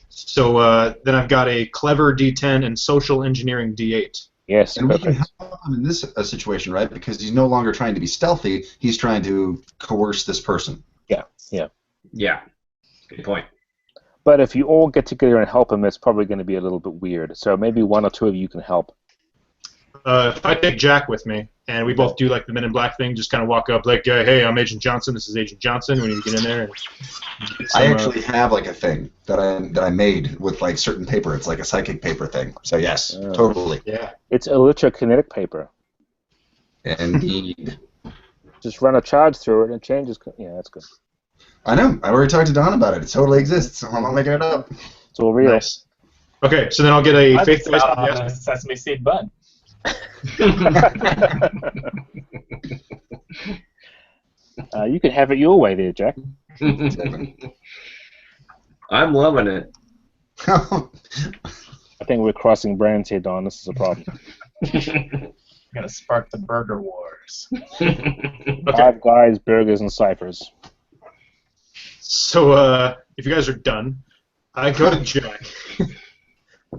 D: So then I've got a clever D10 and social engineering D8.
F: Yes,
B: And we can
F: perfect.
B: help him in this situation, right? Because he's no longer trying to be stealthy. He's trying to coerce this person.
A: Yeah. Good point.
F: But if you all get together and help him, it's probably going to be a little bit weird. So maybe one or two of you can help.
D: If I take Jack with me, and we both do like the Men in Black thing, just kind of walk up like, hey, I'm Agent Johnson. This is Agent Johnson. We need to get in there. And get some,
B: I actually have like a thing that I made with like certain paper. It's like a psychic paper thing. So yes, totally.
D: Yeah.
F: It's electrokinetic paper.
B: Indeed.
F: Just run a charge through it and it changes. Yeah, that's good.
B: I know. I already talked to Don about it. It totally exists. I'm not making it up.
F: It's all real.
D: Nice. Okay, so then I'll get a faith dice.
E: a sesame seed bun.
F: You can have it your way there, Jack.
A: I'm loving it.
F: I think we're crossing brands here, Don. This is a problem.
E: Gonna spark the burger wars.
D: Okay.
F: Five Guys, burgers, and ciphers.
D: So if you guys are done, I go to Jack,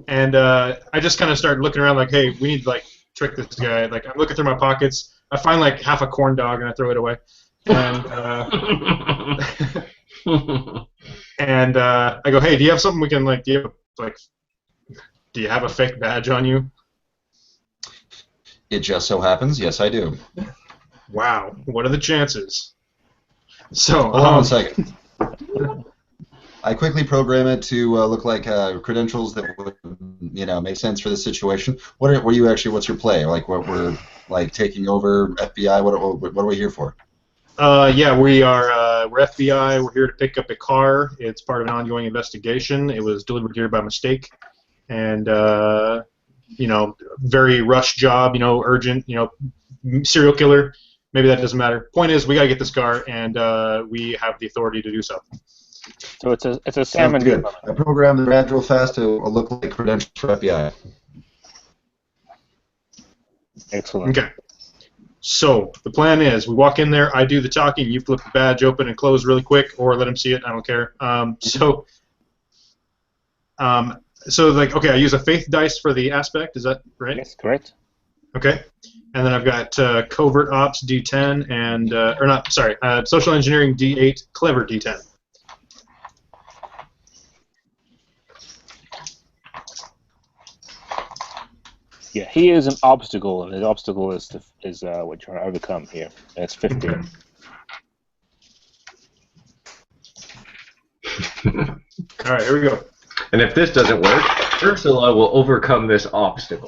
D: and I just kind of start looking around like, hey, we need to like trick this guy. Like I'm looking through my pockets. I find like half a corn dog and I throw it away. And and I go, hey, do you have something we can like? Do you have a fake badge on you?
B: It just so happens, yes, I do.
D: Wow, what are the chances? So
B: Hold on 1 second. I quickly program it to look like credentials that would, make sense for this situation. What's your play? Like, what we're like taking over FBI? What are we here for?
D: Yeah, we're FBI. We're here to pick up a car. It's part of an ongoing investigation. It was delivered here by mistake, and very rush job. Urgent. Serial killer. Maybe that doesn't matter. Point is, we gotta get this car, and we have the authority to do so.
F: So it's a salmon.
B: Good. I programmed the badge real fast to look like credentials for FBI.
F: Excellent.
D: Okay. So the plan is, we walk in there. I do the talking. You flip the badge open and close really quick, or let him see it. I don't care. Okay, I use a faith dice for the aspect. Is that right?
F: Yes, correct.
D: Okay. And then I've got covert ops D10 and social engineering D8, clever D10.
F: Yeah, he is an obstacle, and his obstacle is what you're trying to overcome here. And it's 15.
D: All right, here we go.
A: And if this doesn't work, Ursula will overcome this obstacle.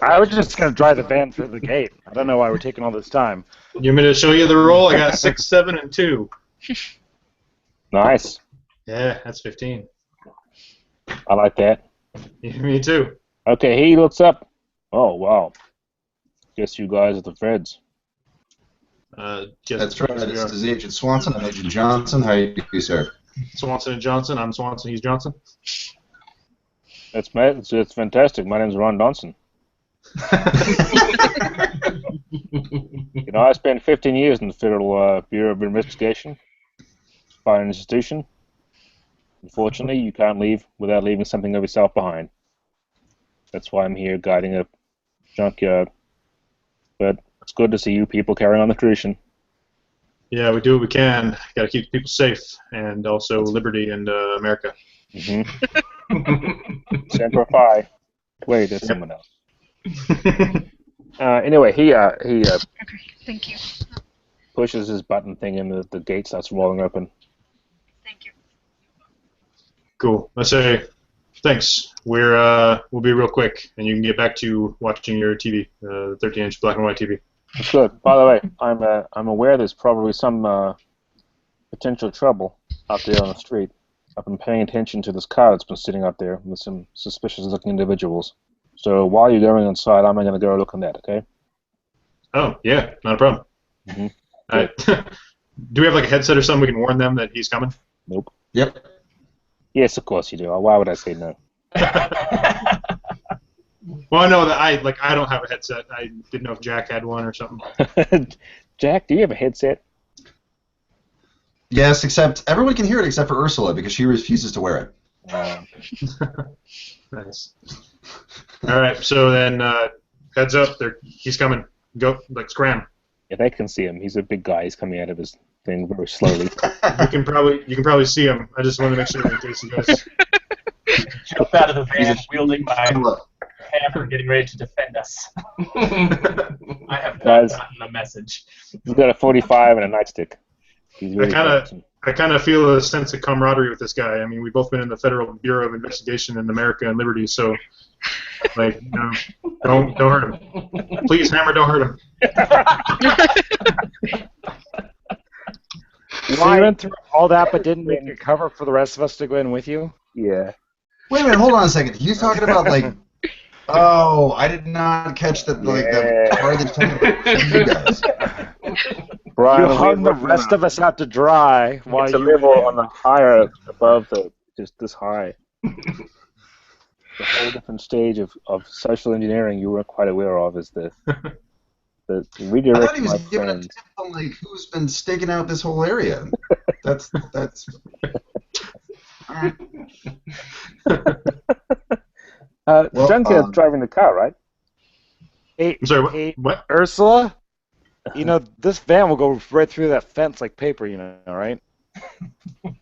C: I was just going to drive the van through the gate. I don't know why we're taking all this time.
D: You want me to show you the roll? I got 6, 7, and 2.
F: Nice.
D: Yeah, that's 15.
F: I like that.
D: Yeah, me too.
F: Okay, he looks up. Oh, wow. Guess you guys are the feds.
B: That's right. This is Agent Swanson. I'm Agent Johnson. How are you, sir?
D: Swanson and Johnson. I'm Swanson. He's Johnson.
F: That's fantastic. My name's Ron Donson. I spent 15 years in the Federal Bureau of Investigation, by an institution. Unfortunately, you can't leave without leaving something of yourself behind. That's why I'm here guiding a junkyard. But it's good to see you people carrying on the tradition.
D: Yeah, we do what we can. Got to keep people safe, and also liberty and America.
F: Mm-hmm. Semper Fi. Wait, there's someone else. Anyway, he
G: Okay, thank you.
F: pushes his button thing, and the gate starts rolling open.
G: Thank you.
D: Cool. Let's say thanks. We'll be real quick, and you can get back to watching your TV, 13-inch black and white TV.
F: That's good. By the way, I'm aware there's probably some potential trouble out there on the street. I've been paying attention to this car that's been sitting out there with some suspicious-looking individuals. So while you're going inside, I'm going to go look on that. Okay?
D: Oh, yeah, not a problem.
F: Mm-hmm.
D: Do we have like a headset or something we can warn them that he's coming?
F: Nope.
B: Yep.
F: Yes, of course you do. Why would I say no?
D: Well, I know that I don't have a headset. I didn't know if Jack had one or something.
F: Jack, do you have a headset?
B: Yes, except everyone can hear it except for Ursula because she refuses to wear it.
D: Nice. All right, so then heads up. He's coming. Go, scram.
F: Yeah, they can see him. He's a big guy. He's coming out of his thing very slowly.
D: You can probably see him. I just want to make sure in case he does.
E: Jump out of the van, wielding my
B: Ursula.
E: hammer, getting ready to defend us. I have not gotten the message.
F: He's got a 45 and a nightstick. He's really
D: I kind of feel a sense of camaraderie with this guy. I mean, we've both been in the Federal Bureau of Investigation in America and Liberty, so don't hurt him. Please, Hammer, don't hurt him.
C: So you went through all that, but didn't make a cover for the rest of us to go in with you?
F: Yeah.
B: Wait a minute, hold on a second. You talking about Oh, I did not catch that. The part that's talking about you guys.
F: Brian,
C: You hung the rest of us out to dry while
F: it's a
C: you
F: level on the higher above just this high. The whole different stage of social engineering you weren't quite aware of is the redirect.
B: I thought he was
F: my
B: giving a
F: friend.
B: tip on who's been staking out this whole area. That's. Well,
F: Junkhead's driving the car, right?
C: Hey,
D: I'm sorry,
C: hey,
D: what?
C: Ursula, this van will go right through that fence like paper, right? What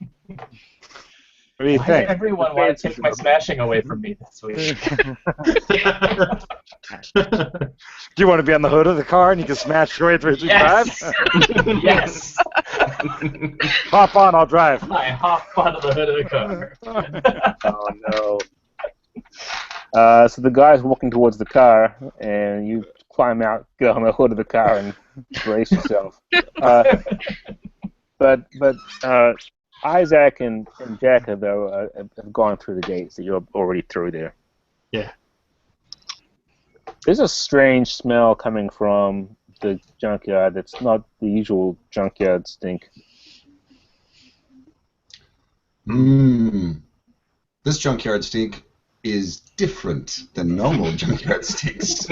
C: do you
E: Why
C: think?
E: did everyone want to take my smashing away from me this week?
C: Do you want to be on the hood of the car and you can smash your way through the
E: Yes!
C: drive?
E: Yes!
C: Hop on, I'll drive.
E: I hop onto the hood of the car.
F: Oh no. So the guy's walking towards the car, and you climb out, get on the hood of the car, and brace yourself. But Isaac and Jack have gone through the gates that you're already through there.
D: Yeah.
F: There's a strange smell coming from the junkyard that's not the usual junkyard stink.
B: This junkyard stink is different than normal junkyard stinks.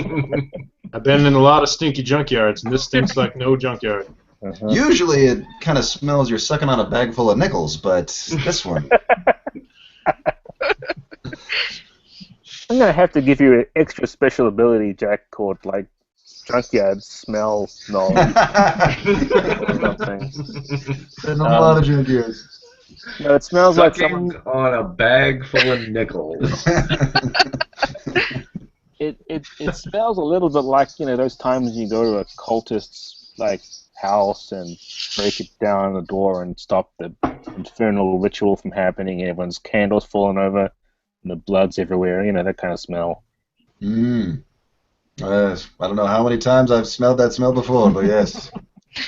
D: I've been in a lot of stinky junkyards, and this stinks like no junkyard.
F: Uh-huh.
B: Usually it kind of smells you're sucking on a bag full of nickels, but this one.
F: I'm going to have to give you an extra special ability, Jack, called, junkyard smell knowledge. Something.
B: There's a lot of junkyards.
F: No, it smells like
A: Sucking on a bag full of nickels.
F: It smells a little bit like, those times you go to a cultist's, house and break it down the door and stop the infernal ritual from happening and everyone's candles falling over and the blood's everywhere, that kind of smell.
B: I don't know how many times I've smelled that smell before, but yes.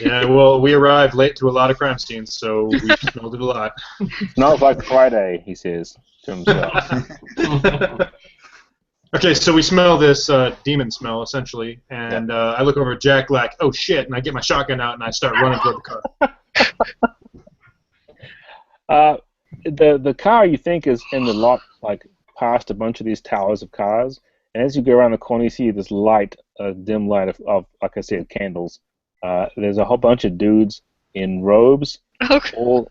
D: Yeah, well, we arrived late to a lot of crime scenes, so we smelled it a lot.
F: Smells like Friday, he says to himself.
D: Okay, so we smell this demon smell, essentially, and I look over at Jack like, oh shit, and I get my shotgun out and I start running toward the car.
F: The car you think is in the lot, past a bunch of these towers of cars, and as you go around the corner, you see this light, a dim light of like I said, candles. There's a whole bunch of dudes in robes all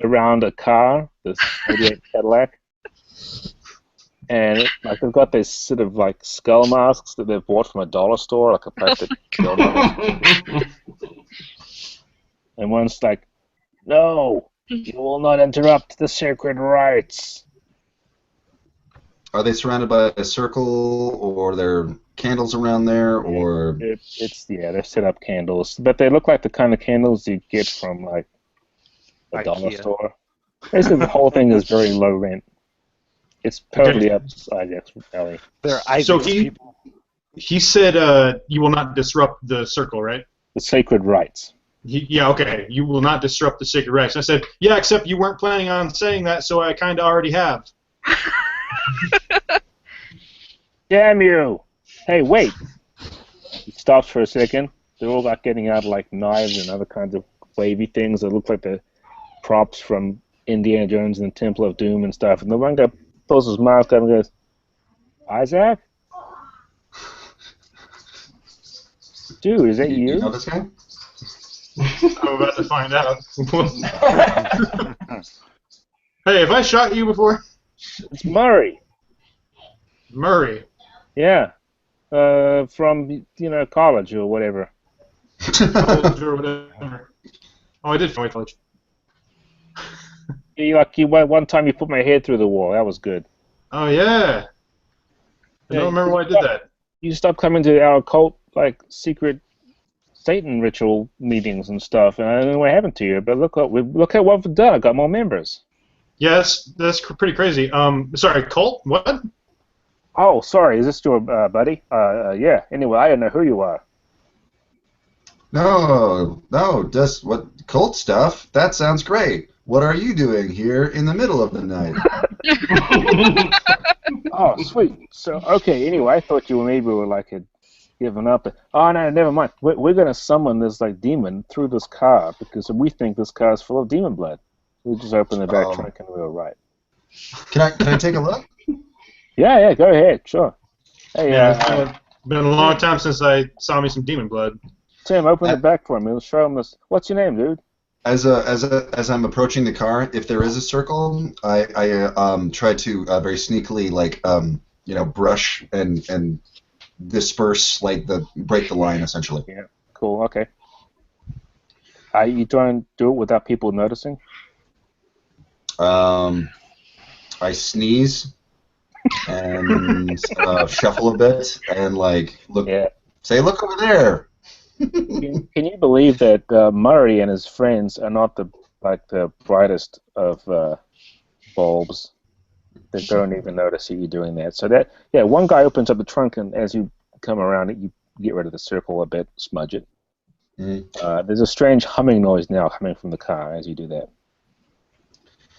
F: around a car, this 88 Cadillac. And they've got this sort of skull masks that they've bought from a dollar store, like a plastic skull mask. And one's like, "No, you will not interrupt the sacred rites."
B: Are they surrounded by a circle, or are there candles around there, or?
F: They're set up candles, but they look like the kind of candles you get from a dollar store. Basically, the whole thing is very low rent. It's totally up Isaac's alley.
C: They're
D: So
C: Isaac's people.
D: he said you will not disrupt the circle, right?
F: The sacred rites.
D: Yeah, okay. You will not disrupt the sacred rites. I said, yeah, except you weren't planning on saying that, so I kind of already have.
F: Damn you! Hey, wait! stops for a second. They're all like getting out like knives and other kinds of wavy things that look like the props from Indiana Jones and the Temple of Doom and stuff. And the one guy pulls his mouth up and goes, "Isaac? Dude, is that
B: You
F: you?"
B: know this guy?
D: I'm about to find out. Hey, have I shot you before?
F: It's Murray.
D: Murray.
F: Yeah. From, college or whatever.
D: College or whatever. Oh, I did finish college.
F: One time you put my head through the wall. That was good.
D: Oh, yeah. I don't remember why I did that.
F: You stopped coming to our cult, secret Satan ritual meetings and stuff, and I don't know what happened to you, but look at what we've done. I got more members.
D: Yes, that's pretty crazy. Sorry, cult? What?
F: Oh, sorry, is this your buddy? Yeah. Anyway, I don't know who you are.
B: No, just what cult stuff? That sounds great. What are you doing here in the middle of the night?
F: Oh, sweet. So, okay, anyway, I thought you maybe were had given up. Oh, no, never mind. We're going to summon this demon through this car because we think this car is full of demon blood. We just opened the back trunk and we were right.
B: Can I take a look?
F: Yeah, go ahead, sure. Hey,
D: It's been a long time since I saw me some demon blood.
F: Tim, open the back for me. Let's show him this. What's your name, dude?
B: As I'm approaching the car, if there is a circle, I try to very sneakily brush and disperse break the line essentially.
F: Yeah, cool. Okay. You trying to do it without people noticing?
B: I sneeze and shuffle a bit and look.
F: Yeah.
B: Say, look over there.
F: Can you believe that Murray and his friends are not the brightest of bulbs? They don't even notice you doing that. So one guy opens up the trunk, and as you come around it, you get rid of the circle a bit, smudge it.
B: Mm.
F: There's a strange humming noise now coming from the car as you do that.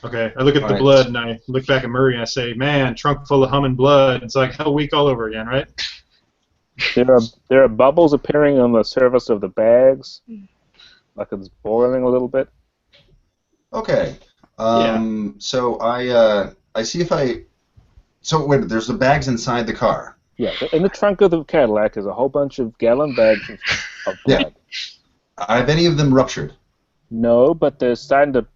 D: Okay, I look at the blood and I look back at Murray and I say, "Man, trunk full of humming blood. It's like Hell Week all over again, right?"
F: There are bubbles appearing on the surface of the bags, like it's boiling a little bit.
B: Okay. So I see if I. So wait, there's the bags inside the car.
F: Yeah, in the trunk of the Cadillac is a whole bunch of gallon bags of blood.
B: Yeah. Have any of them ruptured?
F: No, but they're starting to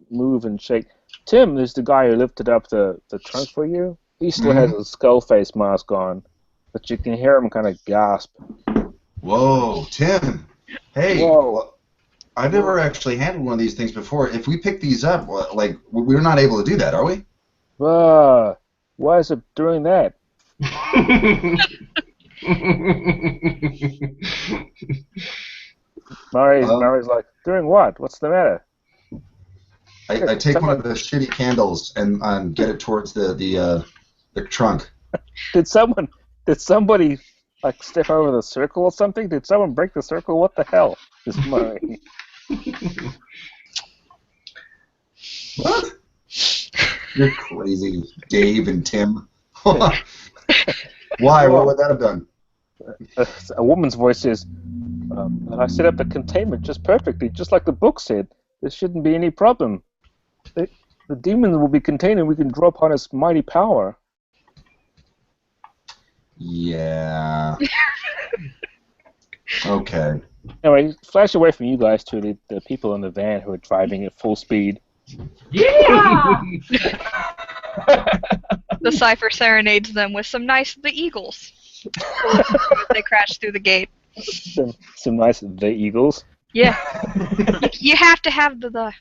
F: move and shake. Tim is the guy who lifted up the trunk for you. He still has a skull face mask on, but you can hear him kind of gasp.
B: Whoa, Tim! Hey,
F: Whoa.
B: I've never actually handled one of these things before. If we pick these up, we're not able to do that, are we?
F: Why is it doing that? Murray's like, doing what? What's the matter?
B: I take one of the shitty candles and get it towards the trunk.
F: Did somebody step over the circle or something? Did someone break the circle? What the hell is Murray?
B: What? You're crazy, Dave and Tim. Why? What would that have done?
F: A woman's voice says, I set up the containment just perfectly, just like the book said. There shouldn't be any problem. The demons will be contained and we can draw upon his mighty power.
B: Yeah. Okay.
F: Anyway, flash away from you guys to the people in the van who are driving at full speed.
E: Yeah!
G: The Cipher serenades them with some nice The Eagles. As they crash through the gate.
F: Some nice The Eagles.
G: Yeah. You have to have the...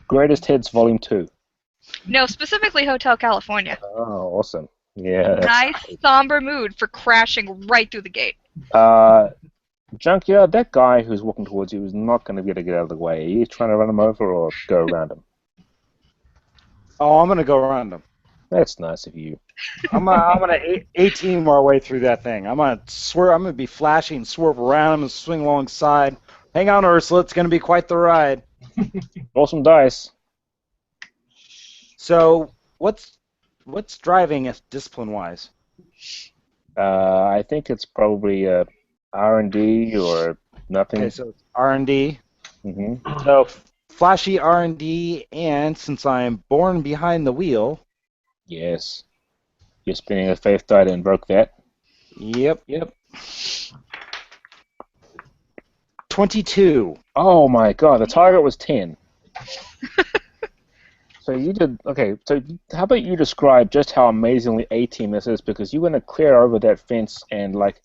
F: Greatest Hits Volume 2.
G: No, specifically Hotel California.
F: Oh, awesome. Yeah.
G: Nice, somber mood for crashing right through the gate.
F: Junkyard, that guy who's walking towards you is not going to be able to get out of the way. Are you trying to run him over or go around him?
C: Oh, I'm gonna go around him.
F: That's nice of you.
C: I'm gonna 18 our way through that thing. I'm gonna swerve. I'm gonna be flashing, swerve around him, and swing alongside. Hang on, Ursula. It's gonna be quite the ride.
F: Roll some dice.
C: So, what's driving us discipline-wise?
F: I think it's probably R&D or nothing?
C: Okay, so it's R&D.
F: Mm-hmm.
C: So flashy R&D, and since I'm born behind the wheel.
F: Yes. You're spinning a faith die to invoke that.
C: Yep. 22.
F: Oh my god, the target was 10. So you did, okay, so how about you describe just how amazingly A-team this is, because you're going to clear over that fence and, like,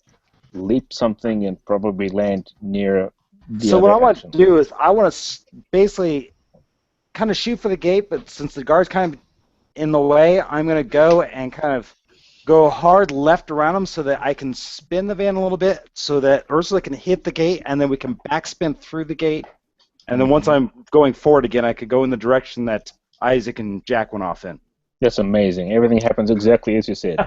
F: leap something and probably land near the
C: So
F: other
C: what I want
F: action.
C: to do is I want to basically kind of shoot for the gate, but since the guard's kind of in the way, I'm going to go and kind of go hard left around him so that I can spin the van a little bit so that Ursula can hit the gate, and then we can backspin through the gate. And then once I'm going forward again, I could go in the direction that Isaac and Jack went off in.
F: That's amazing. Everything happens exactly as you said.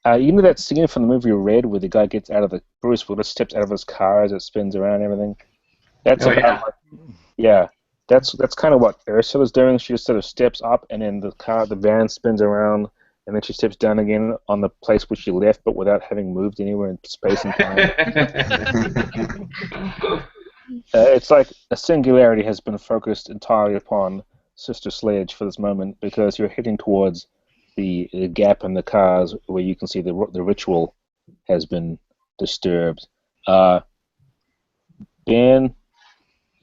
F: You know that scene from the movie Red where the guy gets out of the Bruce Willis steps out of his car as it spins around and everything? That's that's kind of what Ursula's doing. She just sort of steps up and then the van spins around and then she steps down again on the place where she left but without having moved anywhere in space and time. It's like a singularity has been focused entirely upon Sister Sledge for this moment because you're heading towards the gap in the cars where you can see the ritual has been disturbed. Ben,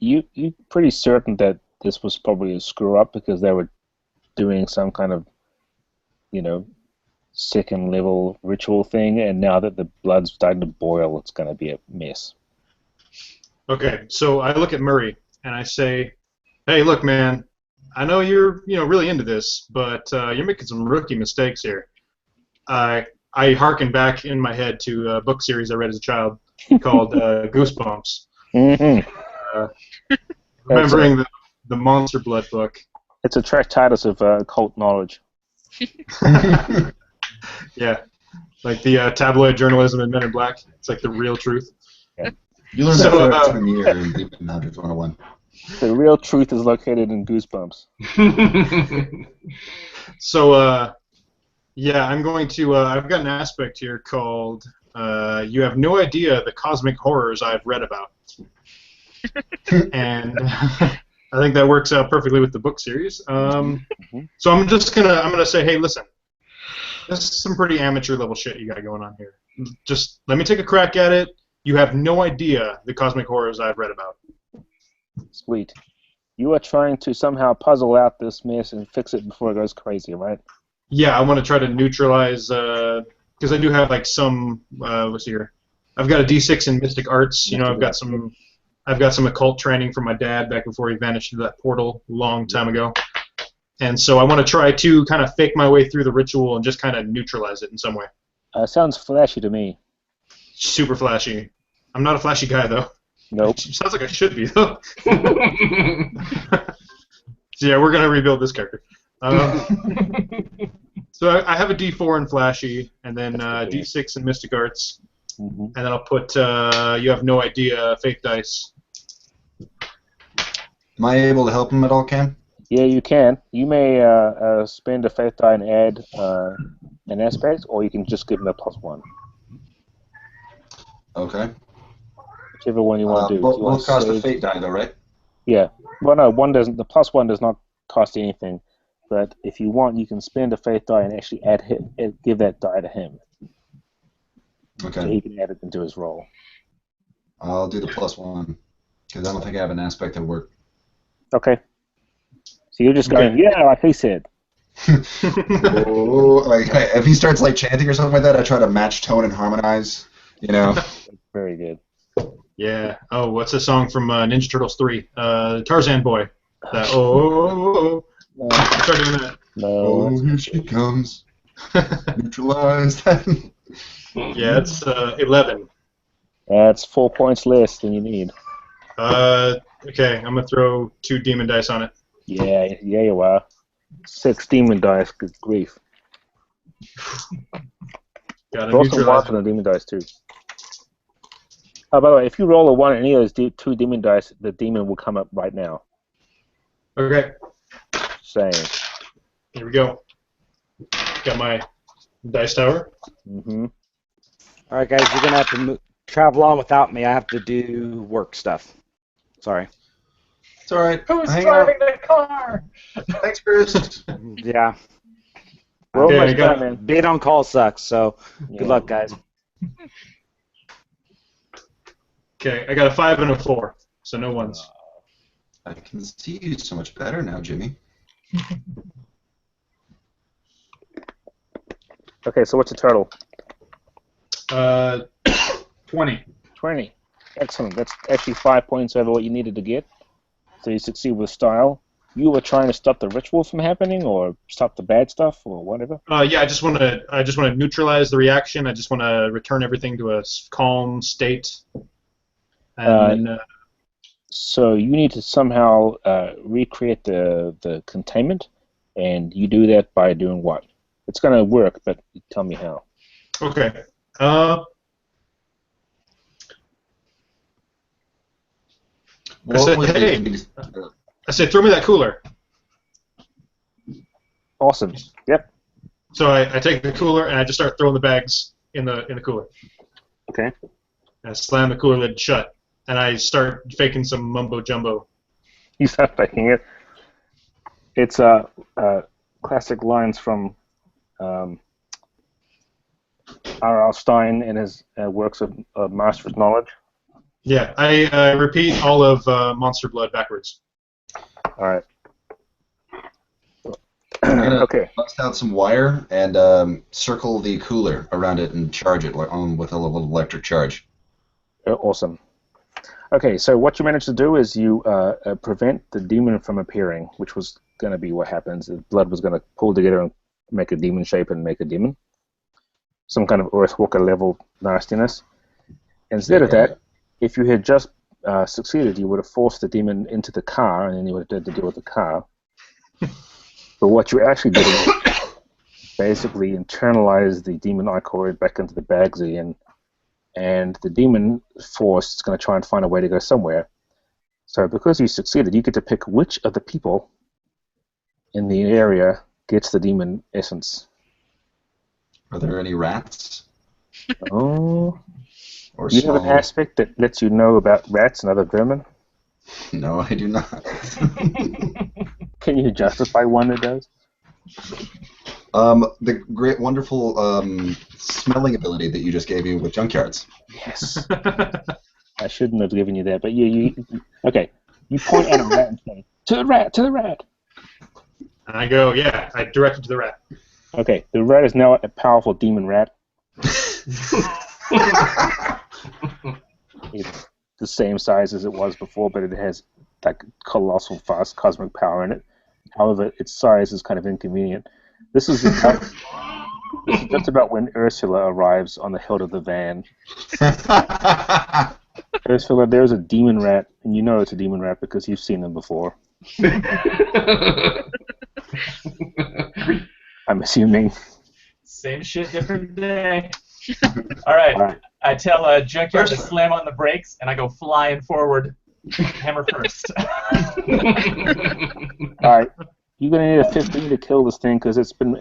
F: you pretty certain that this was probably a screw up because they were doing some kind of, second level ritual thing, and now that the blood's starting to boil, it's going to be a mess.
D: Okay, so I look at Murray and I say, "Hey, look, man. I know you're, really into this, but you're making some rookie mistakes here." I hearken back in my head to a book series I read as a child called Goosebumps.
F: Mm-hmm.
D: Remembering the Monster Blood book.
F: It's a tractatus of occult knowledge.
D: Yeah, like the tabloid journalism in Men in Black. It's like the real truth.
F: Yeah.
B: You learned that freshman year in Demon Hunters 101.
F: The real truth is located in Goosebumps.
D: So, yeah, I'm going to. I've got an aspect here called "You have no idea the cosmic horrors I've read about," and I think that works out perfectly with the book series. So I'm gonna say, hey, listen, this is some pretty amateur level shit you got going on here. Just let me take a crack at it. You have no idea the cosmic horrors I've read about.
F: Sweet. You are trying to somehow puzzle out this mess and fix it before it goes crazy, right?
D: Yeah, I want to try to neutralize, because I do have like some. What's here? I've got a D6 in Mystic Arts. I've got some occult training from my dad back before he vanished into that portal a long time ago. And so I want to try to kind of fake my way through the ritual and just kind of neutralize it in some way.
F: Sounds flashy to me.
D: Super flashy. I'm not a flashy guy, though.
F: Nope.
D: Sounds like I should be, though. So yeah, we're going to rebuild this character. So I have a D4 in flashy, and then D6 in Mystic Arts. And then I'll put, you have no idea, fake dice.
B: Am I able to help him at all, Cam?
F: Yeah, you can. You may spend a faith die and add an aspect, or you can just give him a +1.
B: Okay.
F: Whichever one you want to do.
B: Both cost a fate die, though, right?
F: Yeah. Well, no, one doesn't. The +1 does not cost anything. But if you want, you can spend a faith die and actually give that die to him.
B: Okay.
F: So he can add it into his roll.
B: I'll do the +1 because I don't think I have an aspect at work.
F: Okay. So you're just going, yeah, like he said.
B: If he starts like chanting or something like that, I try to match tone and harmonize.
F: Very good.
D: Yeah. Oh, what's the song from Ninja Turtles 3? Tarzan Boy. Start doing that.
F: No.
B: Oh, here she comes. Neutralize that.
D: Yeah, it's 11.
F: That's 4 points less than you need.
D: Okay, I'm gonna throw 2 demon dice on it.
F: Yeah, you are. 6 demon dice. Good grief.
D: Got
F: Also 1 for the demon dice too. Oh, by the way, if you roll a 1 on any of those 2 demon dice, the demon will come up right now.
D: Okay.
F: Saying.
D: Here we go. Got my dice tower.
C: All right, guys, you're gonna have to travel on without me. I have to do work stuff. Sorry.
B: It's all right.
E: Who's
B: Hang
E: driving
B: out.
E: the car?
B: Thanks, Chris.
C: Yeah.
F: We're
D: Okay, I
F: almost
D: got
F: done, man.
C: Being on call sucks. So good
F: Yeah.
C: luck, guys.
D: Okay, I got a 5 and a 4, so no ones.
B: I can see you so much better now, Jimmy.
F: Okay, so what's the total?
D: 20.
F: 20. Excellent. That's actually 5 points over what you needed to get. So you succeed with style. You were trying to stop the ritual from happening, or stop the bad stuff, or whatever.
D: Yeah, I just want to neutralize the reaction. I just want to return everything to a calm state. And then,
F: So you need to somehow recreate the containment, and you do that by doing what? It's going to work, but tell me how.
D: okay. I said, throw me that cooler.
F: Awesome. Yep.
D: So I take the cooler and I just start throwing the bags in the cooler.
F: Okay.
D: And I slam the cooler lid shut, and I start faking some mumbo jumbo.
F: You start faking it. It's classic lines from R.L. Stein in his works of Master of Knowledge.
D: Yeah, I repeat all of Monster Blood backwards.
F: All right.
B: I'm gonna
F: Okay.
B: bust out some wire and circle the cooler around it and charge it with a little electric charge.
F: Awesome. Okay, so what you managed to do is you prevent the demon from appearing, which was going to be what happens. The blood was going to pull together and make a demon shape and make a demon. Some kind of Earthwalker level nastiness. Instead of that, if you had just succeeded, you would have forced the demon into the car, and then you would have had to deal with the car. But what you actually did is basically internalize the demon ichoroid back into the Bagsy, and the demon force is going to try and find a way to go somewhere. So because you succeeded, you get to pick which of the people in the area gets the demon essence.
B: Are there any rats?
F: Oh,
B: Or
F: you have an
B: small?
F: aspect that lets you know about rats and other vermin?
B: No, I do not.
F: Can you justify one that does?
B: The great, wonderful smelling ability that you just gave me with junkyards.
F: Yes. I shouldn't have given you that, but okay. You point at a rat and say, "To the rat! To the rat!"
D: And I go, yeah, I direct it to the rat.
F: Okay, the rat is now a powerful demon rat. It's the same size as it was before, but it has like colossal fast cosmic power in it. However, its size is kind of inconvenient. This is just about when Ursula arrives on the hilt of the van. Ursula, there's a demon rat, and you know it's a demon rat because you've seen them before. I'm assuming.
E: Same shit, different day. All right. I tell Junkyard to slam on the brakes, and I go flying forward, hammer first.
F: Alright, you're going to need a 15 to kill this thing because it's been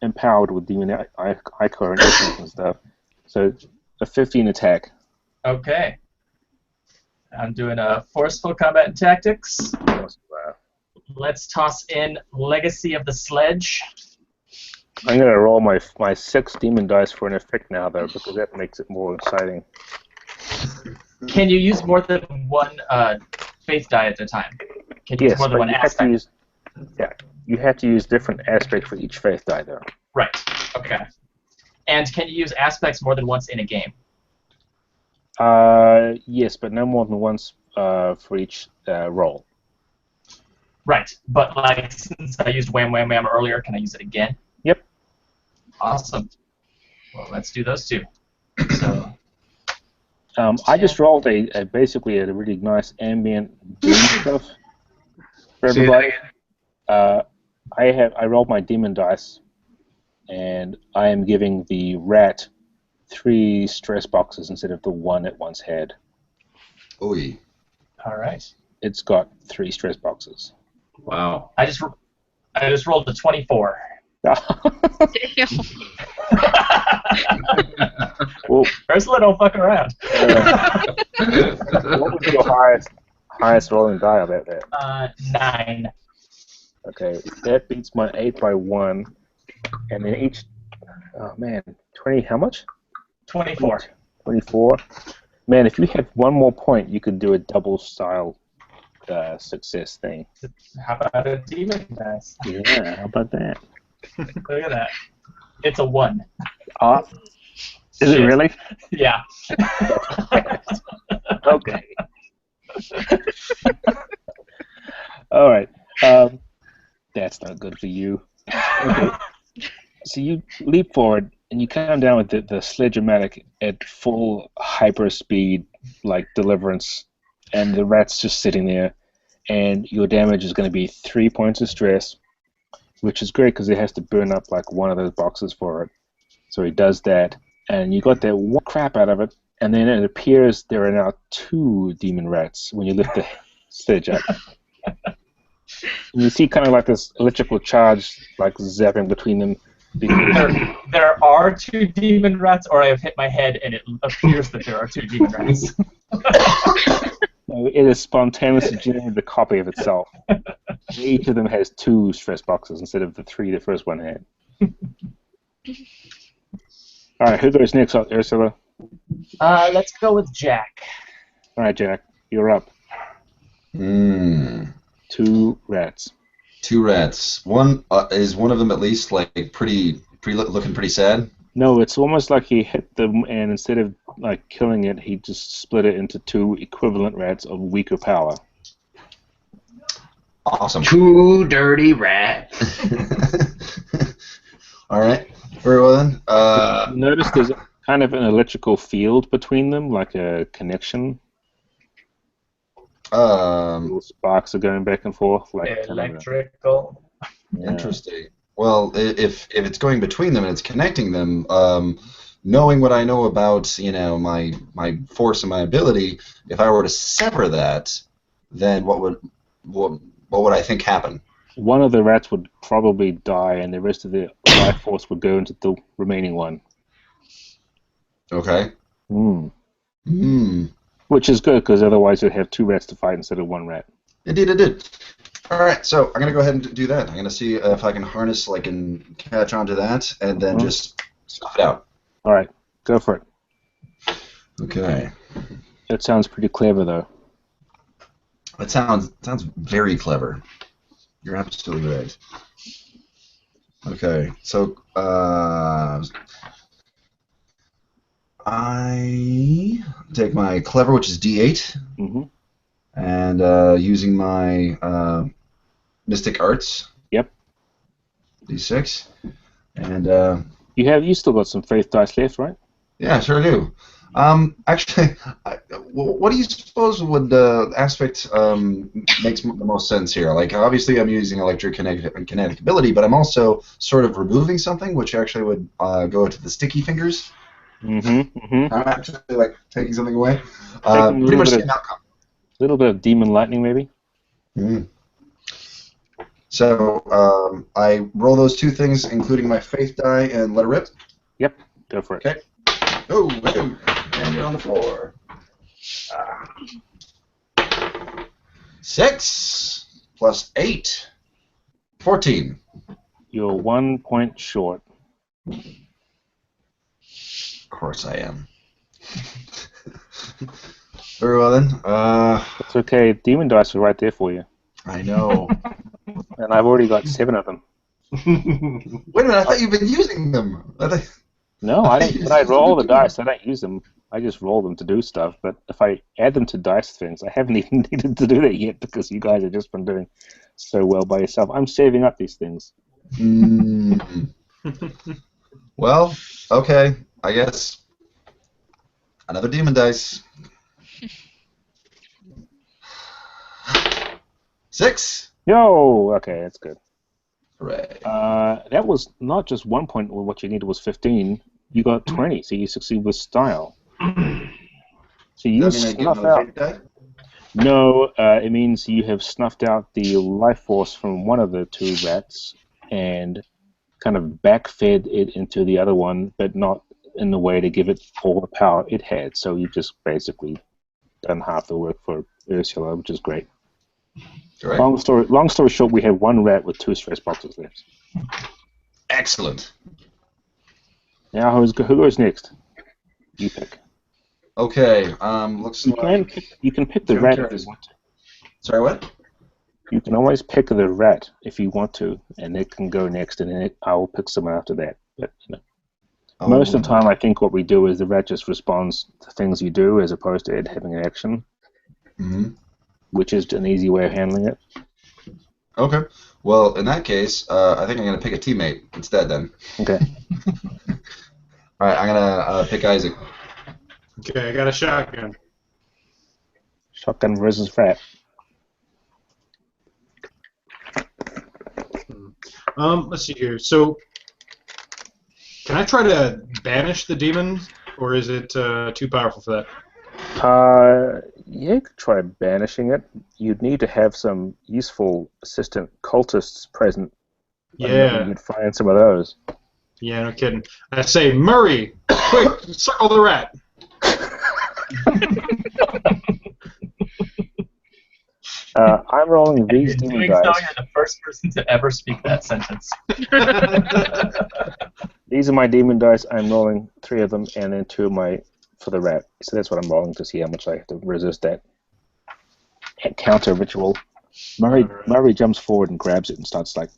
F: empowered with demon ichor and essence and stuff. So, a 15 attack.
E: Okay. I'm doing a forceful combat and tactics. Let's toss in Legacy of the Sledge.
F: I'm going to roll my 6 demon dice for an effect now, though, because that makes it more exciting.
E: Can you use more than one faith die at a time? Can you use more than one aspect?
F: You have to use different aspects for each faith die, though.
E: Right. Okay. And can you use aspects more than once in a game?
F: Yes, but no more than once for each roll.
E: Right. But like, since I used Wham Wham Wham earlier, can I use it again?
F: Yep.
E: Awesome. Well, let's do those two. So.
F: I just rolled basically a really nice ambient doom stuff for everybody. I rolled my demon dice, and I am giving the rat 3 stress boxes instead of the 1 it once had.
B: Oy.
E: All right.
F: It's got 3 stress boxes.
A: Wow.
E: I just rolled a 24.
F: Well,
E: Ursula, don't fuck around.
F: what was your highest rolling die of that?
E: 9.
F: Okay, that beats my 8 by 1, and then each. Oh man, 20. How much?
E: 24.
F: 24. Man, if you had one more point, you could do a double style success thing.
E: How about a demon dice?
F: Yeah, how about that?
E: Look at that. It's a 1.
F: Is it really?
E: Yeah.
F: Okay. All right. That's not good for you. Okay. So you leap forward and you come down with the Sledge-O-Matic at full hyper speed, like Deliverance, and the rat's just sitting there. And your damage is going to be 3 points of stress, which is great because it has to burn up like one of those boxes for it. So he does that, and you got that one crap out of it, and then it appears there are now 2 demon rats when you lift the sledge up. And you see kind of like this electrical charge like zapping between them.
E: There are 2 demon rats, or I have hit my head and it appears that there are 2 demon rats.
F: It is spontaneously generating the copy of itself. Each of them has 2 stress boxes instead of the 3 the first one had. Alright, who goes next, Ursula?
E: Let's go with Jack.
F: Alright, Jack, you're up. 2 rats.
B: 2 rats. One is one of them at least like looking pretty sad.
F: No, it's almost like he hit them, and instead of like killing it, he just split it into 2 equivalent rats of weaker power.
B: Awesome.
A: 2 dirty rats.
B: All right. Very well then.
F: Notice there's kind of an electrical field between them, like a connection. Little sparks are going back and forth, like
E: electrical.
B: Interesting. Well, if it's going between them and it's connecting them, knowing what I know about my force and my ability, if I were to sever that, then what would I think happen?
F: One of the rats would probably die, and the rest of the life force would go into the remaining one.
B: Okay.
F: Which is good, because otherwise you'd have 2 rats to fight instead of 1 rat.
B: Indeed, it did. All right, so I'm gonna go ahead and do that. I'm gonna see if I can harness, and catch onto that, and then just stuff it out.
F: All right, go for it.
B: Okay.
F: That sounds pretty clever, though.
B: That sounds very clever. You're absolutely right. Okay, so I take my clever, which is D8, and using my mystic arts.
F: Yep.
B: D6, and
F: you still got some faith dice left, right?
B: Yeah, I sure do. Actually, what do you suppose would aspect makes the most sense here? Like, obviously, I'm using electrokinetic ability, but I'm also sort of removing something, which actually would go to the sticky fingers. I'm actually taking something away. Pretty much the outcome.
F: A little bit of demon lightning, maybe.
B: So I roll those 2 things, including my faith die, and let it rip.
F: Yep, go for it.
B: Okay. Oh, and you're on the floor. 6 plus 8, 14.
F: You're 1 point short.
B: Of course I am. Very well then.
F: It's okay. Demon dice are right there for you.
B: I know.
F: And I've already got 7 of them.
B: Wait a minute, I thought you've been using them.
F: No, I don't. When I roll the dice, I don't use them. I just roll them to do stuff. But if I add them to dice things, I haven't even needed to do that yet because you guys have just been doing so well by yourself. I'm saving up these things.
B: Well, okay. I guess another demon dice. 6.
F: Yo, okay, that's good.
B: Hooray.
F: That was not just 1 point. Well, what you needed was 15. You got 20, so you succeed with style. So you snuff out. No, it means you have snuffed out the life force from one of the 2 rats and kind of backfed it into the other one, but not in a way to give it all the power it had. So you've just basically done half the work for Ursula, which is great.
B: Right.
F: Long story short, we have one rat with 2 stress boxes left.
H: Excellent.
F: Now who goes next? You pick.
B: Okay. Looks
F: You
B: like.
F: can pick the rat if you want to.
B: Sorry, what?
F: You can always pick the rat if you want to, and it can go next, and then I will pick someone after that. But most of the time, I think what we do is the rat just responds to things you do, as opposed to it having an action, which is an easy way of handling it.
B: Okay. Well, in that case, I think I'm gonna pick a teammate instead. Then.
F: Okay.
B: All right. I'm gonna pick Isaac.
D: Okay, I got a shotgun.
F: Shotgun versus rat.
D: Let's see here. So, can I try to banish the demon, or is it too powerful for that?
F: Yeah, you could try banishing it. You'd need to have some useful assistant cultists present.
D: Yeah.
F: You'd find some of those.
D: Yeah, no kidding. I say, Murray, quick, suckle the rat.
F: I'm rolling these
E: In
F: demon
E: doing so,
F: dice.
E: you're the first person to ever speak that sentence.
F: These are my demon dice. I'm rolling 3 of them, and then 2 of my for the rat. So that's what I'm rolling to see how much I have to resist that counter ritual. Murray jumps forward and grabs it and starts like.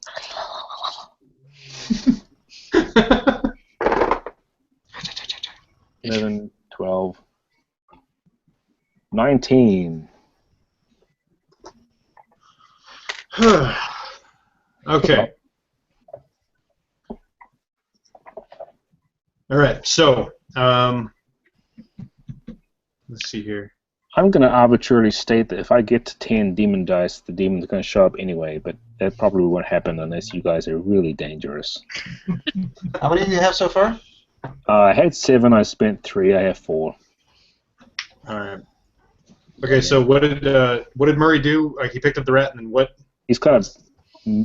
F: 11, 12, 19.
D: Okay. All right. So, let's see here.
F: I'm going to arbitrarily state that if I get to 10 demon dice, the demon's going to show up anyway, but that probably won't happen unless you guys are really dangerous.
B: How many do you have so far?
F: I had 7, I spent 3, I have 4.
D: All right. Okay. So, what did Murray do? Like, he picked up the rat, and then what?
F: He's kind of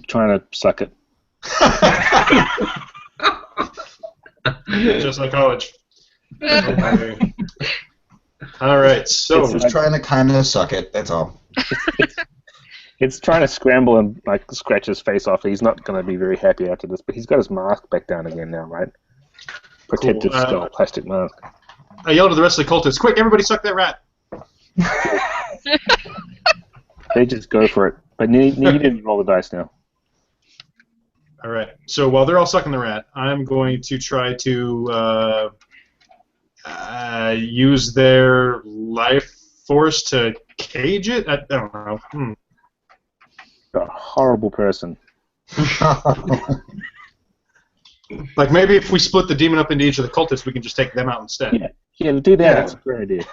F: trying to suck it.
D: Just like college. Okay. All right. So,
B: Just trying to kind of suck it. That's all.
F: It's trying to scramble and like scratch his face off. He's not going to be very happy after this, but he's got his mask back down again now, right? Protective
D: Cool.
F: skull, plastic mask.
D: I yelled at the rest of the cultists, "Quick, everybody suck that rat!"
F: They just go for it. But you didn't roll the dice now.
D: All right. So while they're all sucking the rat, I'm going to try to use their life force to cage it. I don't know.
F: You're a horrible person.
D: Like maybe if we split the demon up into each of the cultists, we can just take them out instead.
F: Yeah, to do that,
B: Yeah.
F: that's a great idea.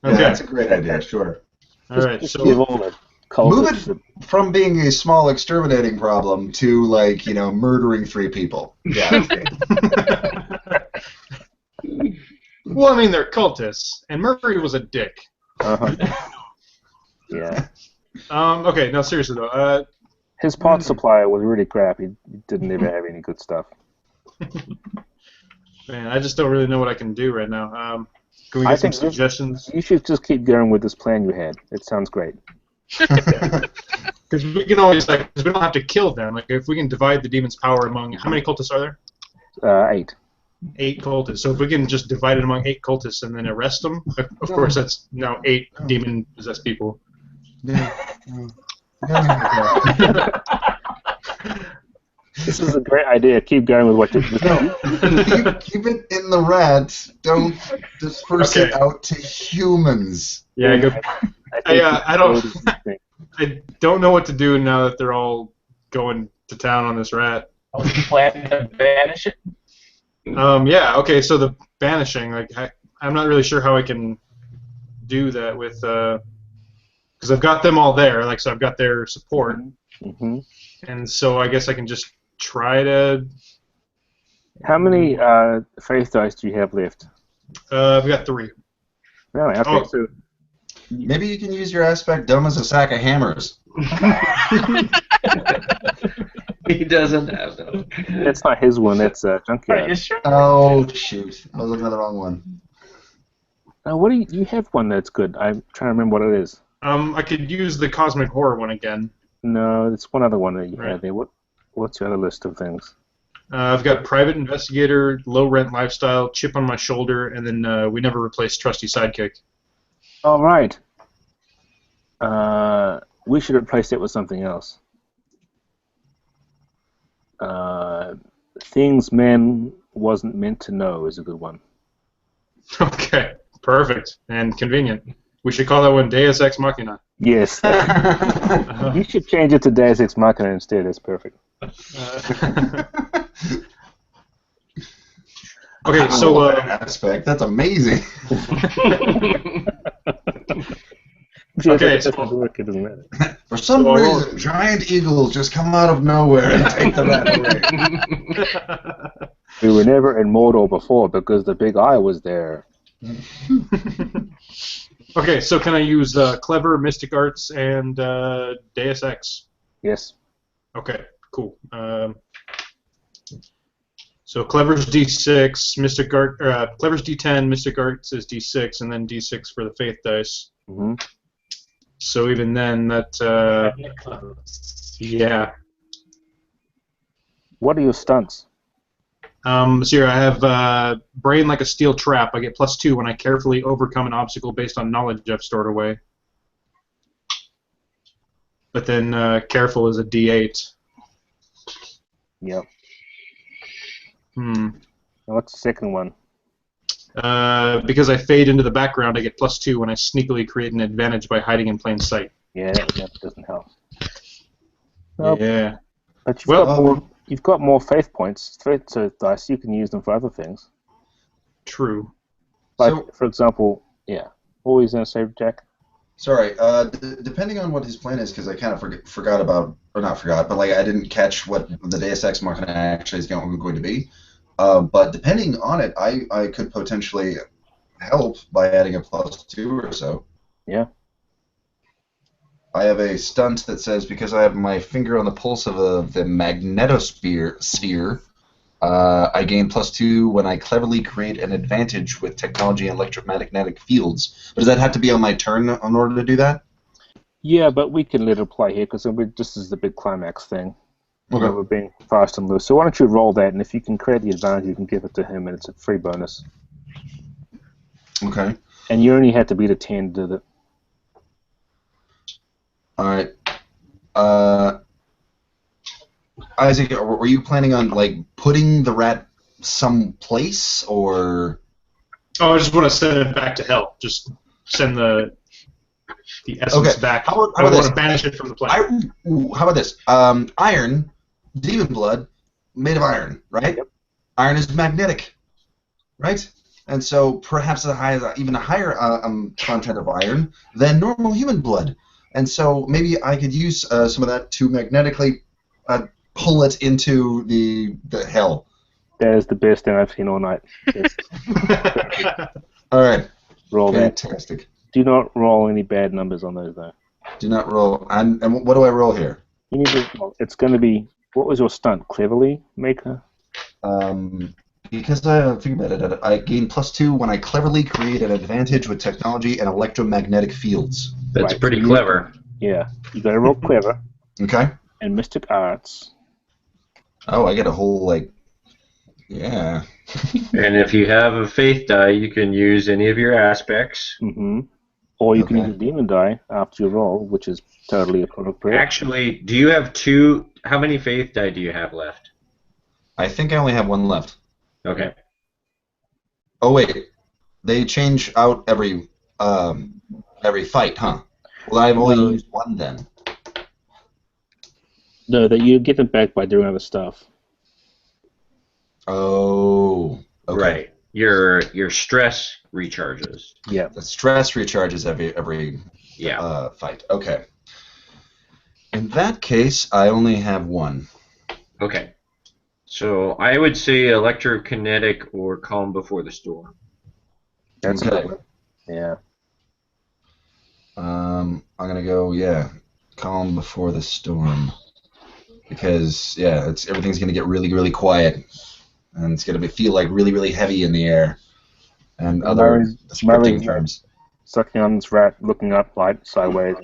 B: Yeah,
D: Okay.
B: that's a great idea. Sure.
D: All right.
F: Just
D: So
F: give all the
B: Move
F: cultists
B: it from being a small exterminating problem to, like, murdering 3 people. Yeah, that's great.
D: well, I mean, they're cultists, and Murray was a dick.
F: Yeah.
D: Okay. No, seriously though.
F: His part supplier was really crap. He didn't ever have any good stuff.
D: Man, I just don't really know what I can do right now. Can we
F: I
D: get some
F: think
D: suggestions?
F: You should just keep going with this plan you had. It sounds great.
D: Because we can always cause we don't have to kill them. Like if we can divide the demon's power among how many cultists are there?
F: 8.
D: 8 cultists. So if we can just divide it among 8 cultists and then arrest them, of course that's now 8 demon possessed people.
F: This is a great idea. Keep going with what you're doing.
B: keep it in the rat. Don't disperse it
D: Okay.
B: out to humans.
D: Yeah, I
F: I
D: don't know what to do now that they're all going to town on this rat.
E: I was planning to banish it.
D: Yeah. Okay. So the banishing, I'm not really sure how I can do that with, because I've got them all there. So I've got their support,
F: Mm-hmm.
D: and so I guess I can just try to.
F: How many faith dice do you have left?
D: I've got 3.
F: Really? Okay,
D: Oh.
F: so
B: Maybe you can use your aspect dumb as a sack of hammers.
A: He doesn't have them.
F: That's not his one. That's
E: Are you
F: Junkyard.
E: sure?
B: Oh shoot! I was looking at the wrong one.
F: What do you have one that's good? I'm trying to remember what it is.
D: I could use the Cosmic Horror one again.
F: No, it's one other one that you
D: Right.
F: had there. What's your other list of things?
D: I've got Private Investigator, Low Rent Lifestyle, Chip on My Shoulder, and then We Never Replace Trusty Sidekick.
F: All right. We should replace it with something else. Things Men Wasn't Meant to Know is a good one.
D: Okay, perfect and convenient. We should call that one Deus Ex Machina.
F: Yes. You should change it to Deus Ex Machina instead. That's perfect.
D: Okay, so
B: aspect. That's amazing.
D: Okay,
F: It doesn't work. It doesn't matter.
B: For some
D: So I roll-
B: reason, giant eagles just come out of nowhere and take the rat away.
F: We were never in Mordor before because the big eye was there.
D: okay, so can I use Clever, Mystic Arts, and Deus Ex?
F: Yes.
D: Okay, cool. So Clever's D6, Clever's D10, Mystic Arts is D6, and then D6 for the Faith dice.
F: Mm-hmm.
D: So even then, that yeah.
F: What are your stunts?
D: So here I have Brain Like a Steel Trap. I get +2 when I carefully overcome an obstacle based on knowledge I've stored away. But then Careful is a D8.
F: Yep.
D: Hmm.
F: What's the second one?
D: Because I fade into the background, I get +2 when I sneakily create an advantage by hiding in plain sight.
F: Yeah, that doesn't help. Nope.
D: Yeah.
F: But
D: Well-
F: you've got more faith points. Faith dice, you can use them for other things.
D: True.
F: Like,
B: So-
F: for example, yeah. What were you going to say, Jack?
B: Sorry. Depending on what his plan is, because I kind of forgot about, or not forgot, but like I didn't catch what the Deus Ex Machina actually is going to be. But depending on it, I could potentially help by adding a +2 or so.
F: Yeah.
B: I have a stunt that says because I have my finger on the pulse of the magnetosphere, I gain +2 when I cleverly create an advantage with technology and electromagnetic fields. But does that have to be on my turn in order to do that?
F: Yeah, but we can let it play here because this is the big climax thing.
B: Okay.
F: We're being fast and loose. So why don't you roll that, and if you can create the advantage, you can give it to him, and it's a free bonus.
B: Okay.
F: And you only had to beat a 10 to do it.
B: All right. Isaac, were you planning on like putting the rat someplace, or?
D: Oh, I just want to send it back to hell. Just send the essence
B: Okay.
D: back.
B: How about
D: I want
B: this?
D: to banish it from the plane.
B: How about this? Iron, demon blood, made of iron, right?
F: Yep.
B: Iron is magnetic, right? And so perhaps even a higher content of iron than normal human blood. And so maybe I could use some of that to magnetically pull it into the hell.
F: That is the best thing I've seen all night. Yes.
B: All right.
F: Roll that.
B: Fantastic.
F: Do not roll any bad numbers on those, though.
B: Do not roll. And what do I roll here?
F: You need to. It's going to be. What was your stunt? Cleverly maker.
B: Because I think about it, I gain +2 when I cleverly create an advantage with technology and electromagnetic fields.
A: That's
F: Right,
A: pretty
F: so you-
A: clever.
F: Yeah, you got to roll clever
B: Okay.
F: and Mystic Arts.
B: Oh, I get a whole yeah.
A: And if you have a faith die, you can use any of your aspects.
F: Mm-hmm. Or you can
B: Okay.
F: use a demon die after you roll, which is totally appropriate.
A: Actually, do you have two? How many faith die do you have left?
B: I think I only have one left.
A: Okay.
B: Oh wait, they change out every fight, huh? Well, I've only
F: No.
B: used one then.
F: No, that you get them back by doing other stuff.
B: Oh. Okay.
A: Right. Your stress recharges.
F: Yeah.
B: The stress recharges every
A: Yeah.
B: fight. Okay. In that case, I only have one.
A: Okay. So I would say electrokinetic or calm before the storm.
F: That's
B: Okay.
F: a good one. Yeah.
B: I'm gonna go, calm before the storm. because everything's gonna get really, really quiet, and it's gonna feel like really, really heavy in the air, and other scripting terms.
F: Sucking on this rat, looking up, like sideways.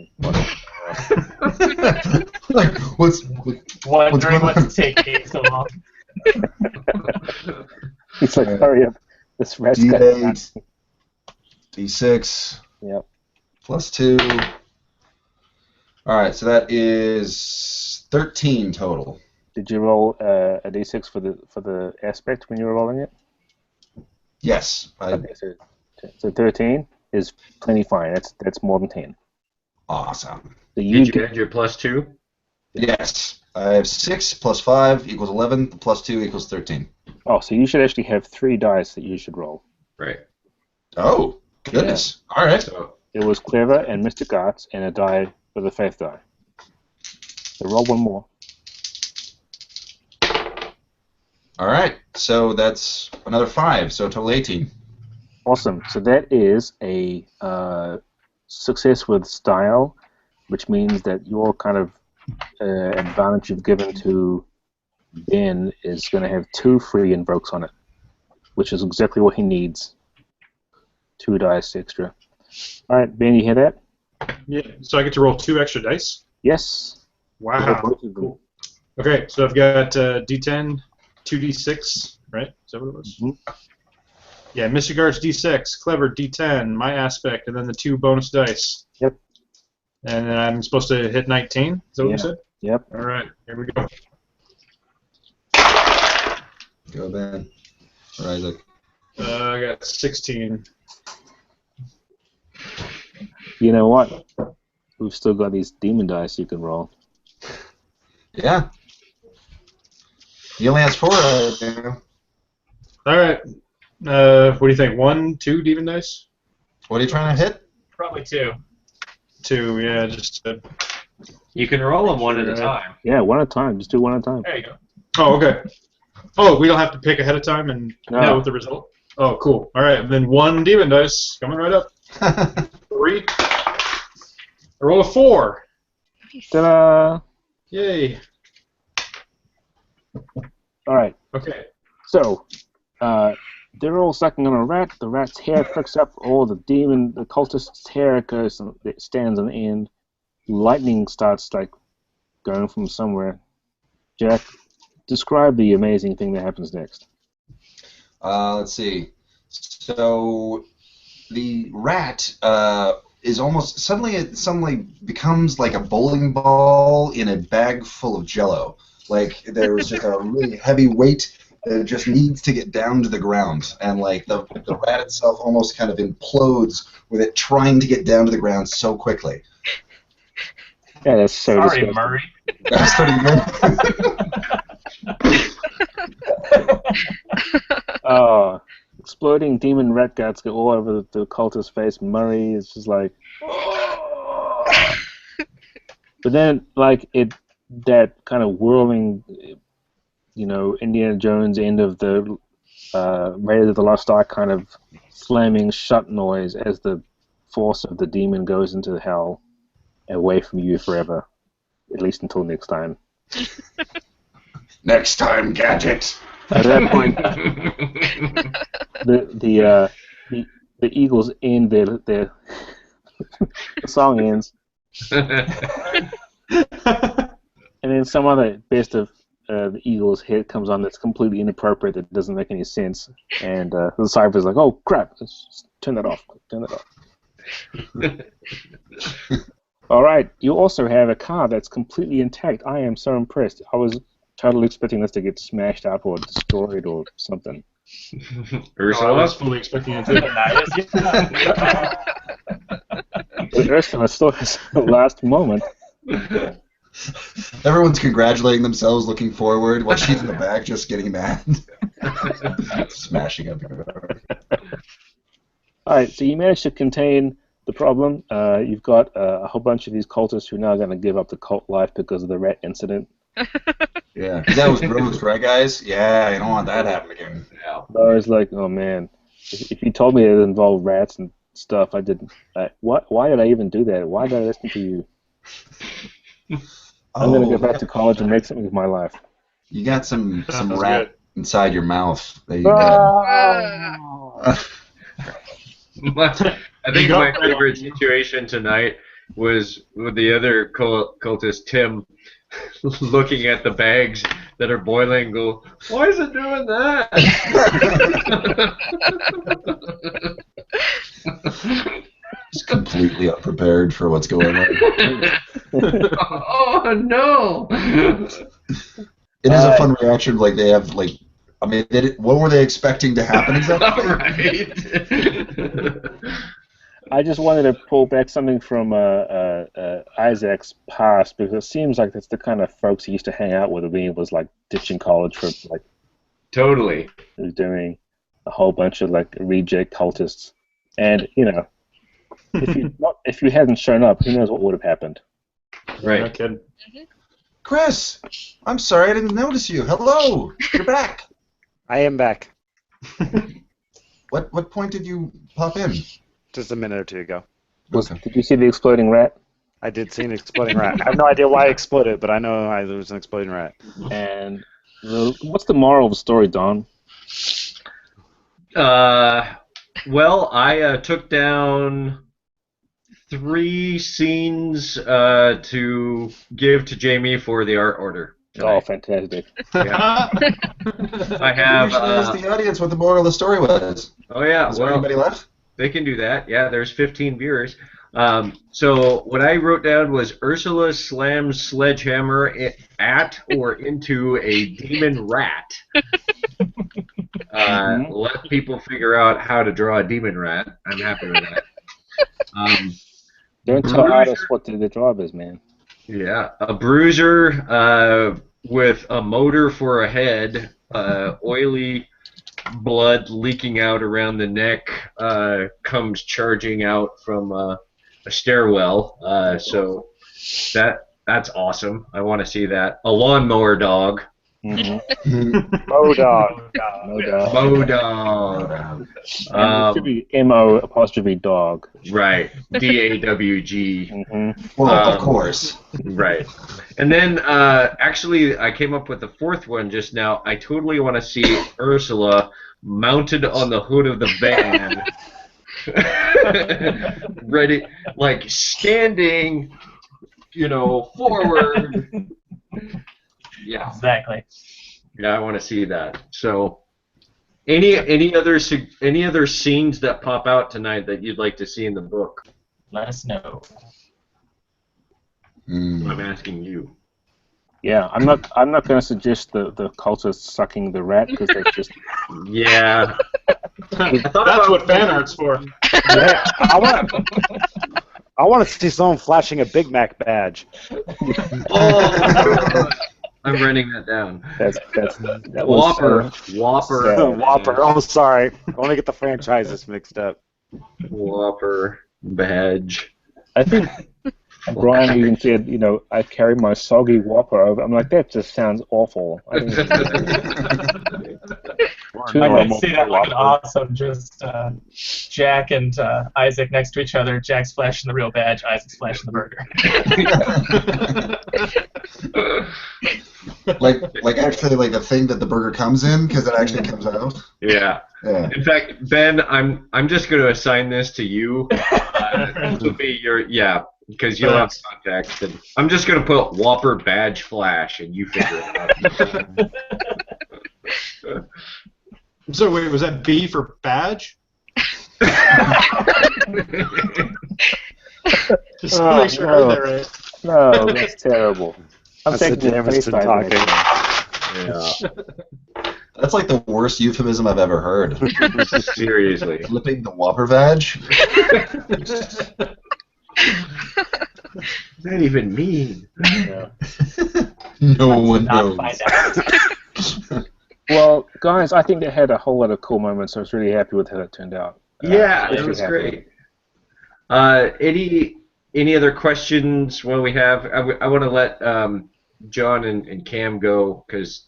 B: Like, what's
E: Wondering
B: going on?
E: what's taking so long.
F: He's like, hurry up. This rat's got
B: D8, D6,
F: Yep.
B: plus 2. All right, so that is 13 total.
F: Did you roll a d6 for the aspect when you were rolling it?
B: Yes.
F: Okay, so 13 is plenty fine. That's more than 10.
B: Awesome.
F: So you
A: Did you add your +2?
B: Yes. I have 6 plus 5 equals 11, plus 2 equals 13.
F: Oh, so you should actually have 3 dice that you should roll.
A: Right.
B: Oh, goodness. All right.
A: So
F: It was clever and mystic arts and a die for the faith die. So roll one more.
B: All right. So that's another 5, so total 18.
F: Awesome. So that is a success with style, which means that your kind of advantage you've given to Ben is going to have 2 free invokes on it, which is exactly what he needs. 2 dice extra. All right, Ben, you hear that?
D: Yeah. So I get to roll 2 extra dice.
F: Yes.
D: Wow.
F: Roll both of them.
D: Cool. Okay, so I've got D10, 2D6, right? Is that what it was?
F: Mhm.
D: Yeah, Mystic Arts D6, Clever D10, my aspect, and then the 2 bonus dice.
F: Yep.
D: And then I'm supposed to hit 19. Is that what you said?
F: Yep.
D: All right, here we go.
B: Go, Ben. Or Isaac.
D: I got 16.
F: You know what? We've still got these demon dice you can roll.
B: Yeah. He only has 4.
D: All right. What do you think? 1, 2 demon dice?
B: What are you trying to hit?
E: Probably 2.
D: 2, yeah, just.
A: you can roll them one at a time.
F: Yeah, one at a time. Just do one at a time.
E: There you go.
D: Oh, okay. Oh, we don't have to pick ahead of time and
F: No.
D: know what the result. Oh, cool. All right, and then 1 demon dice coming right up. 3. I roll a 4.
F: Ta-da!
D: Yay.
F: All right.
D: Okay.
F: So, they're all sucking on a rat. The rat's hair pricks up. The cultist's hair goes and it stands on the end. Lightning starts like going from somewhere. Jack, describe the amazing thing that happens next.
B: Let's see. So the rat is almost suddenly becomes like a bowling ball in a bag full of Jello. Like there's just a really heavy weight that just needs to get down to the ground, and like the rat itself almost kind of implodes with it trying to get down to the ground so quickly.
F: Yeah, that's so
E: Sorry,
F: disgusting.
E: Murray.
B: That's pretty good.
F: Oh, exploding demon rat guts go all over the cultist's face. Murray is just like, but then like that kind of whirling, Indiana Jones end of the Raiders of the Lost Ark kind of slamming shut noise as the force of the demon goes into hell, away from you forever, at least until next time.
H: Next time, Gadget.
F: At that point, the Eagles end their the song ends, and then some other best of the Eagles hit comes on that's completely inappropriate, that doesn't make any sense, and the Cipher's like, "Oh crap! Let's just turn that off. Turn that off." All right. You also have a car that's completely intact. I am so impressed. I was totally expecting this to get smashed up or destroyed or something.
D: I was fully expecting it to.
F: But Ursula still has the last moment.
B: Everyone's congratulating themselves, looking forward, while she's in the back just getting mad. Smashing up.
F: All right, so you managed to contain the problem. You've got a whole bunch of these cultists who are now going to give up the cult life because of the rat incident.
B: Yeah, 'cause that was gross, right, guys? Yeah, you don't want that to happen again.
A: Yeah.
F: I was like, oh man, if you told me it involved rats and stuff, I didn't. Why did I even do that? Why did I listen to you? I'm gonna go back to college and make something of my life.
B: You got some
D: Sounds
B: rat
D: good.
B: inside your mouth. That you got.
A: I think my favorite situation tonight was with the other cultist, Tim, looking at the bags that are boiling and go, why is it doing that?
B: Just completely unprepared for what's going on.
A: Oh, no!
B: It is a fun reaction. Like they have like, I mean, what were they expecting to happen exactly?
A: Right.
F: I just wanted to pull back something from Isaac's past because it seems like that's the kind of folks he used to hang out with when he was like ditching college for like.
A: Totally.
F: He was doing a whole bunch of like reject cultists, and you know, if you hadn't shown up, who knows what would have happened.
A: Right.
D: No kidding.
B: Chris, I'm sorry I didn't notice you. Hello, you're back.
C: I am back.
B: What point did you pop in?
C: Just a minute or two ago.
F: Did you see the exploding rat?
C: I did see an exploding rat. I have no idea why it exploded, but I know there was an exploding rat.
F: And what's the moral of the story, Don?
A: Well, I took down 3 scenes to give to Jamie for the art order.
F: Oh, fantastic.
A: Yeah. I have.
B: You should ask the audience what the moral of the story was.
A: Oh, yeah.
B: Is there anybody left?
A: They can do that. Yeah, there's 15 viewers. So what I wrote down was Ursula slams sledgehammer at or into a demon rat. Let people figure out how to draw a demon rat. I'm happy with that.
F: Don't tell artists what the job is, man.
A: Yeah, a bruiser with a motor for a head, oily blood leaking out around the neck, comes charging out from a stairwell. So that's awesome. I want to see that. A lawnmower dog.
C: Modog.
A: Modog.
F: It should be M-O''dog.
A: Right. D-A-W-G.
B: Well, of course.
A: Right. And then, actually, I came up with the 4th one just now. I totally want to see Ursula mounted on the hood of the van. Ready, like, standing, forward. Yeah.
E: Exactly.
A: Yeah, I want to see that. So, any other scenes that pop out tonight that you'd like to see in the book?
E: Let us know.
A: I'm asking you.
F: Yeah, I'm not going to suggest the cultists sucking the rat because that's just.
A: Yeah.
D: That's what fan art's for.
C: Yeah, I want to see someone flashing a Big Mac badge.
A: Oh, I'm writing that down.
F: That
A: Whopper.
F: was
A: Whopper.
C: Whopper. Oh, sorry. I want to get the franchises mixed up.
A: Whopper badge.
F: I think Brian even said, I carry my soggy Whopper over. I'm like, that just sounds awful. I think
E: I can see that looking awesome. Just Jack and Isaac next to each other. Jack's flashing the real badge. Isaac's flashing the burger.
B: like actually like a thing that the burger comes in because it actually comes out.
A: Yeah. In fact, Ben, I'm just going to assign this to you. This will be your because you'll have context. And I'm just going to put Whopper badge flash, and you figure it out.
D: So wait, was that B for badge? Just to make sure I heard that right.
F: No, that's terrible. I'm
C: That's
F: taking
C: the Jameson talking.
A: Yeah.
B: That's like the worst euphemism I've ever heard.
A: Seriously.
B: Flipping the Whopper badge?
A: What does that even mean?
F: Yeah.
B: No one
E: Not
B: knows.
E: find out.
F: Well, guys, I think they had a whole lot of cool moments. So I was really happy with how it turned out.
A: Yeah, it
F: especially
A: was
F: happy.
A: great. Any other questions while we have? I want to let John and Cam go because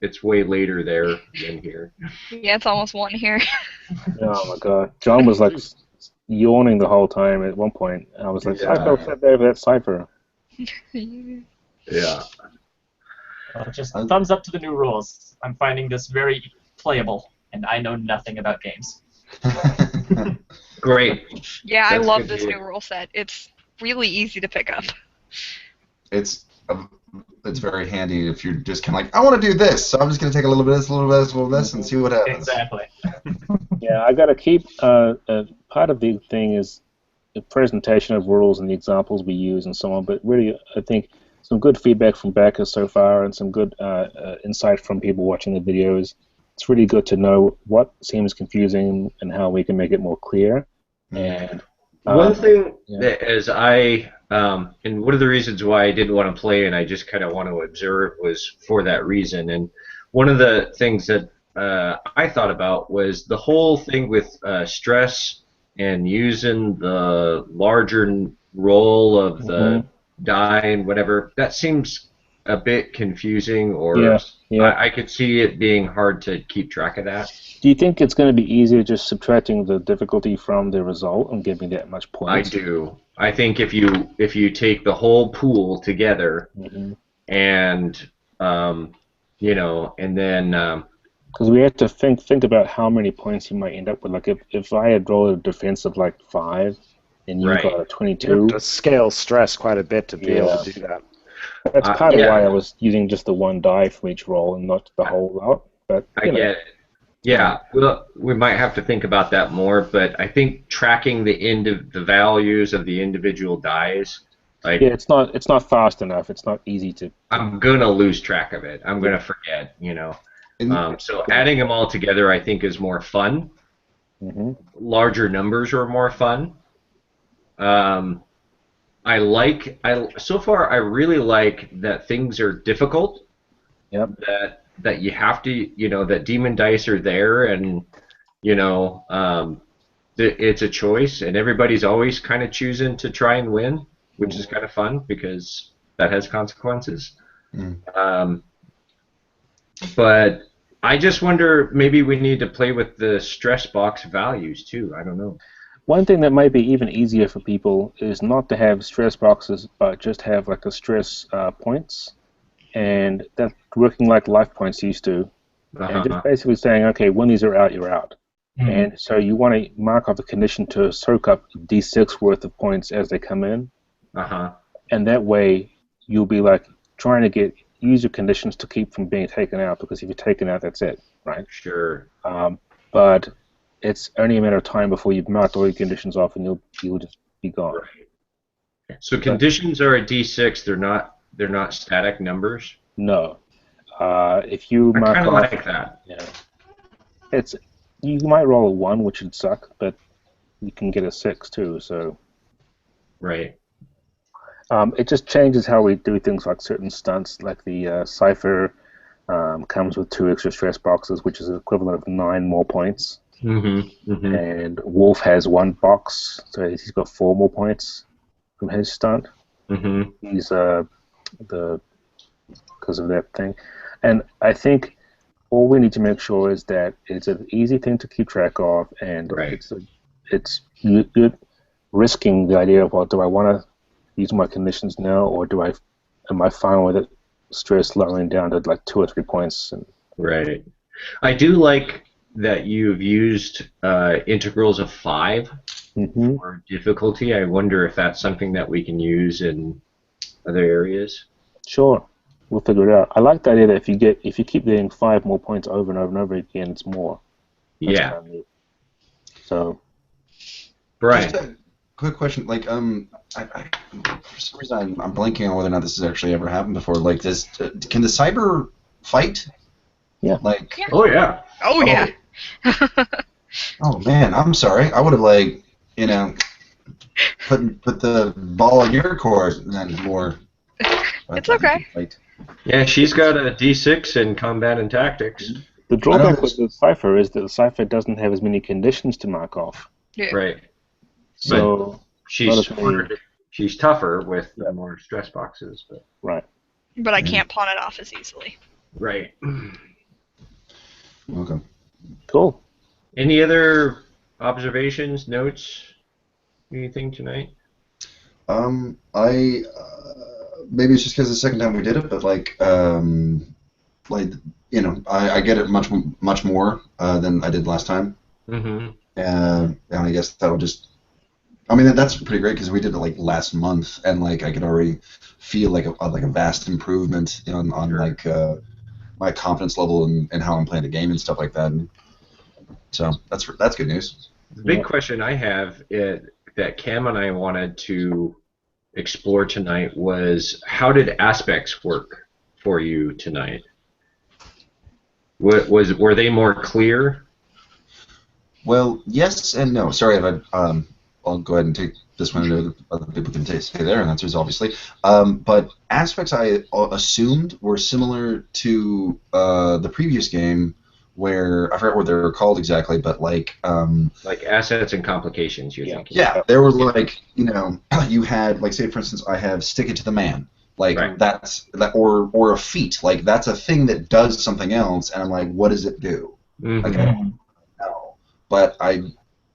A: it's way later there than here.
G: Yeah, it's almost 1 here.
F: Oh my god, John was like yawning the whole time at one point. And I was like,
A: Yeah.
F: I felt so bad for that Cipher.
A: Yeah.
E: Just thumbs up to the new rules. I'm finding this very playable, and I know nothing about games.
A: Great.
G: Yeah, I
A: That's
G: love
A: good to
G: this
A: hear.
G: new rule set. It's really easy to pick up.
B: It's very handy if you're just kind of like, I want to do this, so I'm just going to take a little bit of this, a little bit of this, a little bit of this, and see what happens.
E: Exactly.
F: Yeah, I got to keep part of the thing is the presentation of rules and the examples we use and so on. But really, I think some good feedback from backers so far and some good insight from people watching the videos. It's really good to know what seems confusing and how we can make it more clear. And
A: One thing
F: yeah.
A: that as and one of the reasons why I didn't want to play and I just kind of want to observe was for that reason. And one of the things that I thought about was the whole thing with stress and using the larger role of the die and whatever. That seems a bit confusing, or
F: Yeah.
A: I could see it being hard to keep track of that.
F: Do you think it's going to be easier just subtracting the difficulty from the result and giving that much points?
A: I do. I think if you take the whole pool together and and then
F: because we have to think about how many points you might end up with. Like if I had rolled a defense of like 5 and you got a 22,
C: you have to scale stress quite a bit to be able to do that.
F: That's part of why I was using just the one die for each roll and not the whole lot. But
A: I get it. Yeah, well, we might have to think about that more, but I think tracking the values of the individual dies, like
F: it's not fast enough. It's not easy to.
A: I'm gonna lose track of it. I'm gonna forget, So adding them all together, I think, is more fun. Larger numbers are more fun. So far I really like that things are difficult.
F: Yep.
A: That you have to, that demon dice are there, and it's a choice, and everybody's always kind of choosing to try and win, which is kind of fun because that has consequences. But I just wonder, maybe we need to play with the stress box values too. I don't know.
F: One thing that might be even easier for people is not to have stress boxes, but just have like a stress points, and that's working like life points used to, and just basically saying, okay, when these are out, you're out. And so you want to mark off the condition to soak up D6 worth of points as they come in, and that way you'll be like trying to use your conditions to keep from being taken out, because if you're taken out, that's it, right?
A: Sure.
F: But it's only a matter of time before you've marked all your conditions off, and you'll just be gone.
A: Right. So conditions are a D6. They're not static numbers.
F: No. If you mark
A: I kind of
F: off,
A: like that.
F: Yeah. You might roll a 1, which would suck, but you can get a 6 too. So.
A: Right.
F: It just changes how we do things like certain stunts, like the Cipher comes with 2 extra stress boxes, which is the equivalent of 9 more points. And Wolf has 1 box, so he's got 4 more points from his stunt. He's because of that thing. And I think all we need to make sure is that it's an easy thing to keep track of, and you're risking the idea of, well, do I want to use my conditions now, or am I fine with it stress lowering down to like 2 or 3 points?
A: Right. I do like that you've used integrals of 5 for difficulty. I wonder if that's something that we can use in other areas.
F: Sure, we'll figure it out. I like the idea that if you keep getting 5 more points over and over and over again, it's more. That's kind of neat. So,
A: Brian.
B: Just a quick question. Like, for some reason I'm blanking on whether or not this has actually ever happened before. Like, can the cyber fight?
F: Yeah.
B: Like.
G: Yeah.
A: Oh yeah.
G: Oh yeah.
B: Oh man, I'm sorry. I would have put the ball in your court and then more.
G: It's okay.
A: Yeah, she's got a D6 in combat and tactics.
F: The drawback with the Cipher is that the Cipher doesn't have as many conditions to mark off.
G: Yeah.
A: Right.
F: So
A: she's tougher with more stress boxes. But.
F: Right.
G: But I can't pawn it off as easily.
A: Right.
B: Okay.
F: Cool.
A: Any other observations, notes, anything tonight?
B: maybe it's just because the second time we did it, but I get it much more than I did last time.
A: Mm-hmm.
B: And I guess that'll just. I mean, that's pretty great because we did it like last month, and like I could already feel like a vast improvement on like my confidence level and how I'm playing the game and stuff like that. And so that's good news.
A: The big question I have that Cam and I wanted to explore tonight was, how did aspects work for you tonight? Were they more clear?
B: Well, yes and no. Sorry if I'll go ahead and take this one, and other people can say their answers, obviously. But aspects I assumed were similar to the previous game, where I forgot what they were called exactly, but like
A: assets and complications. You're thinking?
B: Yeah, there were like you had like, say for instance, I have stick it to the man. Like or a feat, like that's a thing that does something else, and I'm like, what does it do?
A: Mm-hmm.
B: Like, I don't know. But I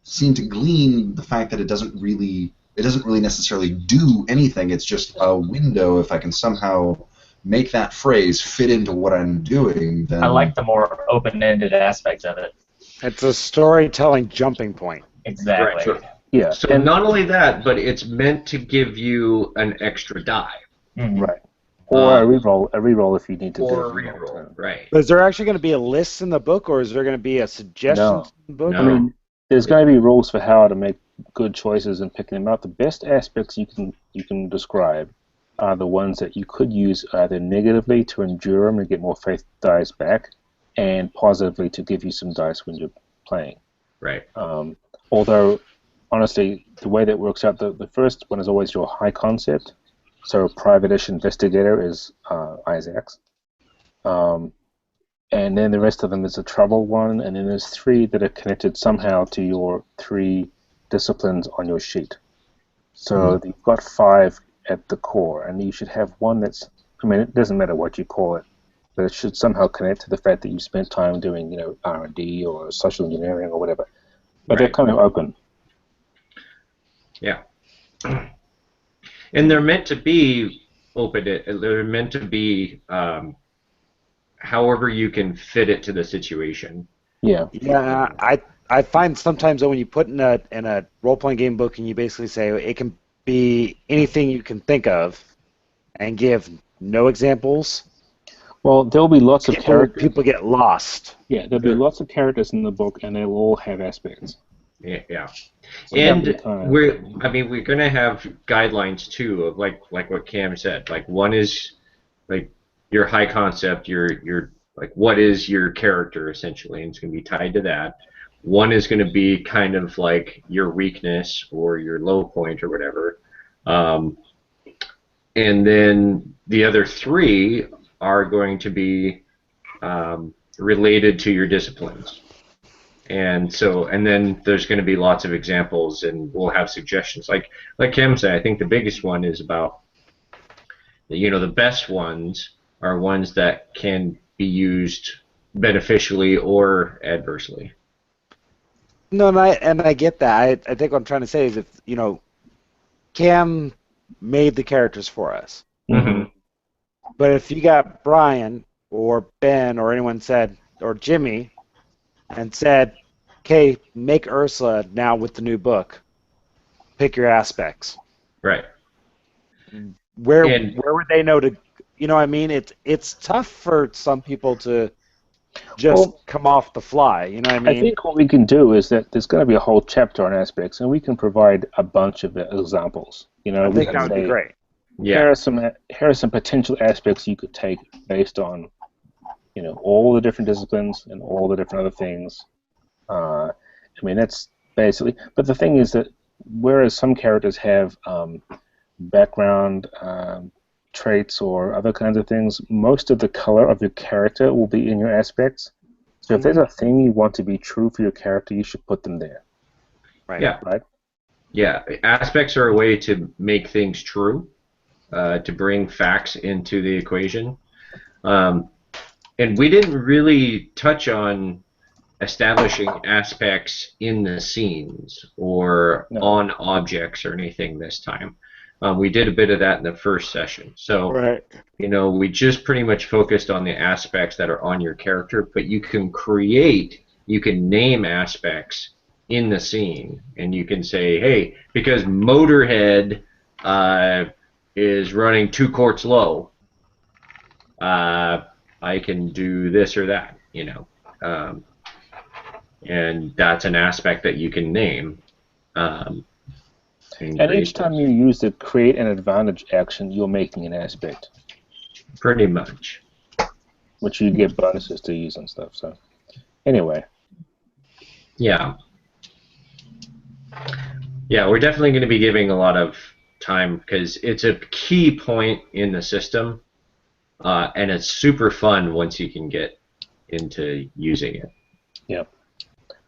B: seem to glean the fact that it doesn't really necessarily do anything. It's just a window. If I can somehow make that phrase fit into what I'm doing, then
E: I like the more open-ended aspects of it.
C: It's a storytelling jumping point.
E: Exactly.
A: Right, sure.
F: Yeah.
A: So not only that, but it's meant to give you an extra die.
E: Mm-hmm.
F: Right. Or a reroll if you need to.
A: Or a reroll, right.
C: But is there actually going to be a list in the book, or is there going to be a suggestion in the book?
A: No.
F: I mean, there's going to be rules for how to make good choices and picking them out. The best aspects you can describe are the ones that you could use either negatively to endure them and get more faith dice back, and positively to give you some dice when you're playing.
A: Right.
F: Although, honestly, the way that works out, the first one is always your high concept. So private-ish investigator is Isaac's. And then the rest of them is a trouble one, and then there's 3 that are connected somehow to your 3 disciplines on your sheet. So you've got 5 at the core, and you should have one that's, I mean, it doesn't matter what you call it, but it should somehow connect to the fact that you spent time doing, R&D or social engineering or whatever. But they're kind of open.
A: Yeah. And they're meant to be open. They're meant to be however you can fit it to the situation.
F: Yeah.
C: Yeah, I find sometimes that when you put in a role-playing game book and you basically say it can be anything you can think of and give no examples.
F: Well, there'll be lots of characters.
C: People get lost.
F: Yeah, there'll be lots of characters in the book, and they'll all have aspects.
A: Yeah.
F: So
A: And we're going to have guidelines too of like what Cam said. Like, one is like your high concept, your like what is your character essentially, and it's going to be tied to that. One is going to be kind of like your weakness or your low point or whatever. And then the other 3 are going to be related to your disciplines. And then there's going to be lots of examples, and we'll have suggestions. Like Kim said, I think the biggest one is about, the best ones are ones that can be used beneficially or adversely.
C: No, and I get that. I think what I'm trying to say is if, Cam made the characters for us.
A: Mm-hmm.
C: But if you got Brian or Ben or anyone said, or Jimmy, and said, okay, make Ursula now with the new book. Pick your aspects.
A: Right.
C: Where would they know to, what I mean? It's tough for some people to just come off the fly, you know what I mean?
F: I think what we can do is that there's going to be a whole chapter on aspects, and we can provide a bunch of examples.
C: I think that would be great.
A: Yeah.
F: Here are some potential aspects you could take based on, all the different disciplines and all the different other things. I mean, that's basically. But the thing is that whereas some characters have background traits or other kinds of things, most of the color of your character will be in your aspects. So if there's a thing you want to be true for your character, you should put them there.
C: Right.
A: Yeah.
F: Right.
A: Yeah. Aspects are a way to make things true, to bring facts into the equation. And we didn't really touch on establishing aspects in the scenes or on objects or anything this time. We did a bit of that in the first session. So, we just pretty much focused on the aspects that are on your character, but you can name aspects in the scene, and you can say, hey, because Motorhead is running 2 quarts low, I can do this or that, and that's an aspect that you can name.
F: And each time you use the create an advantage action, you're making an aspect.
A: Pretty much.
F: Which you get bonuses to use and stuff. So, anyway.
A: Yeah. Yeah, we're definitely going to be giving a lot of time because it's a key point in the system, and it's super fun once you can get into using it.
F: Yeah.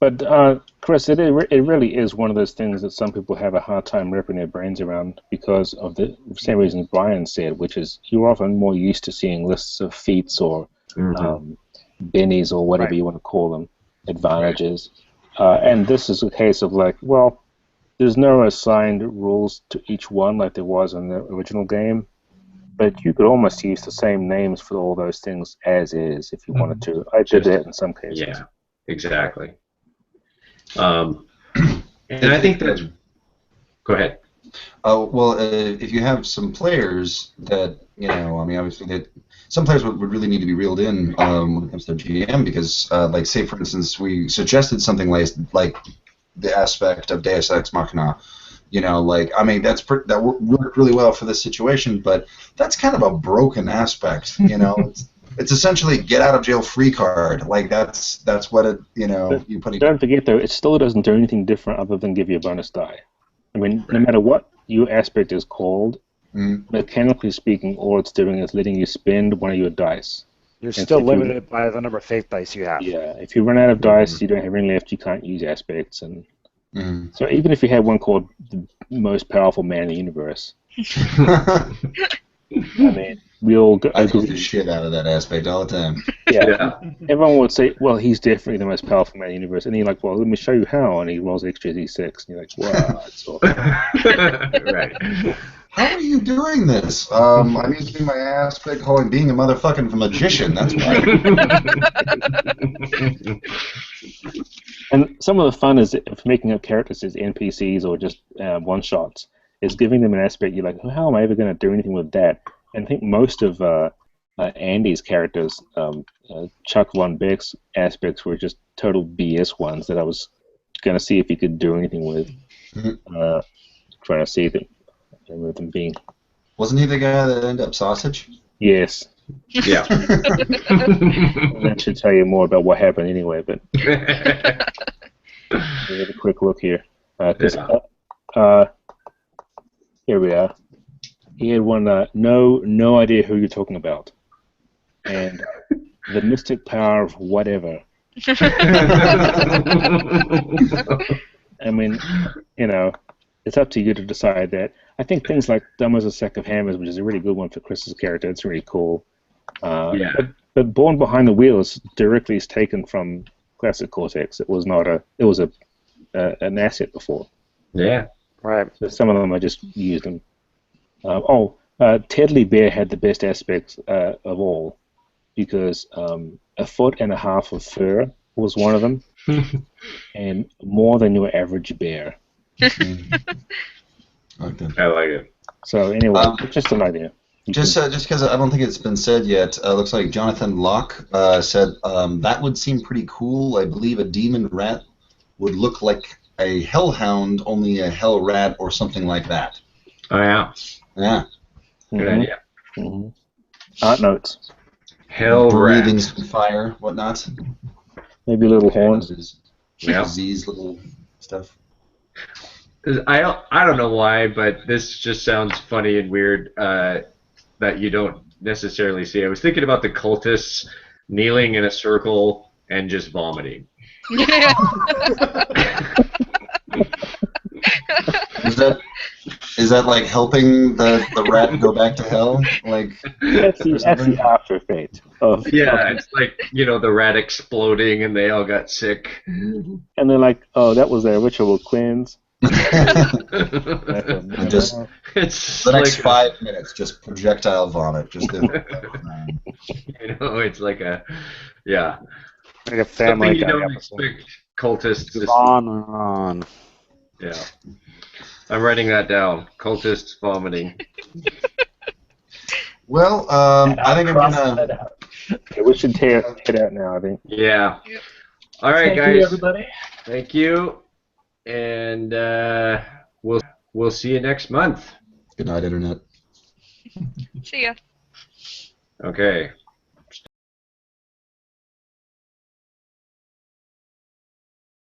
F: But, Chris, it really is one of those things that some people have a hard time wrapping their brains around because of the same reasons Brian said, which is you're often more used to seeing lists of feats or bennies or whatever you want to call them, advantages. And this is a case of like, well, there's no assigned rules to each one like there was in the original game, but you could almost use the same names for all those things as is if you wanted to. I did that in some cases.
A: Yeah, exactly. And I think that's... Go ahead.
B: Well, if you have some players that, obviously that some players would really need to be reeled in when it comes to GM because, like, say, for instance, we suggested something like the aspect of Deus Ex Machina. That worked really well for this situation, but that's kind of a broken aspect, It's essentially get out of jail free card. Like that's what it you put.
F: Don't forget though, it still doesn't do anything different other than give you a bonus die. I mean, no matter what your aspect is called, mechanically speaking, all it's doing is letting you spend one of your dice.
C: You're still limited by the number of fate dice you have.
F: Yeah, if you run out of dice, you don't have any left. You can't use aspects, and so even if you had one called the most powerful man in the universe. I mean, we all go.
B: I beat the shit out of that aspect all the time.
F: Yeah. Everyone would say, well, he's definitely the most powerful man in the universe. And you're like, well, let me show you how. And he rolls extra D6. And you're like, wow, that's awesome.
A: Right.
B: How are you doing this? I'm using my aspect calling being a motherfucking magician. That's why.
F: And some of the fun is of making up characters as NPCs or just one-shots. Is giving them an aspect you're like, how am I ever going to do anything with that? And I think most of Andy's characters, Chuck Von Beck's aspects were just total BS ones that I was going to see if he could do anything with. Trying to see them being.
B: Wasn't he the guy that ended up sausage?
F: Yes.
A: Yeah.
F: That should tell you more about what happened anyway, but we have a quick look here. Here we are. He had one, no idea who you're talking about. And the mystic power of whatever. I mean, it's up to you to decide that. I think things like Dumb as a Sack of Hammers, which is a really good one for Chris's character, it's really cool. But Born Behind the Wheel is directly taken from Classic Cortex. It was not an asset before.
A: Yeah.
F: Right. So some of them I just used them. Tedley Bear had the best aspects of all because 1.5 foot of fur was one of them, and more than your average bear.
B: Okay.
A: I like it.
F: So anyway, just an idea.
B: Just because I don't think it's been said yet, looks like Jonathan Locke said that would seem pretty cool. I believe a demon rat would look like a hellhound, only a hell rat or something like that.
A: Oh, yeah.
B: Yeah.
A: Good idea.
F: Art notes.
A: Hell
B: breathing
A: rat.
B: some fire, whatnot.
F: Maybe little horns.
A: Yeah.
B: Disease, little stuff.
A: I don't know why, but this just sounds funny and weird that you don't necessarily see. I was thinking about the cultists kneeling in a circle and just vomiting.
B: Is that Is that like helping the rat go back to hell? Like
F: That's the after fate of.
A: Yeah, it's like, the rat exploding and they all got sick.
F: And they're like, oh, that was their ritual cleanse.
B: And just
A: It's
B: the next
A: like
B: 5 minutes, just projectile vomit. Just
A: it's like yeah.
C: Like a
A: Something
C: Family
A: you
C: Guy
A: don't
C: episode.
A: expect cultists to see.
C: On and on.
A: Yeah. I'm writing that down. Cultists vomiting.
B: well, I think I'm gonna.
F: Okay, we should head out now, I think.
A: Yeah. All right,
E: Thank
A: guys.
E: you, everybody.
A: Thank you. And we'll see you next month.
B: Good night, Internet.
G: See ya.
A: Okay.